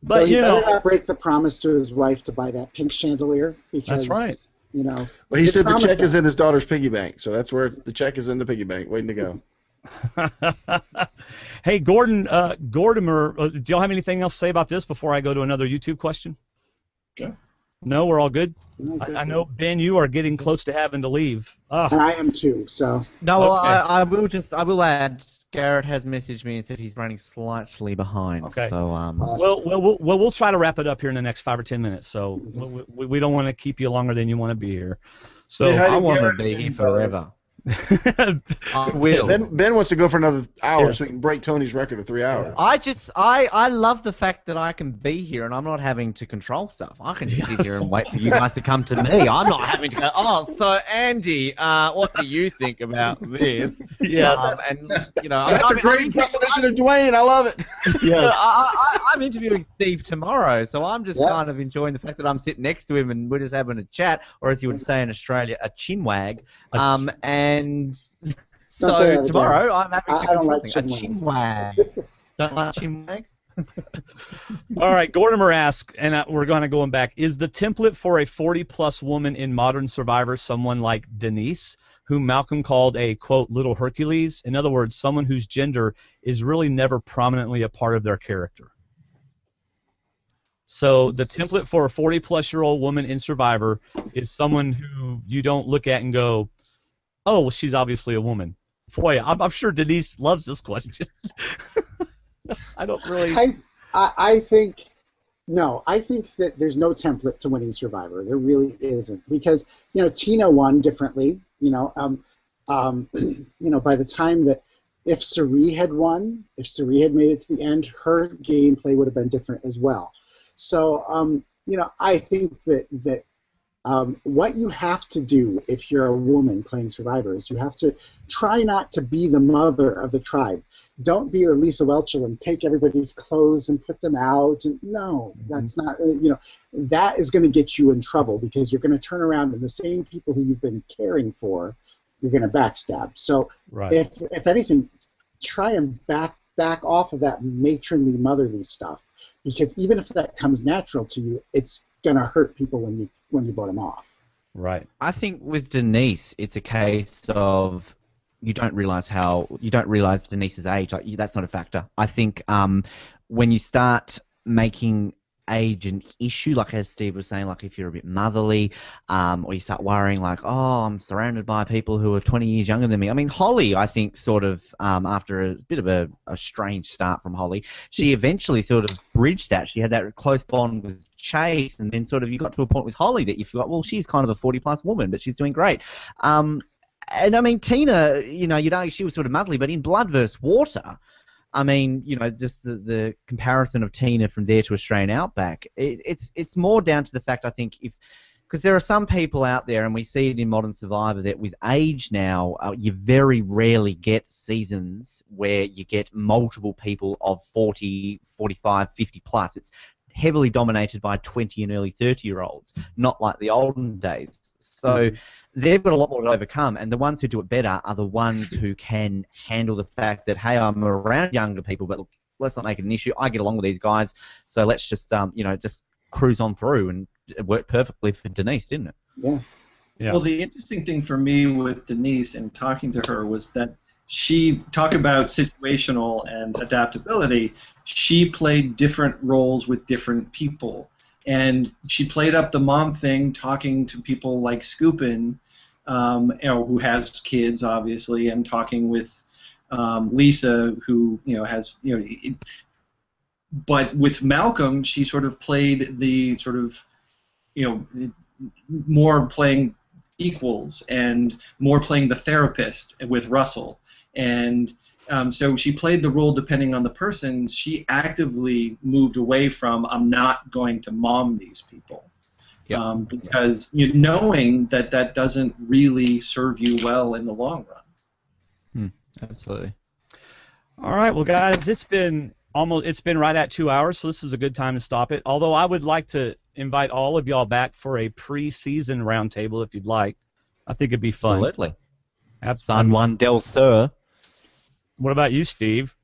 But he better not break the promise to his wife to buy that pink chandelier because that's right. Well, he said the check is in his daughter's piggy bank, so that's where the check is in the piggy bank, waiting to go. Hey, Gordimer, do y'all have anything else to say about this before I go to another YouTube question? Sure. No, we're all good? I know, Ben, you are getting close to having to leave. Oh. And I am too, so. No, well, okay. I will add, Garrett has messaged me and said he's running slightly behind. Okay. So, we'll try to wrap it up here in the next 5 or 10 minutes, so we don't want to keep you longer than you want to be here. So I want to be here forever. I will. Ben wants to go for another hour so we can break Tony's record of 3 hours. I love the fact that I can be here and I'm not having to control stuff. I can just sit here and wait for you guys to come to me. I'm not having to go, so Andy, what do you think about this? Yes. That's a great impersonation of Dwaine. I love it. Yes. I'm interviewing Steve tomorrow, so I'm just kind of enjoying the fact that I'm sitting next to him and we're just having a chat, or as you would say in Australia, a chinwag. And so tomorrow I'm having a chinwag. Don't like chinwag? All right, Gordimer asks, and we're going back, is the template for a 40-plus woman in Modern Survivor someone like Denise, whom Malcolm called a, quote, little Hercules? In other words, someone whose gender is really never prominently a part of their character. So the template for a 40-plus-year-old woman in Survivor is someone who you don't look at and go, oh, well, she's obviously a woman. Boy, I'm sure Denise loves this question. I don't really. I think that there's no template to winning Survivor. There really isn't, because Tina won differently. By the time that if Cirie had won, if Cirie had made it to the end, her gameplay would have been different as well. So I think that. What you have to do if you're a woman playing Survivor is you have to try not to be the mother of the tribe. Don't be Lisa Welchel and take everybody's clothes and put them out. And no, that's not, that is going to get you in trouble, because you're going to turn around and the same people who you've been caring for, you're going to backstab. So if anything, try and back off of that matronly, motherly stuff, because even if that comes natural to you, it's going to hurt people when you vote them off. Right. I think with Denise, it's a case of you don't realize Denise's age. That's not a factor. I think when you start making age an issue, like as Steve was saying, like if you're a bit motherly, or you start worrying like, oh, I'm surrounded by people who are 20 years younger than me. I mean, Holly, I think sort of after a bit of a strange start from Holly, she eventually sort of bridged that. She had that close bond with Chase, and then sort of you got to a point with Holly that you thought, well, she's kind of a 40-plus woman, but she's doing great. And I mean, Tina, you'd argue she was sort of muzzly, but in Blood vs. Water, I mean, just the comparison of Tina from there to Australian Outback, it's more down to the fact, I think, because there are some people out there, and we see it in Modern Survivor, that with age now, you very rarely get seasons where you get multiple people of 40, 45, 50 plus. It's heavily dominated by 20 and early 30-year-olds, not like the olden days. So they've got a lot more to overcome, and the ones who do it better are the ones who can handle the fact that, hey, I'm around younger people, but look, let's not make it an issue. I get along with these guys, so let's just just cruise on through, and it worked perfectly for Denise, didn't it? Yeah. Yeah. Well, the interesting thing for me with Denise and talking to her was that she talked about situational and adaptability. She played different roles with different people. And she played up the mom thing, talking to people like Scoopin, who has kids, obviously, and talking with Lisa, who has But with Malcolm, she sort of played the sort of more playing equals and more playing the therapist with Russell. And so she played the role depending on the person. She actively moved away from, I'm not going to mom these people. Because knowing that doesn't really serve you well in the long run. Absolutely. All right, well, guys, it's been right at 2 hours, so this is a good time to stop it. Although I would like to invite all of y'all back for a pre-season roundtable if you'd like. I think it'd be fun. Absolutely. San Juan del Sur. What about you, Steve?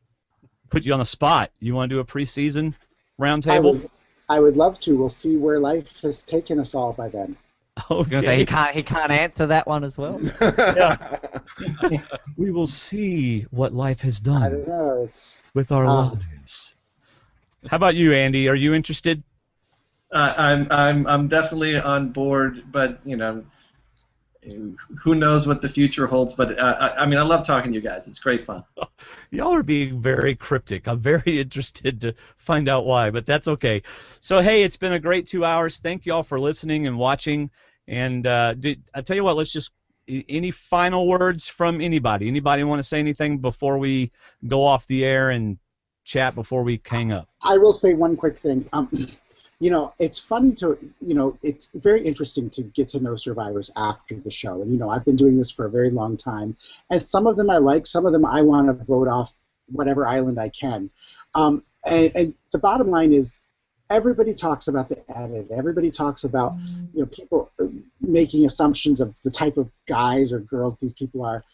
Put you on the spot. You want to do a pre-season roundtable? I would love to. We'll see where life has taken us all by then. I was gonna say he can't answer that one as well. Yeah. We will see what life has done. I don't know. With our lives. How about you, Andy? Are you interested? I'm definitely on board, but who knows what the future holds. But I love talking to you guys. It's great fun. Y'all are being very cryptic. I'm very interested to find out why, but that's okay. So, hey, it's been a great 2 hours. Thank you all for listening and watching. And I tell you what, let's just any final words from anybody? Anybody want to say anything before we go off the air and chat before we hang up? I will say one quick thing. It's funny to, it's very interesting to get to know survivors after the show. And, I've been doing this for a very long time. And some of them I like, some of them I want to vote off whatever island I can. And the bottom line is everybody talks about the edit. Everybody talks about, people making assumptions of the type of guys or girls these people are.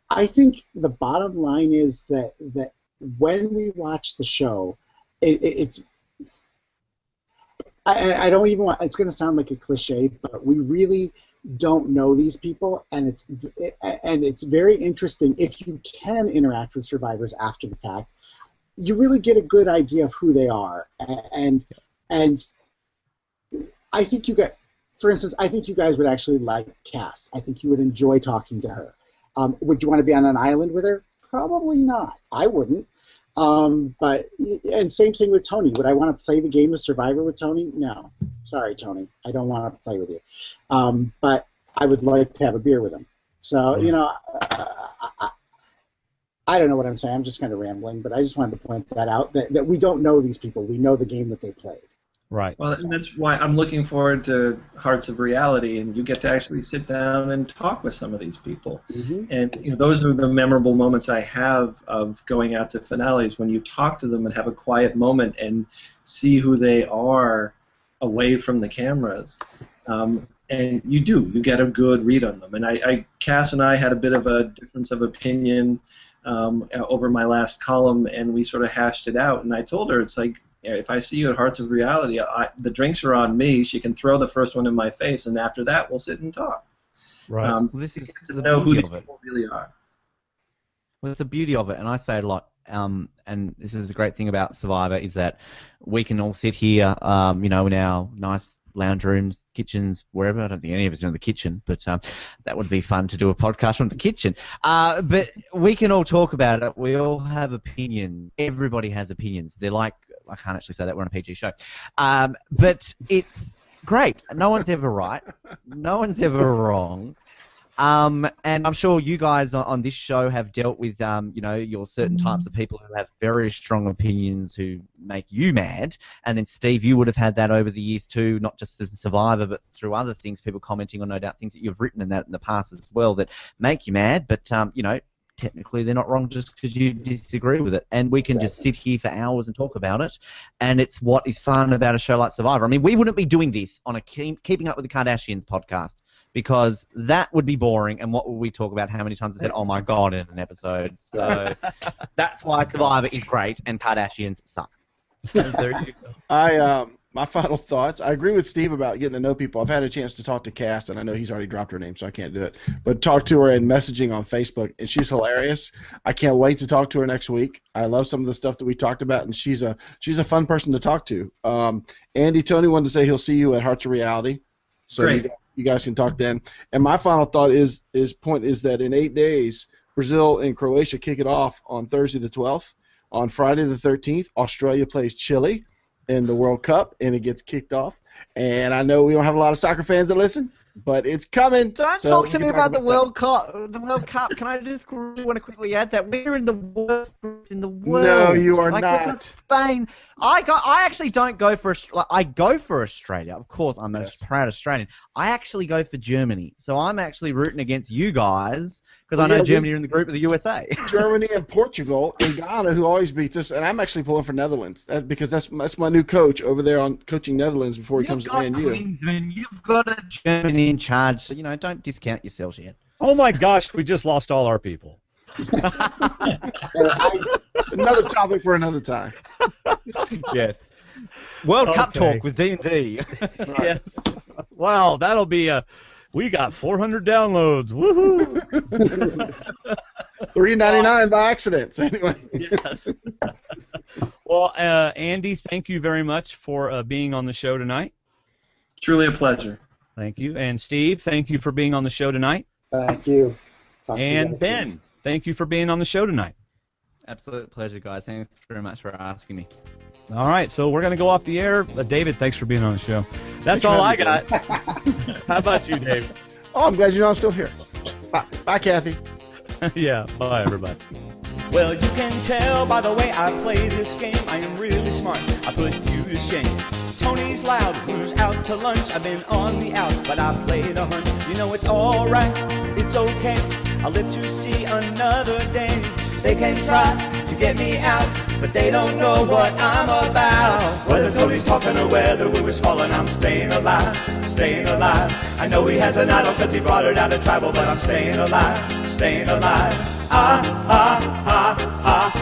I think the bottom line is that when we watch the show, it's I don't even want. It's going to sound like a cliche, but we really don't know these people, and it's very interesting. If you can interact with survivors after the fact, you really get a good idea of who they are, and I think you get. For instance, I think you guys would actually like Cass. I think you would enjoy talking to her. Would you want to be on an island with her? Probably not. I wouldn't. But same thing with Tony. Would I want to play the game of Survivor with Tony? No. Sorry, Tony. I don't want to play with you. But I would like to have a beer with him. So, I don't know what I'm saying. I'm just kind of rambling, but I just wanted to point that out, that we don't know these people. We know the game that they played. Right. Well, that's why I'm looking forward to Hearts of Reality, and you get to actually sit down and talk with some of these people. Mm-hmm. And those are the memorable moments I have of going out to finales, when you talk to them and have a quiet moment and see who they are away from the cameras. And you get a good read on them. And Cass and I had a bit of a difference of opinion over my last column, and we sort of hashed it out. And I told her, it's like, if I see you at Hearts of Reality, the drinks are on me. She can throw the first one in my face, and after that, we'll sit and talk. Right. This is to know who these people really are. Well, it's the beauty of it, and I say it a lot. And this is the great thing about Survivor, is that we can all sit here, in our nice lounge rooms, kitchens, wherever. I don't think any of us are in the kitchen, but that would be fun to do a podcast from the kitchen. But we can all talk about it. We all have opinions. Everybody has opinions. They're like, I can't actually say that, we're on a PG show. But it's great. No one's ever right. No one's ever wrong. And I'm sure you guys on this show have dealt with, your certain types of people who have very strong opinions who make you mad. And then, Steve, you would have had that over the years too, not just through Survivor, but through other things, people commenting on, no doubt, things that you've written in the past as well that make you mad. But, technically they're not wrong just because you disagree with it. And we can just sit here for hours and talk about it. And it's what is fun about a show like Survivor. I mean, we wouldn't be doing this on a Keeping Up with the Kardashians podcast because that would be boring. And what would we talk about? How many times I said, oh my God, in an episode. So that's why Survivor is great and Kardashians suck. There you go. My final thoughts. I agree with Steve about getting to know people. I've had a chance to talk to Cass, and I know he's already dropped her name, so I can't do it. But talk to her in messaging on Facebook, and she's hilarious. I can't wait to talk to her next week. I love some of the stuff that we talked about, and she's a fun person to talk to. Andy, Tony wanted to say he'll see you at Hearts of Reality, so you guys can talk then. And my final thought is that in 8 days, Brazil and Croatia kick it off on Thursday the 12th. On Friday the 13th, Australia plays Chile in the World Cup, and it gets kicked off. And I know we don't have a lot of soccer fans that listen, but it's coming. Don't talk to me about the World Cup. The World Cup. Can I just really want to quickly add that we're in the worst group in the world? No, you are not. not. Spain. I actually don't go for. I go for Australia. Of course, I'm a proud Australian. I actually go for Germany. So I'm actually rooting against you guys because I know Germany are in the group of the USA. Germany and Portugal and Ghana, who always beats us, and I'm actually pulling for Netherlands because that's my new coach over there on coaching Netherlands before he comes to Man U. You've got a Germany in charge, so don't discount yourselves yet. Oh my gosh, we just lost all our people. Another topic for another time. Yes. World Cup talk with D&D. Yes. Wow, that'll be we got 400 downloads. Woohoo! $3.99 by accident. So anyway. Yes. Well, Andy, thank you very much for being on the show tonight. Truly a pleasure. Thank you. And Steve, thank you for being on the show tonight. Thank you. And Ben, thank you for being on the show tonight. Absolute pleasure, guys. Thanks very much for asking me. All right, so we're going to go off the air. David, thanks for being on the show. That's all I got. How about you, Dave? Oh, I'm glad you know I'm still here. Bye, Kathy. Yeah, bye, everybody. Well, you can tell by the way I play this game, I am really smart. I put you to shame. Tony's loud, who's out to lunch? I've been on the outs, but I played a hunch. You know it's alright, it's okay. I'll let you see another day. They can try to get me out, but they don't know what I'm about. Whether Tony's talking or whether we was falling, I'm staying alive, staying alive. I know he has an idol cause he brought it out of tribal, but I'm staying alive, staying alive.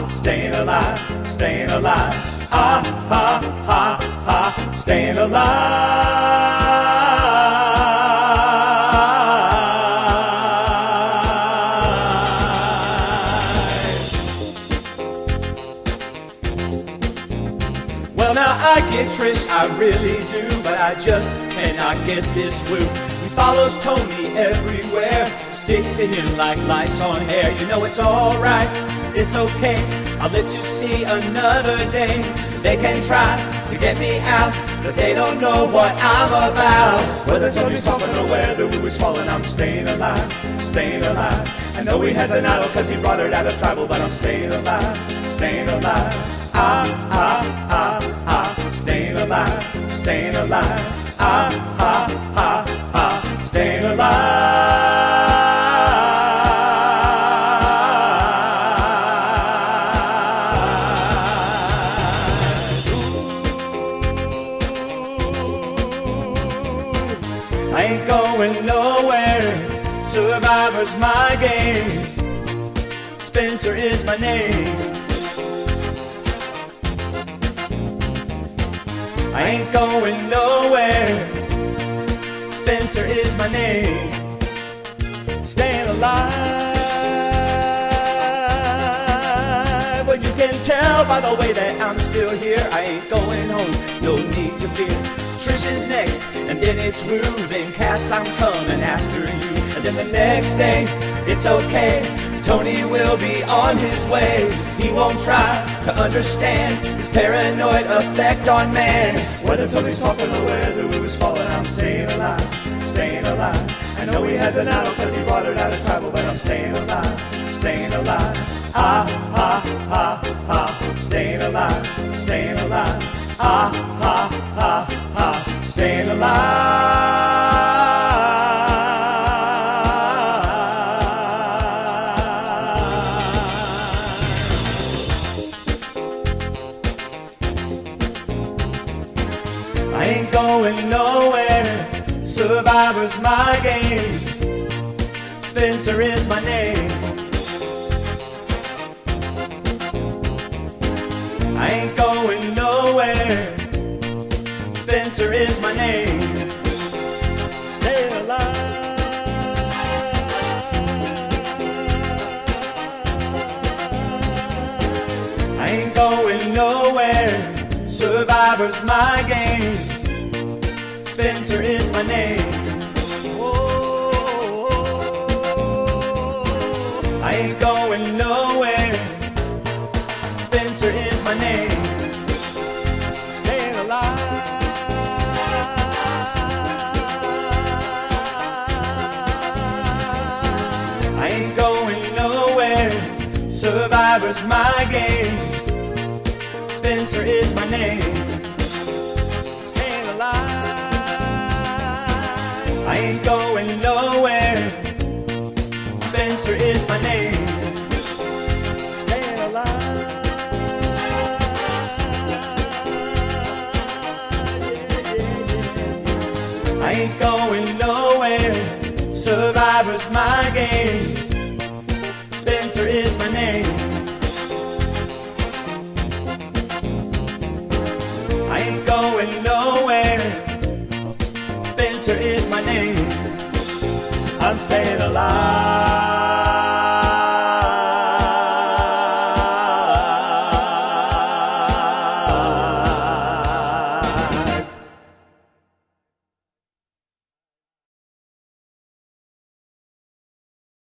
Staying alive, staying alive. Staying alive. Well, now I get Trish, I really do, but I just cannot get this woo. He follows Tony everywhere, sticks to him like lice on hair. You know it's alright, it's okay, I'll let you see another day. They can try to get me out, but they don't know what I'm about. Whether Tony's talking or whether we was falling, I'm staying alive, staying alive. I know he has an idol cause he brought it out of tribal, but I'm staying alive, staying alive. Staying alive, staying alive. Staying alive. I ain't going nowhere. Survivor's my game. Spencer is my name. I ain't going nowhere. Spencer is my name. Staying alive. Well, you can tell by the way that I'm still here. I ain't going home, no need to fear. Trish is next, and then it's Rue. Then Cass, I'm coming after you. And then the next day, it's okay. Tony will be on his way. He won't try to understand his paranoid effect on man. Whether Tony's talking or whether we was falling, I'm staying alive, staying alive. I know he has an idol cause he brought it out of tribal, but I'm staying alive, staying alive. Staying alive, staying alive. Staying alive. Survivor's my game. Spencer is my name. I ain't going nowhere. Spencer is my name. Stay alive. I ain't going nowhere. Survivor's my game. Spencer is my name. I ain't going nowhere. Spencer is my name. Staying alive. I ain't going nowhere. Survivor's my game. Spencer is my name. Staying alive. I ain't going nowhere. Spencer is my name. Staying alive. I ain't going nowhere. Survivor's my game. Spencer is my name. I ain't going nowhere. Spencer is my name. I'm staying alive.